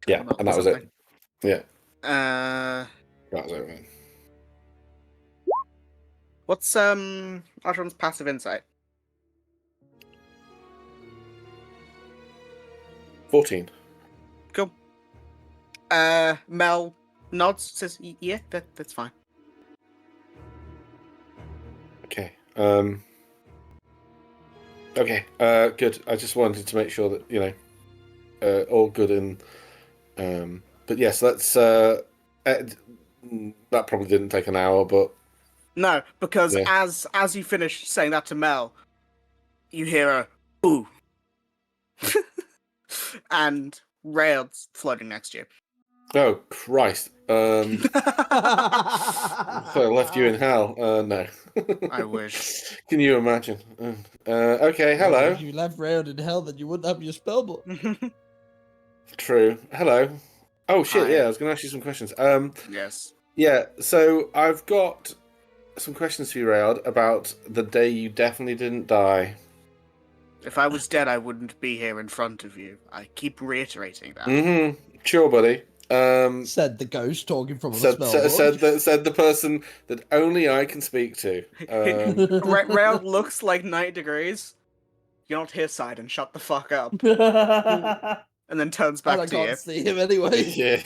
Yeah, and that was it. Yeah. That was it, man. What's Archon's passive insight? 14. Cool. Mel nods, says, "Yeah, that's fine." Okay. Okay. Good. I just wanted to make sure that all good and. But yes, that's that probably didn't take an hour, but no, because as you finish saying that to Mel, you hear a boo, and Rail's floating next to you. Oh Christ! So I left you in hell. No. I wish. Can you imagine? Okay. Hello. If you left Rail in hell, then you wouldn't have your spell book. True. Hello. Oh shit! Hi. Yeah, I was going to ask you some questions. Yes. Yeah. So I've got some questions for you, Rayard, about the day you definitely didn't die. If I was dead, I wouldn't be here in front of you. I keep reiterating that. Mm-hmm. Sure, buddy. Said the ghost talking from the Said, spell said, book. said the person that only I can speak to. Rail looks like 90 degrees. You're not here, Sidon. Shut the fuck up. And then turns back And I to you. can't see him anyway. Yeah.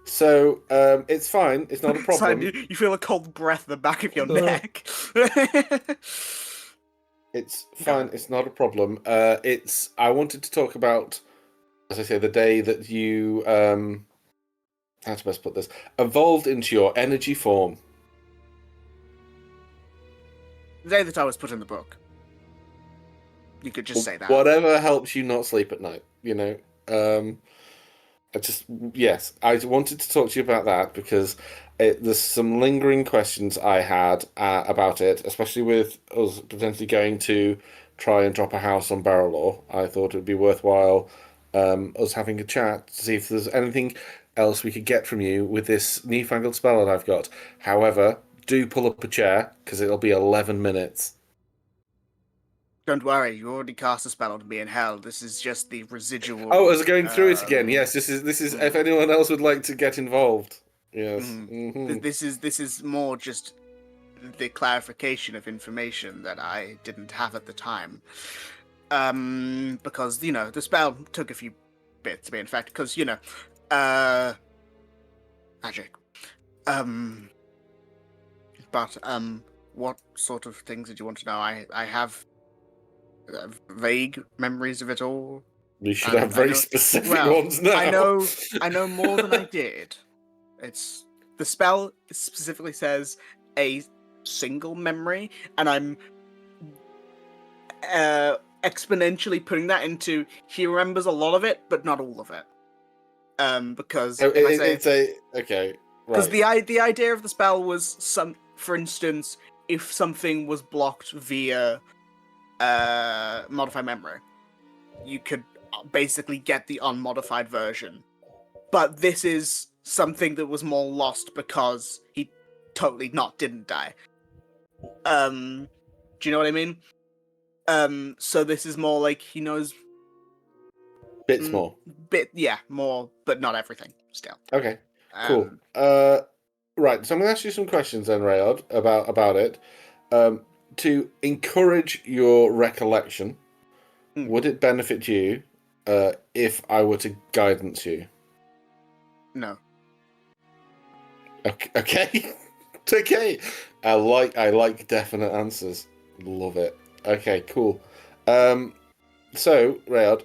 So, it's fine. It's not a problem. Sidon, you feel a cold breath in the back of your neck. It's fine. It's not a problem. I wanted to talk about, as I say, the day that you how to best put this, evolved into your energy form. The day that I was put in the book. You could just say that. Whatever helps you not sleep at night, you know. Yes, I wanted to talk to you about that because there's some lingering questions I had about it, especially with us potentially going to try and drop a house on Barrel Law. I thought it would be worthwhile us having a chat to see if there's anything else we could get from you with this newfangled spell that I've got. However, do pull up a chair because it'll be 11 minutes. Don't worry, you already cast a spell on me in hell. This is just the residual. Oh, I was going through it again. Yes, this is. If anyone else would like to get involved, yes. Mm-hmm. This is more just the clarification of information that I didn't have at the time. Because the spell took a few bits to be in fact. Because magic. But what sort of things did you want to know? I have vague memories of it all. You should have very specific ones now. I know more than I did. It's the spell specifically says a single memory, and I'm exponentially putting that into he remembers a lot of it, but not all of it. Because okay, because the idea of the spell was for instance, if something was blocked via modified memory, you could basically get the unmodified version. But this is something that was more lost because he totally didn't die. Do you know what I mean? So this is more like he knows bits more. More, but not everything still. Okay, cool. Right, so I'm going to ask you some questions then, Rayod, about it. To encourage your recollection, would it benefit you if I were to guidance you? No. Okay. Okay. I like definite answers. Love it. Okay, cool. So, Rayod,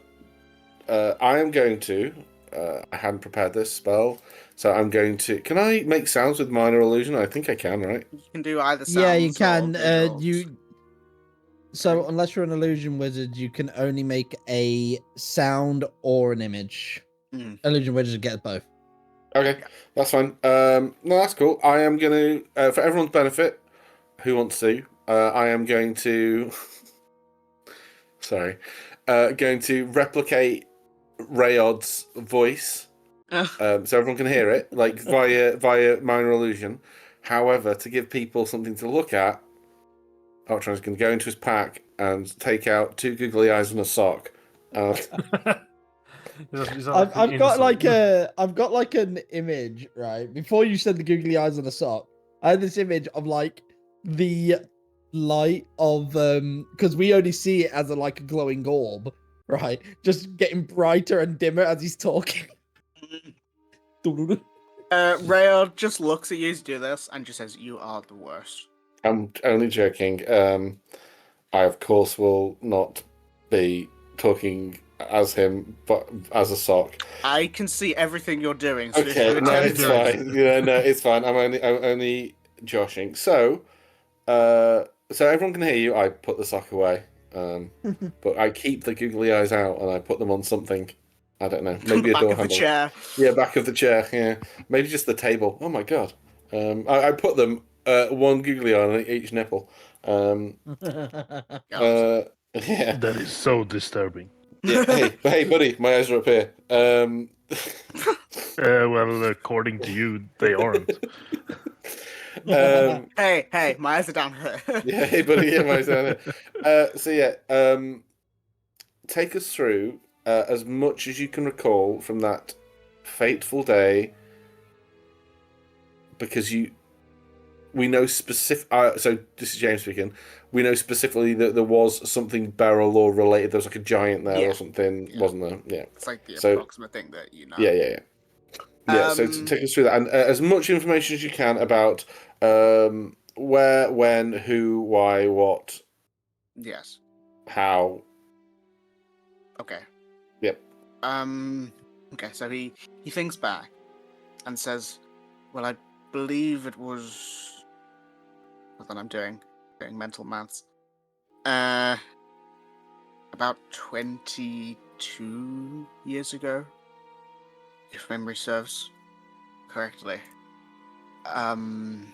I am going to I hadn't prepared this spell, so I'm going to. Can I make sounds with minor illusion? I think I can, right? You can do either sounds. Yeah, you can. Or visuals. So unless you're an illusion wizard, you can only make a sound or an image. Illusion wizards get both. Okay, that's fine. No, that's cool. I am going to, for everyone's benefit, who wants to, I am going to. Sorry, going to replicate Rayod's voice, so everyone can hear it, like via minor illusion. However, to give people something to look at, Ultron's going to go into his pack and take out 2 googly eyes and a sock. I've got like an image, right? Before you said the googly eyes and a sock, I had this image of like the light of because we only see it as a glowing orb, right? Just getting brighter and dimmer as he's talking. Rayod just looks at you as you do this and just says, "You are the worst." I'm only joking. I of course will not be talking as him, but as a sock. I can see everything you're doing. So Okay, no, it's fine. Yeah, no, it's fine. I'm only joshing. So everyone can hear you. I put the sock away, but I keep the googly eyes out and I put them on something. I don't know. Maybe a door handle. Back of the chair. Yeah, back of the chair. Yeah, maybe just the table. Oh my god. I put them. 1 googly eye on each nipple. Yeah. That is so disturbing. Yeah, hey, buddy, my eyes are up here. Well, according to you, they aren't. Hey, my eyes are down here. Yeah, hey, buddy, my eyes are down here. take us through as much as you can recall from that fateful day, because we know specific. So this is James speaking. We know specifically that there was something barrel or related. There was like a giant there or something, wasn't there? Yeah. It's like the So- approximate thing that you know. Yeah. Yeah. So to take us through that, and as much information as you can about where, when, who, why, what, Yes. how. Okay. Yep. Okay, so he thinks back and says, "Well, I believe it was." Hold on, I'm doing mental maths. About 22 years ago, if memory serves correctly. Hold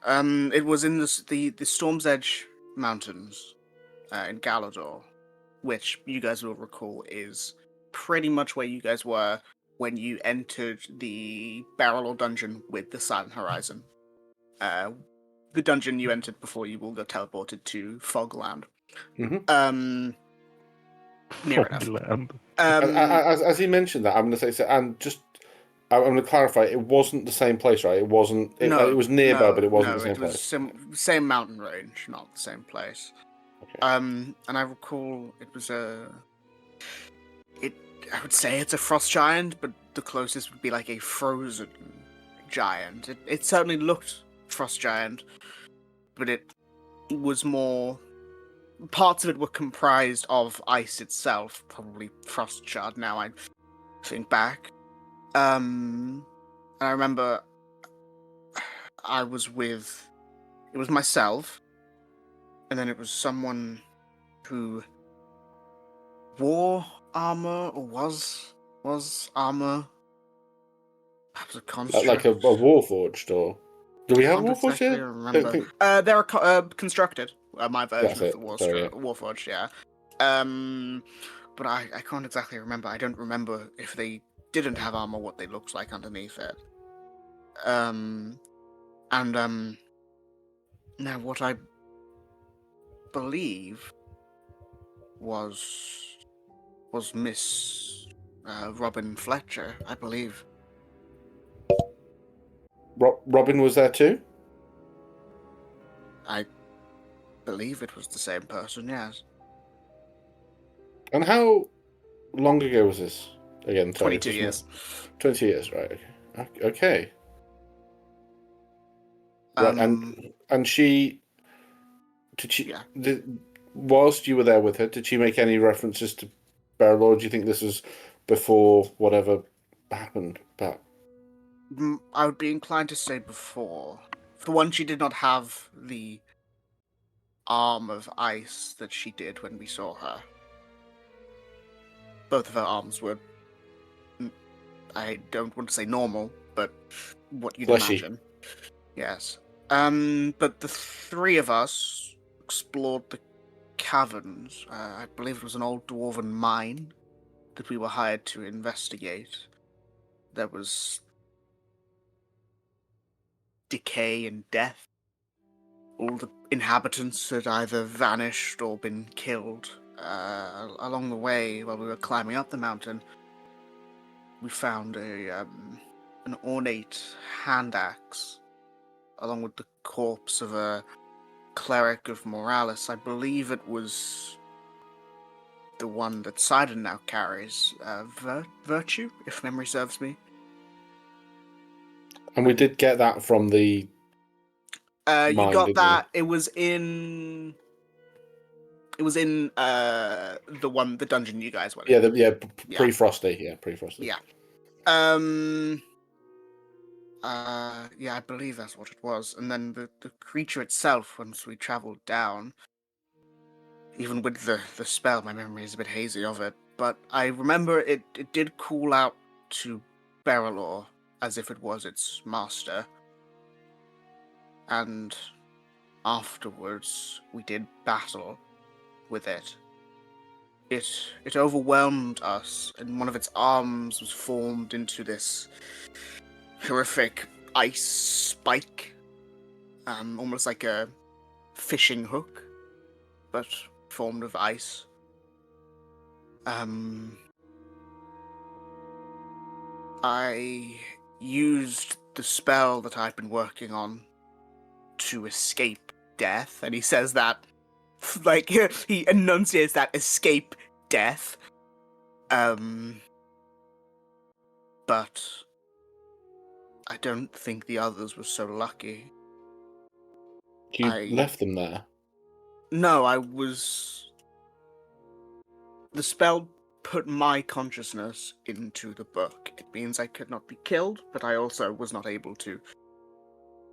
on. It was in the Storm's Edge Mountains, in Galador, which you guys will recall is pretty much where you guys were when you entered the Barrel or dungeon with the Silent Horizon. The dungeon you entered before you all got teleported to Fogland. Mhm. Near enough. Fogland. As he mentioned that, I'm going to say so, and just I'm going to clarify. It wasn't the same place, right? It wasn't. It was nearby, but it wasn't the same place. Same mountain range, not the same place. Okay. And I recall it was I would say it's a frost giant, but the closest would be like a frozen giant. It certainly looked frost giant, but it was more. Parts of it were comprised of ice itself, probably frost shard. Now I think back, and I remember I was with. It was myself, and then it was someone who wore armor or was armor. That was a construct. Like a Warforged, or do we have I can't Warforged exactly here? remember. Don't think. They're constructed. My version That's of the it. Sorry, yeah. Warforged, yeah. But I can't exactly remember. I don't remember if they didn't have armor, what they looked like underneath it. Now what I believe was Miss Robin Fletcher, I believe. Robin was there too. I believe it was the same person, yes. And how long ago was this? Again, sorry, 22 years. 20 years, right? Okay. Right, and she did she Yeah. whilst you were there with her, did she make any references to Barrel, or do you think this was before whatever happened? But I would be inclined to say before. For one, she did not have the arm of ice that she did when we saw her. Both of her arms were, I don't want to say normal, but what you'd Fleshy. imagine. Yes. But the three of us explored the caverns. I believe it was an old dwarven mine that we were hired to investigate. There was decay and death. All the inhabitants had either vanished or been killed. Along the way, while we were climbing up the mountain, we found an ornate hand axe, along with the corpse of a cleric of Moralis. I believe it was the one that Sidon now carries, Virtue, if memory serves me. and we did get that from the. You Mine, got didn't that. It was in the dungeon you guys went in. Yeah, pre-frosty. Yeah, pre-frosty. Yeah. Yeah, I believe that's what it was. And then the creature itself, once we travelled down, even with the spell, my memory is a bit hazy of it, but I remember it did call out to Berylor as if it was its master. And afterwards, we did battle with it. It overwhelmed us, and one of its arms was formed into this horrific ice spike, almost like a fishing hook. but formed of ice. I used the spell that I've been working on to escape death, and he says that, like, he enunciates that escape death. But I don't think the others were so lucky. You left them there. No, the spell put my consciousness into the book. It means I could not be killed, but I also was not able to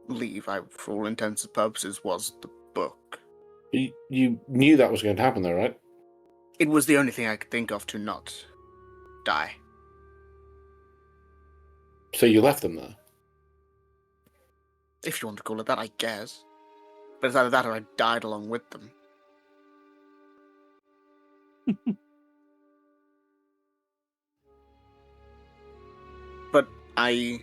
leave. I, for all intents and purposes, was the book. You knew that was going to happen, though, right? It was the only thing I could think of to not die. So you left them there? If you want to call it that, I guess. But it's either that or I died along with them. But I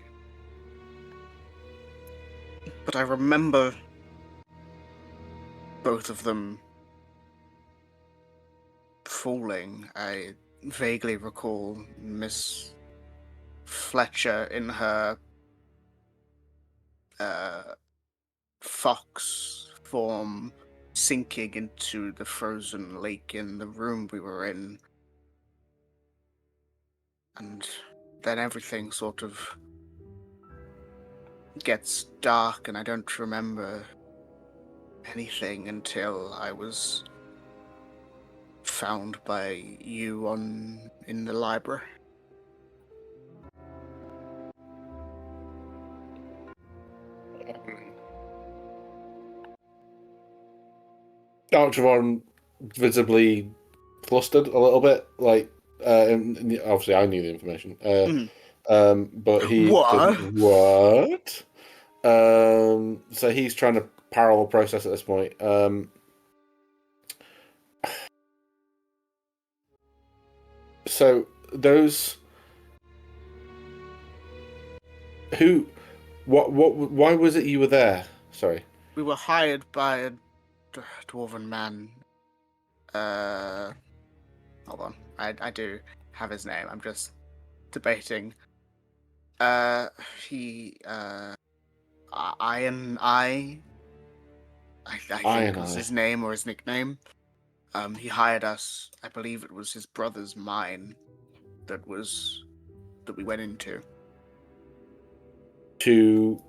remember both of them falling. I vaguely recall Miss Fletcher in her fox form sinking into the frozen lake in the room we were in. And then everything sort of gets dark, and I don't remember anything until I was found by you in the library. Archivon visibly flustered a little bit, like obviously I knew the information, but he What? didn't. What? So he's trying to parallel process at this point. So those who, what? Why was it you were there? Sorry. We were hired by a dwarven man. Hold on. I do have his name. I'm just debating. He, Iron Eye. I think was his name or his nickname. He hired us. I believe it was his brother's mine that we went into To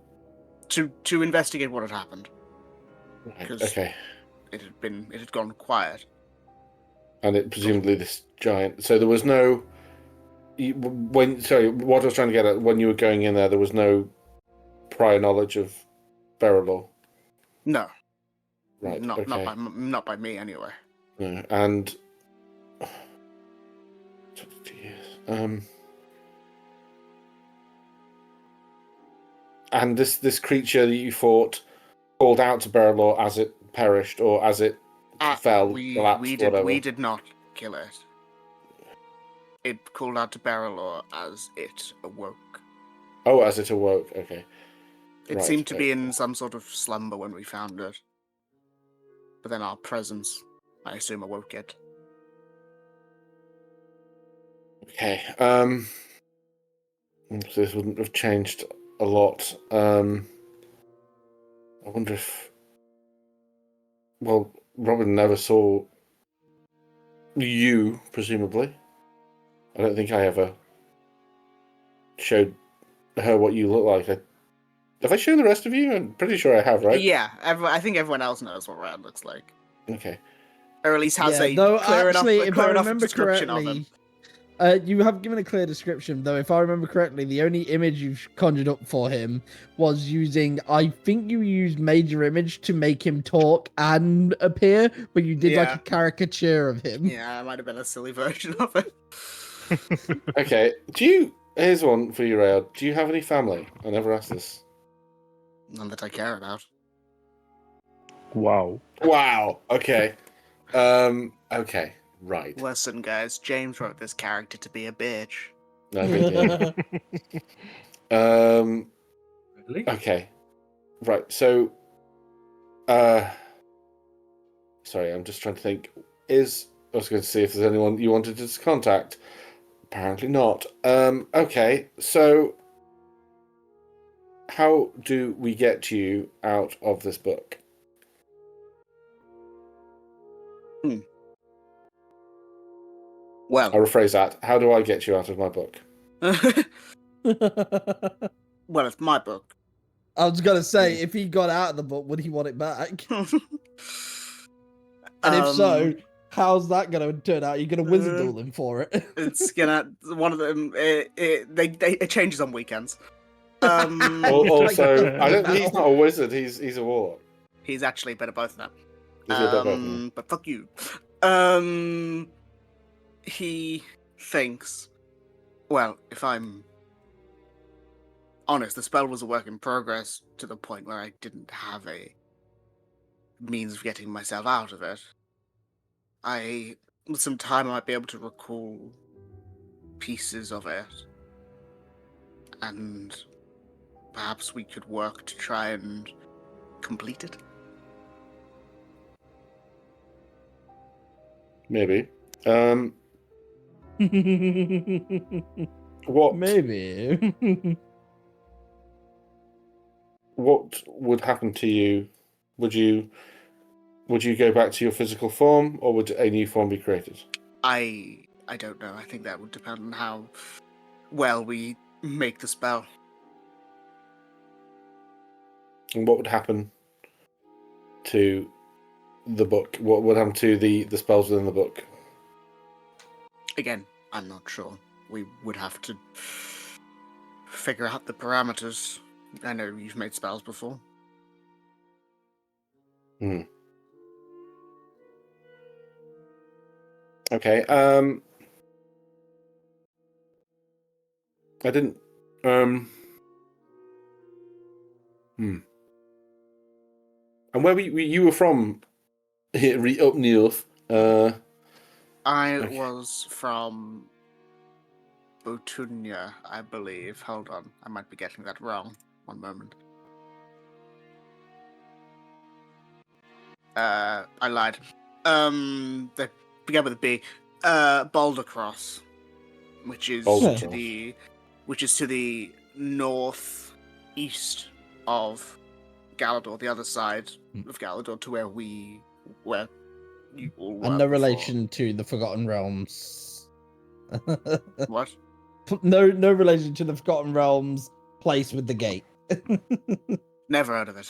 investigate what had happened. right, 'Cause okay. It had gone quiet. And it presumably this giant. So there was no. Sorry, what I was trying to get at when you were going in there was no prior knowledge of Periphalon. No, Right. not okay. not by me anyway. No, and 22 years. And this creature that you fought called out to Periphalon as it perished or as it fell, collapsed, whatever. We did not kill it. It called out to Barrelor as it awoke. Oh, as it awoke. Okay. It Right, seemed to be okay. in some sort of slumber when we found it. But then our presence, I assume, awoke it. Okay. So this wouldn't have changed a lot. I wonder if. Well, Robin never saw you, presumably. I don't think I ever showed her what you look like. Have I shown the rest of you? I'm pretty sure I have, right? Yeah, I think everyone else knows what Rad looks like. Okay. Or at least has a though clear actually, enough, if clear I enough remember description of him. correctly, you have given a clear description. Though, if I remember correctly, the only image you've conjured up for him was using. I think you used Major Image to make him talk and appear, but you did like Yeah. a caricature of him. Yeah, it might have been a silly version of it. Okay. Here's one for you, Rael. Do you have any family? I never asked this. None that I care about. Wow. Wow. Okay. Okay. Right. Listen, guys, James wrote this character to be a bitch. No, he did. Really? Okay. Right. So, Sorry, I'm just trying to think. I was going to see if there's anyone you wanted to contact. Apparently not. Okay, so how do we get you out of this book? Well, I'll rephrase that. How do I get you out of my book? well, it's my book. I was gonna say, if he got out of the book, would he want it back? And if so, how's that gonna turn out? You're gonna wizard duel him for it? It's gonna one of them. It changes on weekends. Also, I don't. He's not a wizard. He's a warlock. He's actually a bit of both of them. Is he a bit of both of them? But fuck you. He thinks. Well, if I'm honest, the spell was a work in progress to the point where I didn't have a means of getting myself out of it. With some time, I might be able to recall pieces of it, and perhaps we could work to try and complete it. Maybe. What? Maybe. What would happen to you? Would you go back to your physical form, or would a new form be created? I don't know. I think that would depend on how well we make the spell. And what would happen to the book? What would happen to the spells within the book? Again, I'm not sure. We would have to figure out the parameters. I know you've made spells before. Okay. I didn't. And where you were from? Here, up north. I Okay. was from Botunia, I believe. Hold on, I might be getting that wrong. One moment. I lied. They began with a B. Boulder Cross, which is Boulder to Cross. the northeast of Galador, the other side of Galador, to where you all were. And no before. relation to the Forgotten Realms. What? No relation to the Forgotten Realms place with the gate. Never heard of it.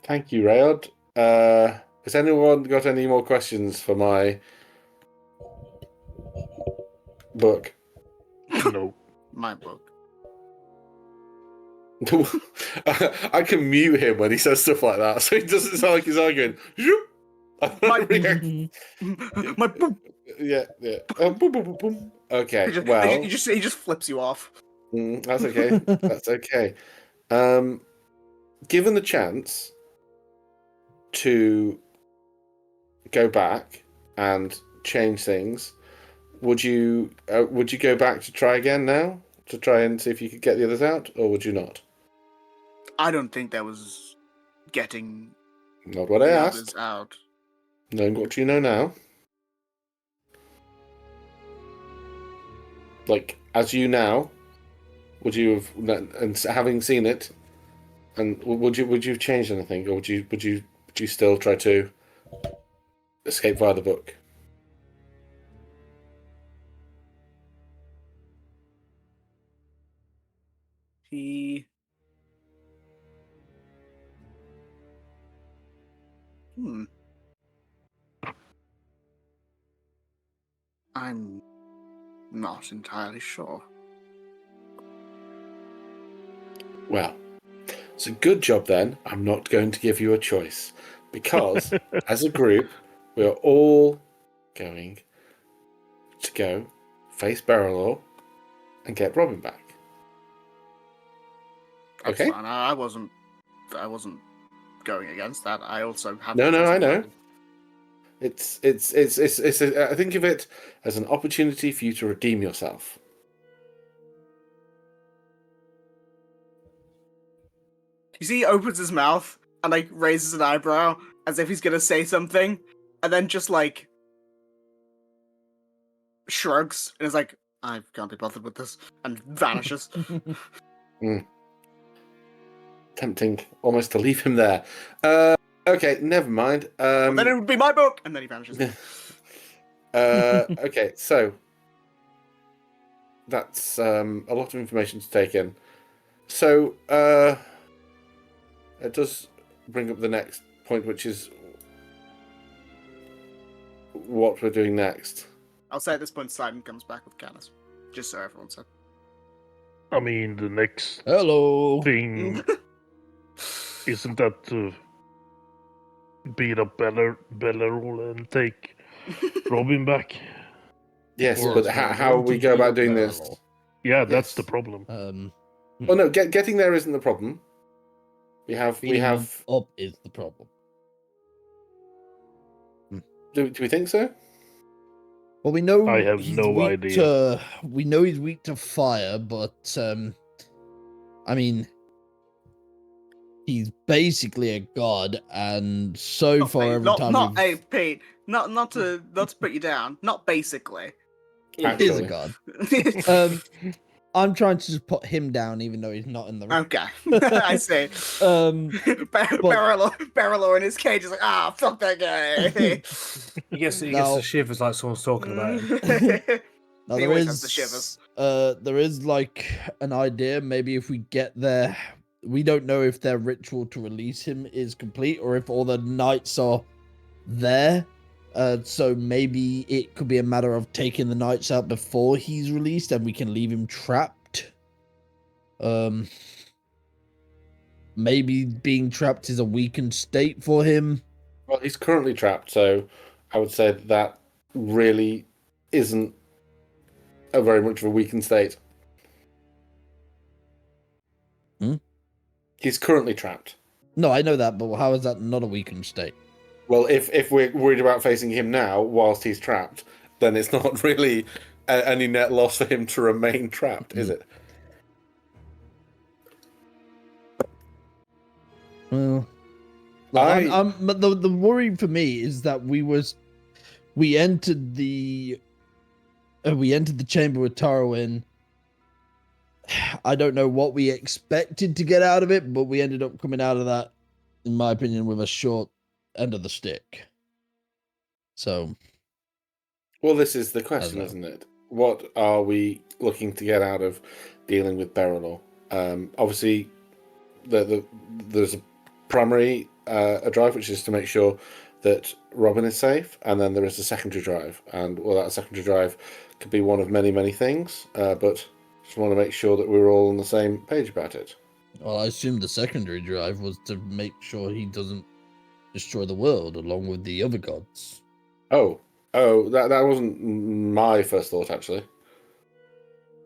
Thank you, Rayod. Has anyone got any more questions for my book? No. My book. I can mute him when he says stuff like that, so it doesn't sound like he's arguing. My book. Yeah. Boom, boom, boom, boom. Okay, He well, just flips you off. that's okay. That's okay. Given the chance to go back and change things, would you go back to try again now to try and see if you could get the others out, or would you not? I don't think that was getting Not what I the asked. others out. Knowing what you know now, like as you now, would you have, and having seen it, and would you have changed anything, or would you still try to escape via the book? He. I'm not entirely sure. Well, it's a good job then. I'm not going to give you a choice because, as a group, we are all going to go face Barrelaw and get Robin back. That's Okay. fine. I wasn't going against that. I also have. No, I know. It's I think of it as an opportunity for you to redeem yourself. You see, he opens his mouth and like raises an eyebrow as if he's gonna say something, and then just like shrugs and is like, "I can't be bothered with this," and vanishes. Tempting almost to leave him there. Okay, never mind. Then it would be my book, and then he vanishes. Okay, so that's a lot of information to take in. So it does bring up the next point, which is what we're doing next. I'll say at this point, Sidon comes back with Canis, just so everyone's said. I mean, the next Hello. thing isn't that to beat up Bellerol and take Robin back? Yes, Or but is there how one we to go about do doing better? this? Yeah, that's Yes. the problem. Well, no, getting there isn't the problem. We have. Beating them up is the problem. Do we think so? Well, we know I have he's no weak idea. we know he's weak to fire, but I mean, he's basically a god, and so Not, far Pete, every time not, we've hey, Pete, not to put you down. Not basically. is a Actually. god. I'm trying to just put him down, even though he's not in the room. Okay, I see. Barrelor in his cage is like, fuck that guy. He gets Now- the shivers like someone's talking about him. Now He there always has the shivers. there is like an idea. Maybe if we get there, we don't know if their ritual to release him is complete or if all the knights are there. So maybe it could be a matter of taking the knights out before he's released, and we can leave him trapped. Maybe being trapped is a weakened state for him. Well, he's currently trapped, so I would say that really isn't a very much of a weakened state. He's currently trapped. No, I know that, but how is that not a weakened state? Well, if we're worried about facing him now whilst he's trapped, then it's not really any net loss for him to remain trapped, is it? Well, look, but the worry for me is that we entered the chamber with Tarwin. I don't know what we expected to get out of it, but we ended up coming out of that, in my opinion, with a short end of the stick. So, Well, this is the question, Hello. isn't it? What are we looking to get out of dealing with Berylor? Obviously, there's a primary a drive, which is to make sure that Robin is safe, and then there is a secondary drive. And well, that secondary drive could be one of many, many things, but just want to make sure that we're all on the same page about it. well, I assume the secondary drive was to make sure he doesn't destroy the world along with the other gods. Oh, that wasn't my first thought, actually.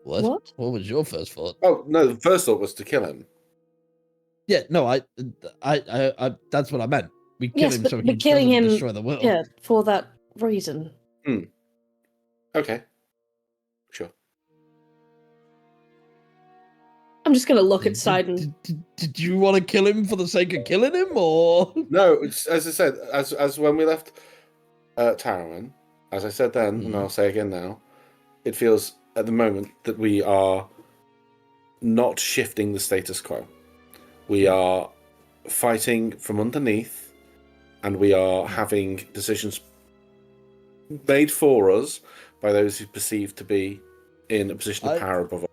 What was your first thought? Oh, no, the first thought was to kill him. Yeah, no, I that's what I meant. We kill Yes, him but- so but he killing doesn't him- destroy the world. Yeah, for that reason. Okay. Sure. I'm just gonna look at Sidon. Did you want to kill him for the sake of killing him, or No, it's, as I said, as when we left Tarwin, as I said then, and I'll say again now, it feels at the moment that we are not shifting the status quo. We are fighting from underneath, and we are having decisions made for us by those who perceive to be in a position of power above us.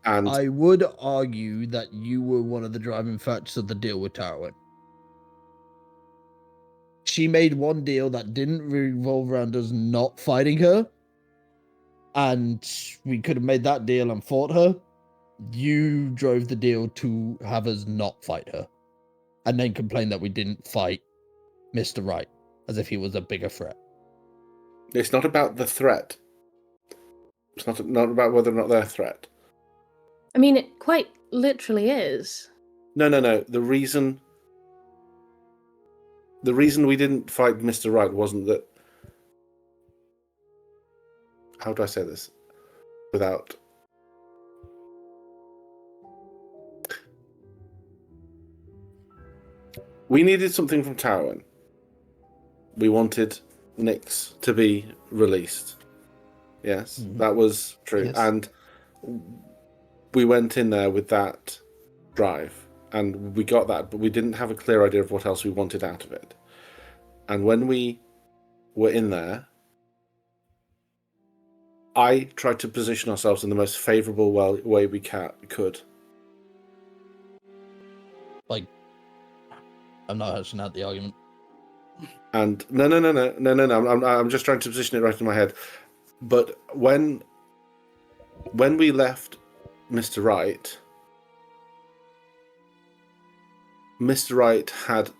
And I would argue that you were one of the driving factors of the deal with Tarwin. She made one deal that didn't revolve around us not fighting her, and we could have made that deal and fought her. You drove the deal to have us not fight her, and then complain that we didn't fight Mr. Right, as if he was a bigger threat. it's not about the threat. It's not about whether or not they're a threat. I mean, it quite literally is. No. The reason we didn't fight Mr. Right wasn't that. How do I say this without? We needed something from Tarwin. We wanted Nyx to be released. Yes, that was true. Yes. And we went in there with that drive, and we got that, but we didn't have a clear idea of what else we wanted out of it. And when we were in there, I tried to position ourselves in the most favourable way we could. Like, I'm not hashing out the argument. And no. I'm just trying to position it right in my head. But when we left Mr. Wright, Mr. Wright had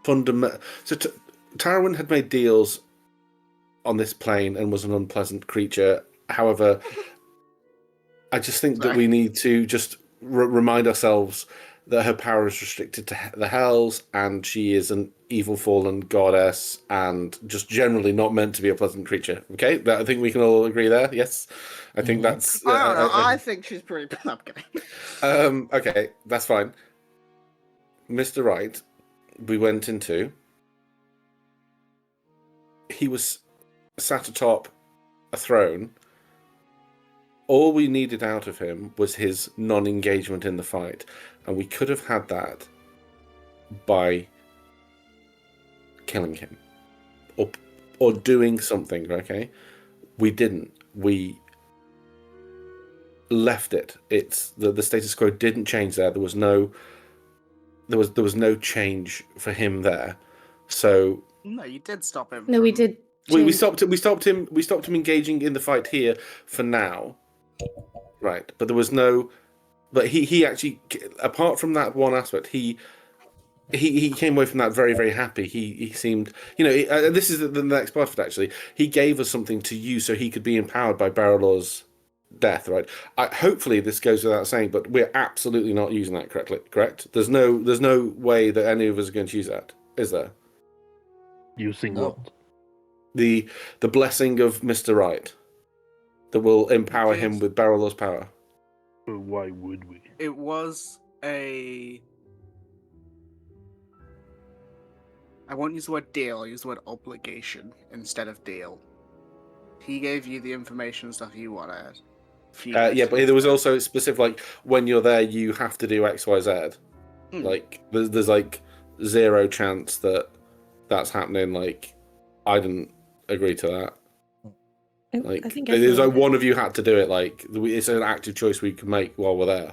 Tarwin had made deals on this plane and was an unpleasant creature. However, I just think that we need to just remind ourselves that her power is restricted to the Hells, and she is an evil fallen goddess, and just generally not meant to be a pleasant creature. Okay, I think we can all agree there. Yes, I think that's. I don't know. I think she's pretty. I'm kidding. Okay, that's fine. Mr. Wright, we went into. He was sat atop a throne. All we needed out of him was his non-engagement in the fight, and we could have had that by killing him or doing something. Okay, we didn't. We left it. It's the status quo didn't change there. There was no change for him there. So No, you did stop him. No, we did. we change. stopped him engaging in the fight here for now. Right, but there was no. But he actually, apart from that one aspect, he came away from that very, very happy. He seemed, this is the next part of it. Actually, he gave us something to use so he could be empowered by Barrelaw's death. Right. Hopefully, this goes without saying, but we're absolutely not using that correctly. Correct? There's no way that any of us are going to use that. Is there? Using No. what? The blessing of Mr. Wright that will empower him with Barrelaw's power. Why would we? It was a. I won't use the word deal, I'll use the word obligation instead of deal. He gave you the information and stuff you wanted. Yeah, but there was also specific, like, when you're there, you have to do X, Y, Z. Like, there's like zero chance that that's happening. Like, I didn't agree to that. Like, I think there's like everyone- one of you had to do it. Like, it's an active choice we can make while we're there.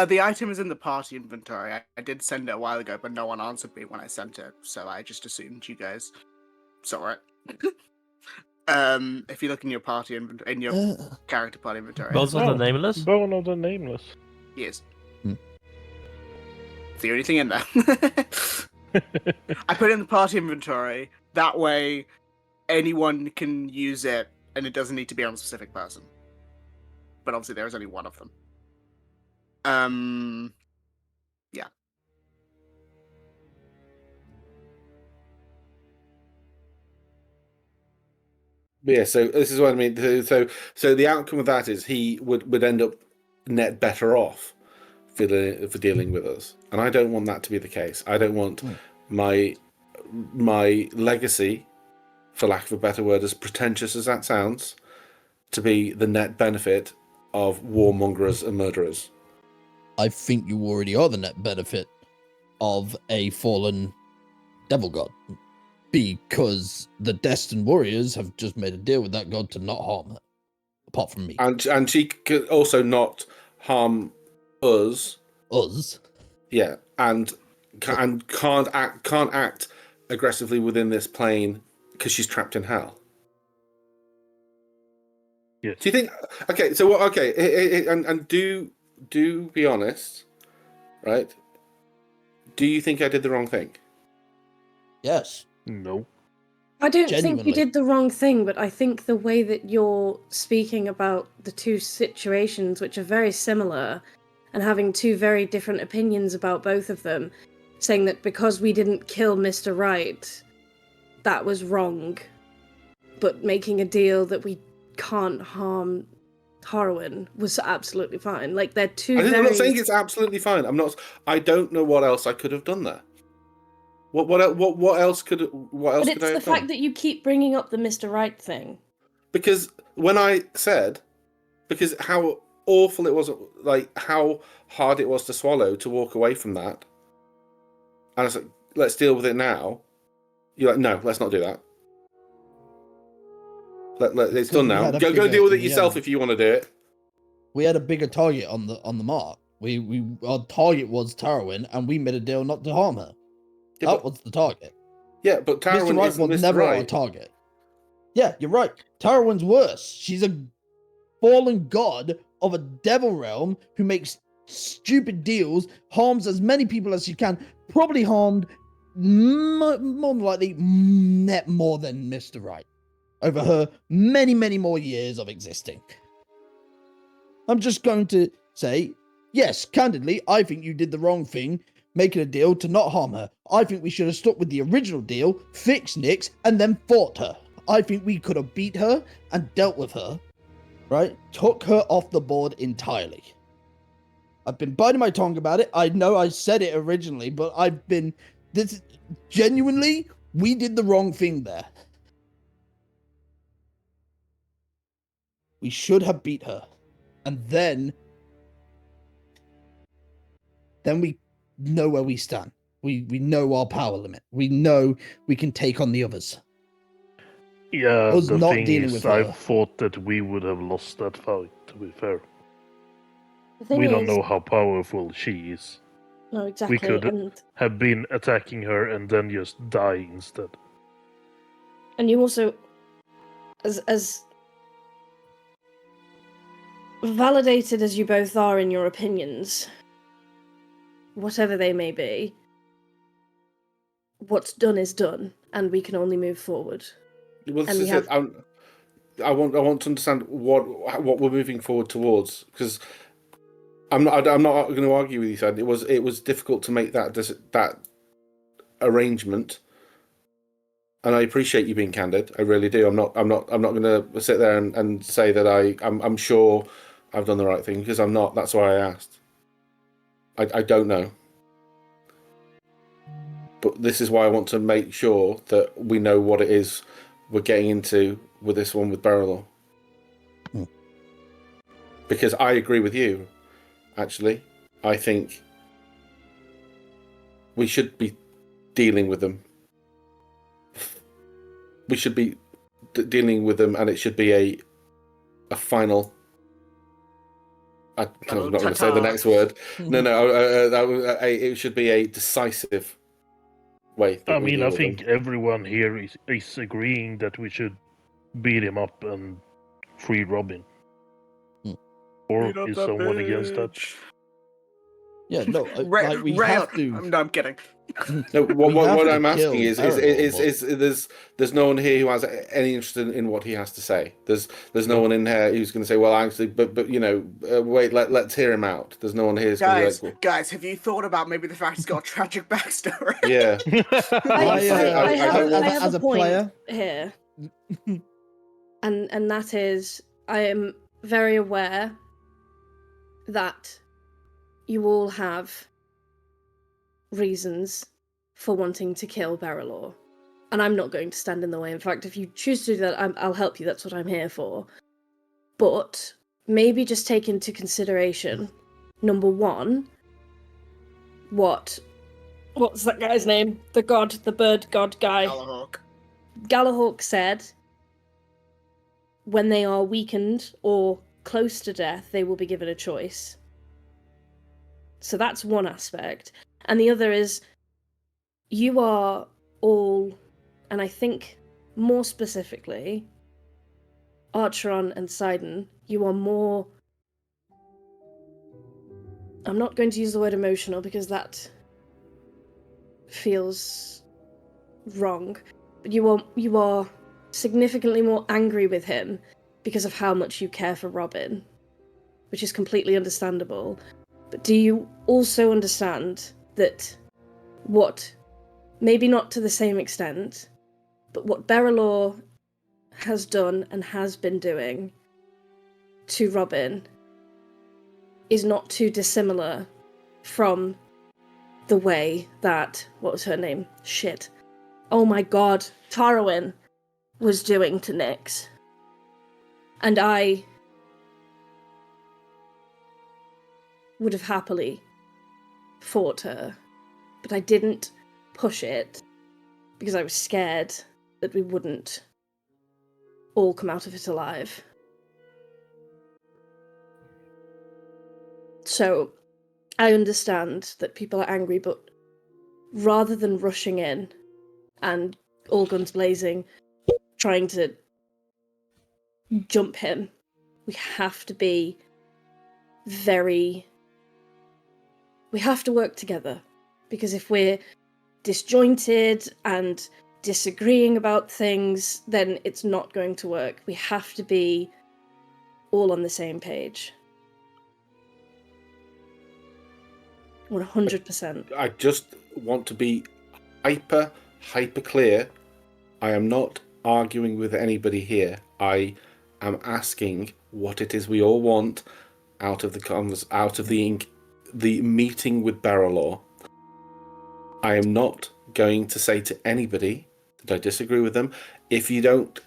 The item is in the party inventory. I did send it a while ago, but no one answered me when I sent it, so I just assumed you guys saw it. If you look in your party inventory, in your character party inventory, Bones of the Nameless? Bone of the Nameless. yes, it's the only thing in there. I put it in the party inventory. That way, anyone can use it, and it doesn't need to be on a specific person. But obviously, there is only one of them. Yeah. But yeah, so this is what I mean. So the outcome of that is he would end up net better off for dealing with us, and I don't want that to be the case. I don't want my legacy, for lack of a better word, as pretentious as that sounds, to be the net benefit of warmongers and murderers. I think you already are the net benefit of a fallen devil god, because the Destined Warriors have just made a deal with that god to not harm her, apart from me. And she could also not harm us. Us? Yeah, and can't act aggressively within this plane because she's trapped in hell. Yes. Do you think? Okay, so what? Okay, and do be honest, right? Do you think I did the wrong thing? Yes. No. I don't think Genuinely. you did the wrong thing, but I think the way that you're speaking about the two situations, which are very similar, and having two very different opinions about both of them, saying that because we didn't kill Mr. Right, that was wrong, but making a deal that we can't harm Harwin was absolutely fine. Like they're two I'm very. not saying it's absolutely fine. I'm not. I don't know what else I could have done there. What else could I But have it's the done? fact that you keep bringing up the Mr. Right thing. Because when I said, because how awful it was, like how hard it was to swallow to walk away from that, and I was like, let's deal with it now. You're like, no, let's not do that. It's done now. Go deal with it yourself if you want to do it. We had a bigger target on the mark. Our target was Tarwin, and we made a deal not to harm her. Yeah, That was the target. Yeah, but Mr. Tarwin Right isn't was Mr. never our Right. target. Yeah, you're right. Tarwin's worse. She's a fallen god of a devil realm who makes stupid deals, harms as many people as she can, probably harmed more than likely net more than Mr. Right over her many, many more years of existing. I'm just going to say, yes, candidly, I think you did the wrong thing making a deal to not harm her. I think we should have stuck with the original deal, fixed Nyx, and then fought her. I think we could have beat her and dealt with her, right? Took her off the board entirely. I've been biting my tongue about it. I know I said it originally, but genuinely, we did the wrong thing there. We should have beat her. And then we know where we stand. We know our power limit. We know we can take on the others. Yeah, Us the not thing dealing is, with I her. thought that we would have lost that fight, to be fair. The thing We don't is- know how powerful she is. No, exactly. We could and have been attacking her and then just die instead. you also, as validated as you both are in your opinions, whatever they may be, what's done is done, and we can only move forward. Well, this And we is have- it. I want to understand what we're moving forward towards, because I'm not going to argue with you, Sad. It was difficult to make that arrangement, and I appreciate you being candid. I really do. I'm not going to sit there and say that I'm sure I've done the right thing, because I'm not. That's why I asked. I don't know. But this is why I want to make sure that we know what it is we're getting into with this one with Periphalon. Because I agree with you, actually. I think we should be dealing with them. We should be dealing with them, and it should be a final... I'm not going to say the next word. No, it should be a decisive way. I mean, I think everyone here is agreeing that we should beat him up and free Robin. Or is someone against that? Yeah, no, we have to. No, I'm kidding. No, what I'm kill asking is there's no one here who has any interest in what he has to say. There's no one in here who's going to say, well, actually, but you know, wait, let's hear him out. There's no one here who's going to be like, guys, have you thought about maybe the fact he's got a tragic backstory? yeah. I have as a a point player here, and that is, I am very aware that you all have reasons for wanting to kill Periphalon, and I'm not going to stand in the way. In fact, if you choose to do that, I'll help you. That's what I'm here for. But maybe just take into consideration, number one, what's that guy's name? The bird god guy. Galahawk said, when they are weakened or close to death, they will be given a choice. So that's one aspect. And the other is, you are all, and I think more specifically, Archeron and Sidon, you are more... I'm not going to use the word emotional because that feels wrong. But you are significantly more angry with him because of how much you care for Robin, which is completely understandable. But do you also understand that what, maybe not to the same extent, but what Periphalon has done and has been doing to Robin is not too dissimilar from the way that, what was her name? Shit. Oh my god, Tarwin was doing to Nyx. And I would have happily fought her, but I didn't push it because I was scared that we wouldn't all come out of it alive. So, I understand that people are angry, but rather than rushing in and all guns blazing, trying to jump him, we have to be we have to work together. Because if we're disjointed and disagreeing about things, then it's not going to work. We have to be all on the same page. 100%. I just want to be hyper clear. I am not arguing with anybody here. I am asking what it is we all want out of the meeting with Barrelaw. I am not going to say to anybody that I disagree with them. If you don't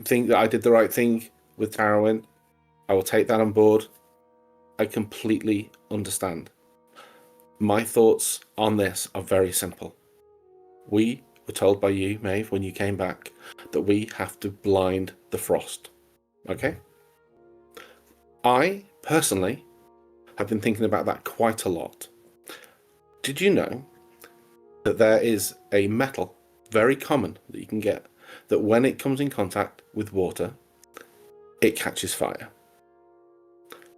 think that I did the right thing with Tarwin, I will take that on board. I completely understand. My thoughts on this are very simple. We were told by you, Maeve, when you came back, that we have to blind the frost. Okay? I, personally, have been thinking about that quite a lot. Did you know that there is a metal, very common, that you can get, that when it comes in contact with water, it catches fire?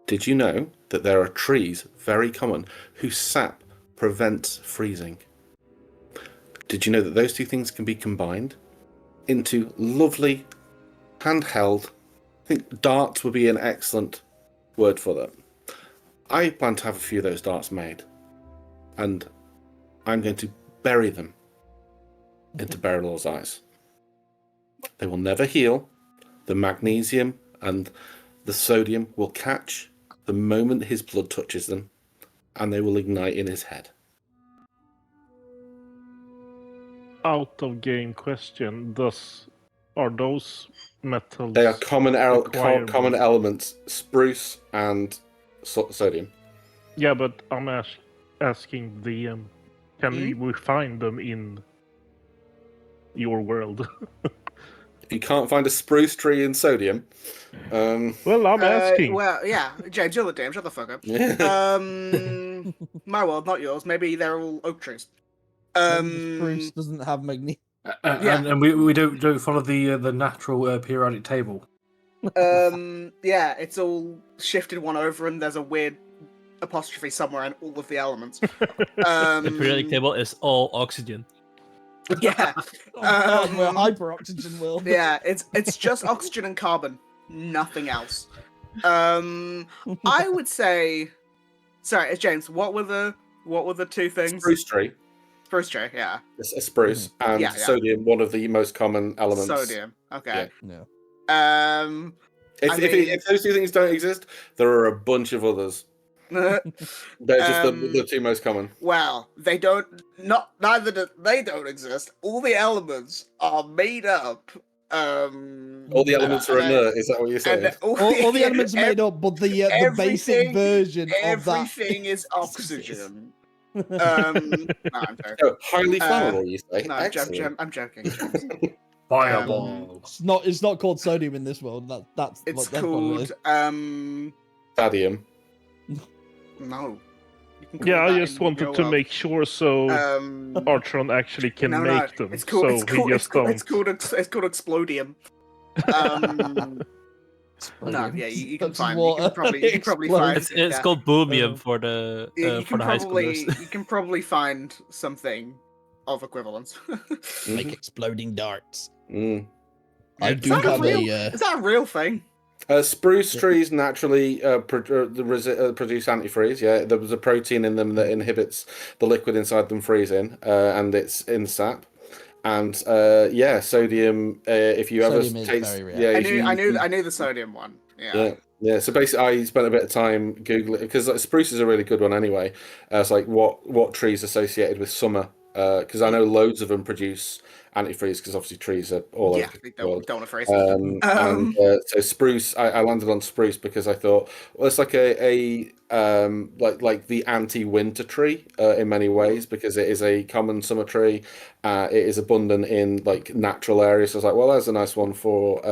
Did you know that there are trees, very common, whose sap prevents freezing? Did you know that those two things can be combined into lovely, handheld, I think darts would be an excellent word for that. I plan to have a few of those darts made, and I'm going to bury them into Barrelaw's eyes. They will never heal. The magnesium and the sodium will catch the moment his blood touches them, and they will ignite in his head. Out of game question, are those metals? They are common acquirable? common elements: spruce and sodium. Yeah, but I'm asking the can we find them in your world? If you can't find a spruce tree in sodium, well, I'm asking. Well, yeah, James, you're the DM. Shut the fuck up. My world, not yours. Maybe they're all oak trees. Spruce doesn't have magnesium. Yeah. And we don't follow the natural periodic table. Yeah, it's all shifted one over, and there's a weird apostrophe somewhere in all of the elements. The periodic table is all oxygen. Yeah. Oh god, we're hyper-oxygen world. Yeah, it's just oxygen and carbon, nothing else. I would say. Sorry, James. What were the two things? spruce tree, Spruce tree, yeah. it's a spruce, and Yeah. sodium, one of the most common elements. Sodium. Okay. No. If those two things don't exist, there are a bunch of others. They're just the two most common. Well, they don't. Neither do they don't exist. All the elements are made up. All the elements are inert. Is that what you're saying? All the elements are made up, but the basic version of that. Everything is oxygen. No, I'm joking. Oh, highly flammable, you say? No, I'm joking. Fireball. It's not called sodium in this world. That's It's that's called Sodium. no. You can call Yeah, it I that just in wanted your to world. make sure so Artron actually can make them. So we just don't. It's called Explodium. No, yeah, you can find. You can probably find. It's called Boomium for the You for the high schoolers. You can probably find something of equivalence. Make exploding darts. Mm. I do have Is that a real thing? Spruce trees naturally produce antifreeze. Yeah, there was a protein in them that inhibits the liquid inside them freezing, and it's in sap. And sodium. If you ever Sodium is taste, very rare. yeah, I knew the sodium one. Yeah. Yeah, so basically, I spent a bit of time googling because spruce is a really good one anyway. It's like what trees associated with summer, because I know loads of them produce antifreeze because obviously trees are all Yeah, over they the world. don't want to phrase. So spruce, I landed on spruce because I thought, well, it's like like the anti-winter tree in many ways because it is a common summer tree. It is abundant in like natural areas. So I was like, well, there's a nice one for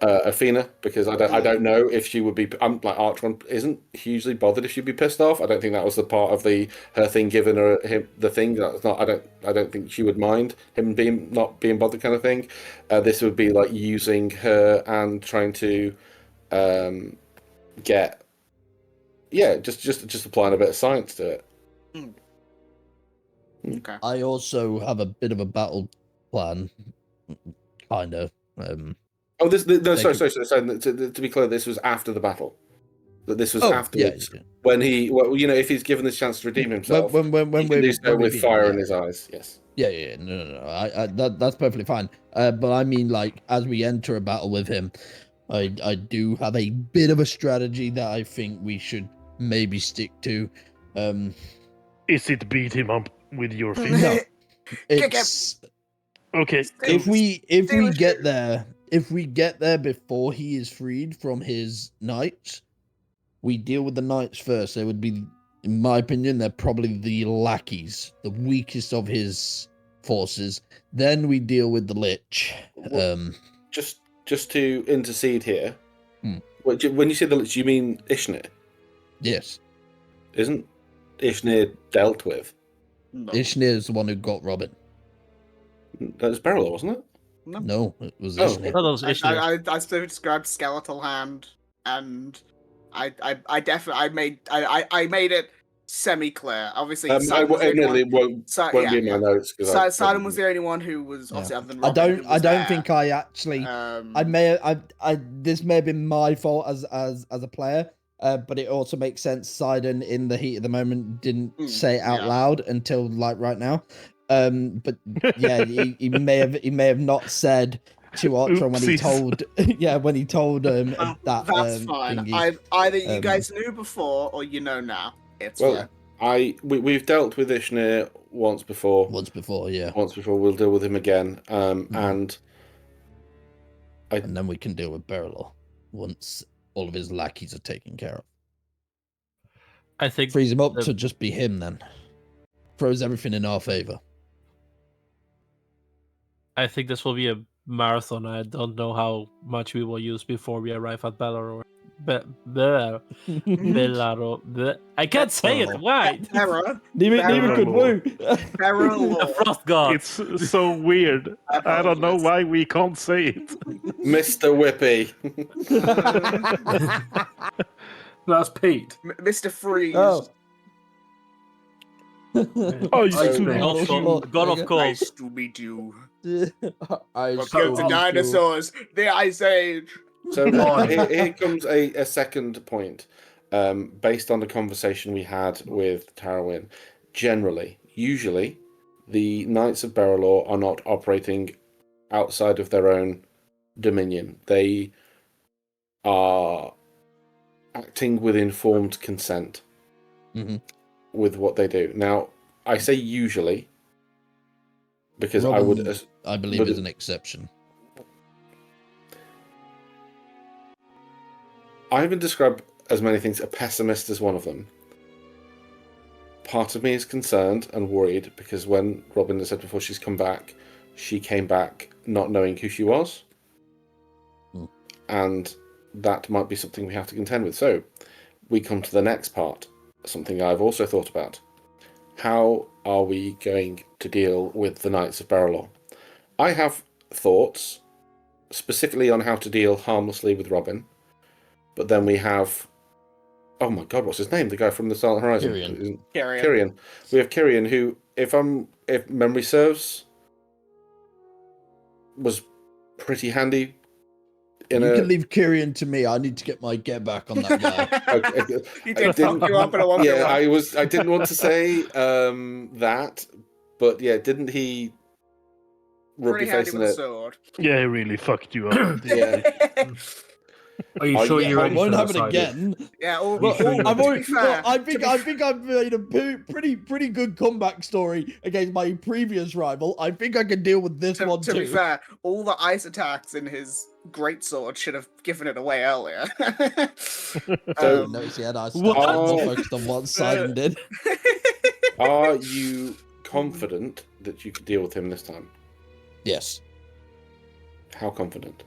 Athena, because I don't know if she would be. I'm like Archon isn't hugely bothered if she'd be pissed off. I don't think that was the part of her thing giving him the thing. That's not. I don't think she would mind him not being bothered kind of thing. This would be like using her and trying to get just applying a bit of science to it. Okay. I also have a bit of a battle plan, kind of. Oh, sorry. To be clear, this was after the battle. That this was afterwards when if he's given this chance to redeem himself, when he can do so with fire in his eyes. Yes. Yeah. No. That's perfectly fine. But I mean, like, as we enter a battle with him, I do have a bit of a strategy that I think we should maybe stick to. Is it beat him up with your feet? No, it's okay. if we get there before he is freed from his knights, we deal with the knights first. They would be, in my opinion, they're probably the lackeys, the weakest of his forces. Then we deal with the Lich. Just to intercede here. When you say the Lich, you mean Ishnir? Yes. Isn't Ishnir dealt with? No. Ishnir is the one who got Robin. That was Beryl, wasn't it? No, it was Oh. Ishnir. I thought that was Ishtar. I still described skeletal hand, and I definitely made it semi-clear. Obviously, Simon was the only admittedly, one. won't be in my notes because Simon was the only one who was obviously other than I Robin, don't. I don't think I actually. I may. This may have been my fault as a player. But it also makes sense. Sidon, in the heat of the moment, didn't say it out loud until like right now. But yeah, he may have not said to Archer when he told that. That's fine. Thingy. Either you guys knew before or you know now. It's well, we've dealt with Ishnir once before. Once before, yeah. Once before, we'll deal with him again. And then we can deal with Periphalon once all of his lackeys are taken care of. I think Frees him up to just be him then. Throws everything in our favor. I think this will be a marathon. I don't know how much we will use before we arrive at Bellaror. Bellaror. I can't say it. Why? Neither could we. The Frost God. It's so weird. I don't know why we can't say it. Mr. Whippy. That's Pete. Mr. Freeze. Oh. God of Cold. Nice to meet you. Welcome to dinosaurs, the Ice Age. So here comes a second point. Based on the conversation we had with Tarwin, usually, the Knights of Periphalon are not operating outside of their own dominion. They are acting with informed consent with what they do. Now, I say usually because Robin, I believe is an exception. I haven't described as many things a pessimist as one of them. Part of me is concerned and worried because when Robin has said before she's come back, she came back not knowing who she was. And that might be something we have to contend with. So we come to the next part, something I've also thought about. How are we going to deal with the Knights of Periphalon? I have thoughts specifically on how to deal harmlessly with Robin, but then we have, oh my god, what's his name? The guy from the Silent Horizon. Kyrian. We have Kyrian, who, if memory serves, was pretty handy. You can leave Kyrian to me. I need to get my get back on that guy. He did fuck you up in a one. Yeah, I didn't want to say that, but yeah, didn't he rub your face in it? Yeah, he really fucked you up. Yeah. Are you sure yeah, you're It ready won't for happen that, Sidon? again. Yeah, Well, sure you're I've ready? already, well, I think I've made a pretty good comeback story against my previous rival. I think I can deal with this one to too. be fair, all the ice attacks in his greatsword should have given it away earlier. So- Notice he had ice What? attacks more Oh. focused on what Sidon did. Are you confident that you could deal with him this time? Yes. How confident?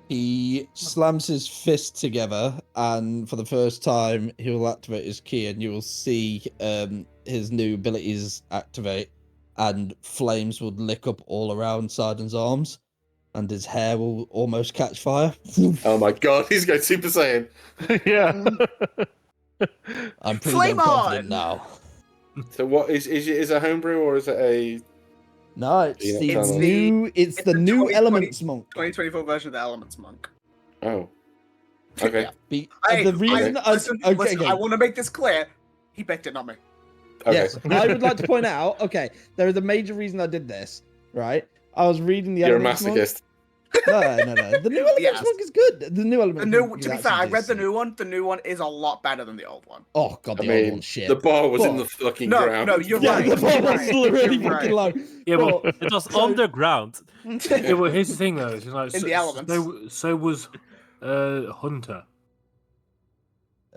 He slams his fist together, and for the first time, he will activate his key, and you will see his new abilities activate, and flames would lick up all around Sidon's arms, and his hair will almost catch fire. Oh my god, he's going Super Saiyan. Yeah. I'm pretty Flame damn confident on! now. So what is it a homebrew or is it a... No, it's Yeah, the it's the- new. It's the new 2020 Elements Monk. 2024 version of the Elements Monk. Oh. Okay. Yeah. The reason listen, I want to make this clear. He picked it, not me. Okay. Yes, I would like to point out. Okay, there is a major reason I did this. Right, I was reading the You're a Elements Monk. masochist. No. The new Elements Yes. Monk is good. The new The Elements new, Monk is to be fair, I actually read the decent. new one. The new one is a lot better than the old one. Oh god, I the old mean, one's shit. the bar was in But- the fucking No, ground. no, you're Yeah, right. the bar You're was right. really You're fucking right. low. Yeah, but It was So- underground. yeah, well, here's the thing though. It's like, In the elements. So was Hunter.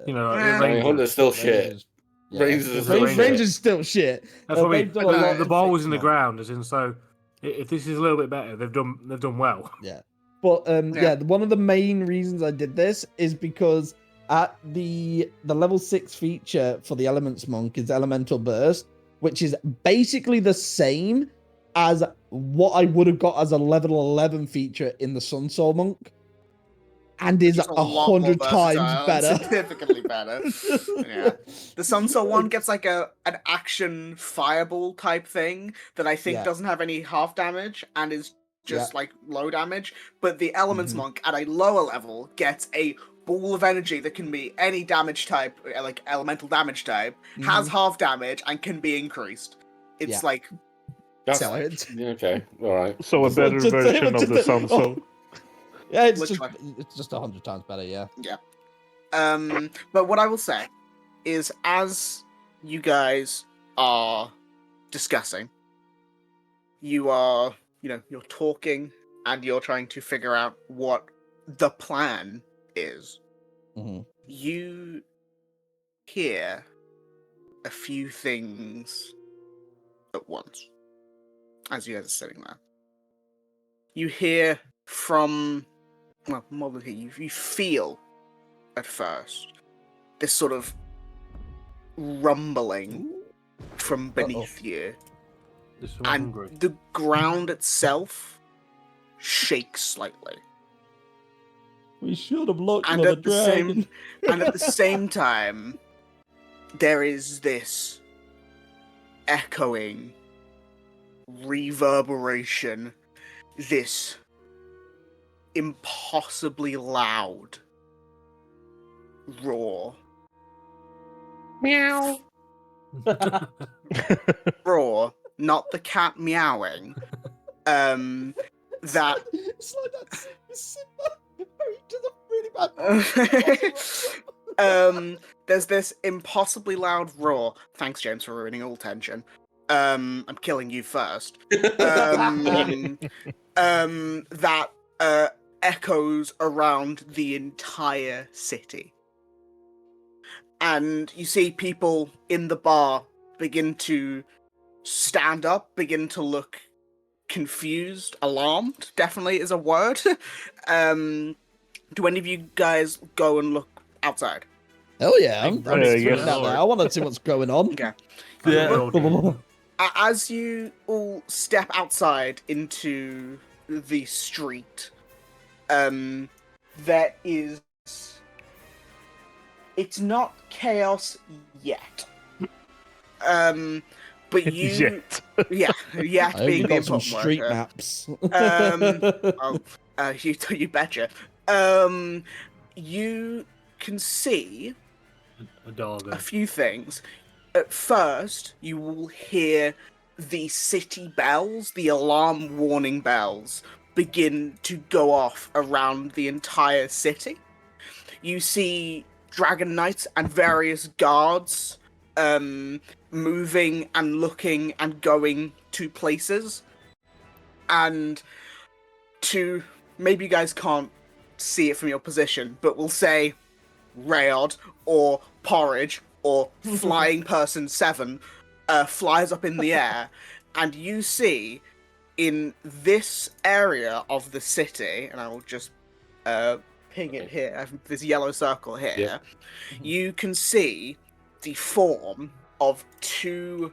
You know, like, Yeah. I mean, Ranger. Hunter's still shit. Rangers, yeah. Rangers is still Ranger. shit. Ranger's still shit. That's what I mean. They've done a lot The to ball was fix in the them. ground, as in. So, if this is a little bit better, they've done well. Yeah. But Yeah. one of the main reasons I did this is because at the level 6 feature for the Elements Monk is Elemental Burst, which is basically the same as what I would have got as a level 11 feature in the Sun Soul Monk, and is It's a lot more 100 times versatile, better. significantly better. Yeah. The Sunsoul one gets like an action fireball type thing that I think Yeah. doesn't have any half damage and is just like low damage. But the Elements Mhm. Monk at a lower level gets a ball of energy that can be any damage type, like elemental damage type, has half damage and can be increased. It's Yeah. like That's So it's- okay. All right. So a better Just- version of the just- Sun Soul. Yeah, it's Literally. just 100 times better. Yeah. But what I will say is, as you guys are discussing, you're talking and you're trying to figure out what the plan is. Mhm. You hear a few things at once as you guys are sitting there. You hear from, well, more than hear, you feel at first this sort of rumbling from beneath you, This is I'm and hungry. the ground itself shakes slightly. We should have looked And for the at the same dragon. and at the same time, there is this echoing reverberation, this impossibly loud roar. Meow. Roar, not the cat meowing. That It's like that. He does a really bad. there's this impossibly loud roar. Thanks, James, for ruining all tension. I'm killing you first. That echoes around the entire city. And you see people in the bar begin to stand up, begin to look confused, alarmed, definitely is a word. Do any of you guys go and look outside? Hell yeah! I'm yes. straight out there. I want to see what's going on. Okay. Yeah. As you all step outside into the street, there is... It's not chaos yet. But you... Yet. Yeah, yet I being only the got some important street word. maps. You betcha. You can see A dog. a few things. At first, you will hear the city bells, the alarm warning bells, begin to go off around the entire city. You see dragon knights and various guards moving and looking and going to places. And to, maybe you guys can't see it from your position, but we'll say Rayod or Porridge or Flying Person 7 flies up in the air, and you see in this area of the city, and I will just ping it here, I have this yellow circle here, Yeah. you can see the form of 2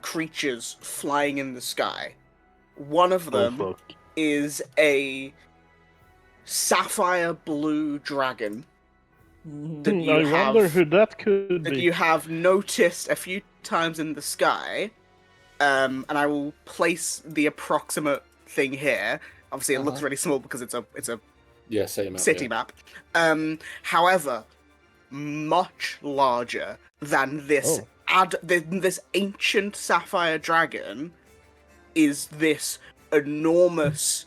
creatures flying in the sky. One of them fuck. is a sapphire blue dragon that you I have, wonder who that could that be. you have noticed a few times in the sky. And I will place the approximate thing here. Obviously, it looks really small because it's a Yeah, same. city map. However, much larger than this this ancient sapphire dragon is this enormous,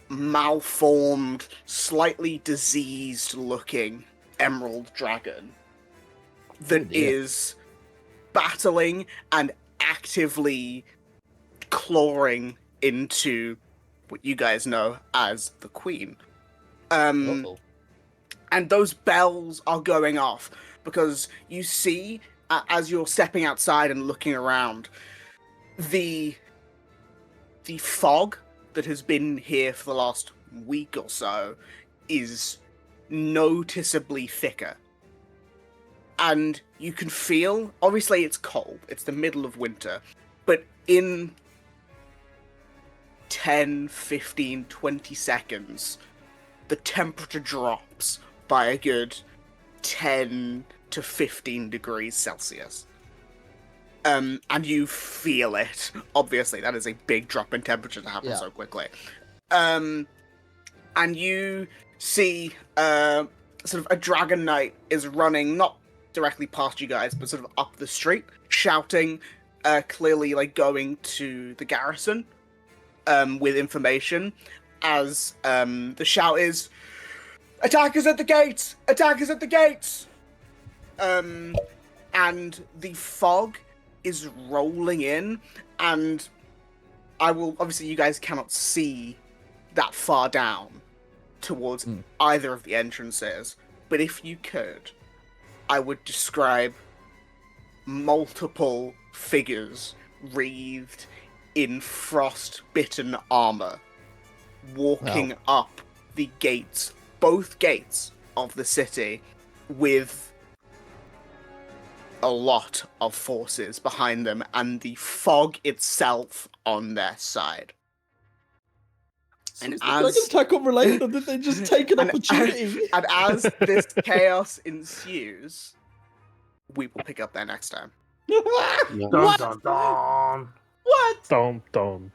malformed, slightly diseased-looking emerald dragon that is battling and actively clawing into what you guys know as the Queen. And those bells are going off because you see, as you're stepping outside and looking around, the fog that has been here for the last week or so is noticeably thicker. And you can feel, obviously it's cold, it's the middle of winter, but in 10, 15, 20 seconds, the temperature drops by a good 10 to 15 degrees Celsius. And you feel it. Obviously, that is a big drop in temperature to happen so quickly. And you see sort of a dragon knight is running, not directly past you guys, but sort of up the street, shouting, clearly like going to the garrison with information, as the shout is, "Attackers at the gates! Attackers at the gates!" And the fog is rolling in, and I will, obviously you guys cannot see that far down towards either of the entrances, but if you could, I would describe multiple figures wreathed in frost-bitten armor walking up the gates, both gates of the city, with a lot of forces behind them and the fog itself on their side. And Is the dragon attack unrelated, or did they just take an opportunity? And as this chaos ensues, we will pick up there next time. Dun dun dun. What? Dun dun